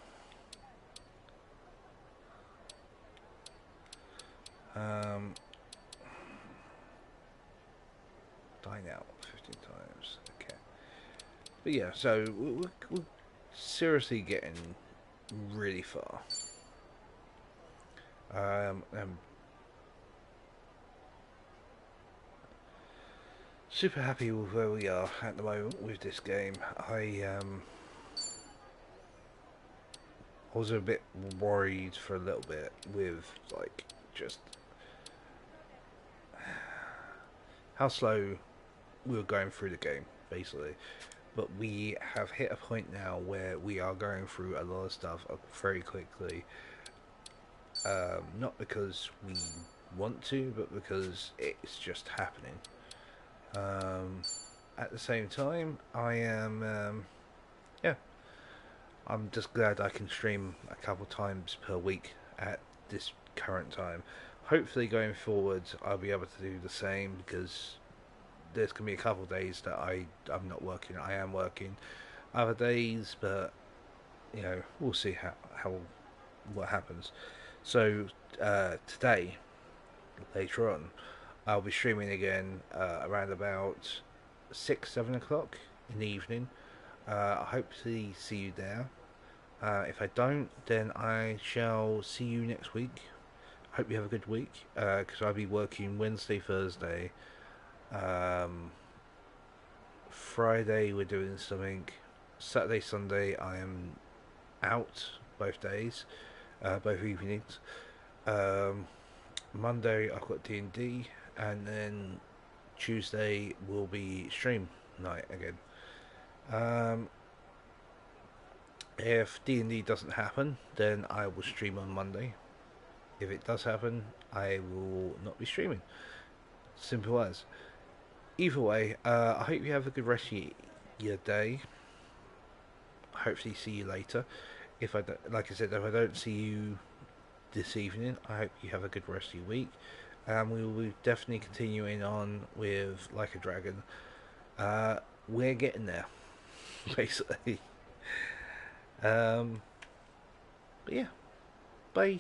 Dine out 15 times, okay. But yeah, so we're seriously getting really far. I'm super happy with where we are at the moment with this game. I was a bit worried for a little bit with like just how slow we were going through the game, basically. but we have hit a point now where we are going through a lot of stuff very quickly. Not because we want to, but because it's just happening. At the same time, I am, yeah, I'm just glad I can stream a couple times per week at this current time. Hopefully going forward I'll be able to do the same, because there's going to be a couple of days that I'm not working. I am working other days, but you know, we'll see what happens. So today, later on, I'll be streaming again around about 6-7 o'clock in the evening. I hope to see you there. If I don't, then I shall see you next week. Hope you have a good week, because I'll be working Wednesday, Thursday. Friday we're doing something. Saturday, Sunday I am out both days, both evenings. Monday I've got D&D, and then Tuesday will be stream night again. If D&D doesn't happen, then I will stream on Monday. If it does happen, I will not be streaming. Simple as. Either way, I hope you have a good rest of your day. Hopefully see you later. If I don't, like I said, if I don't see you this evening, I hope you have a good rest of your week. We will be definitely continuing on with Like a Dragon. We're getting there, basically. But yeah, bye.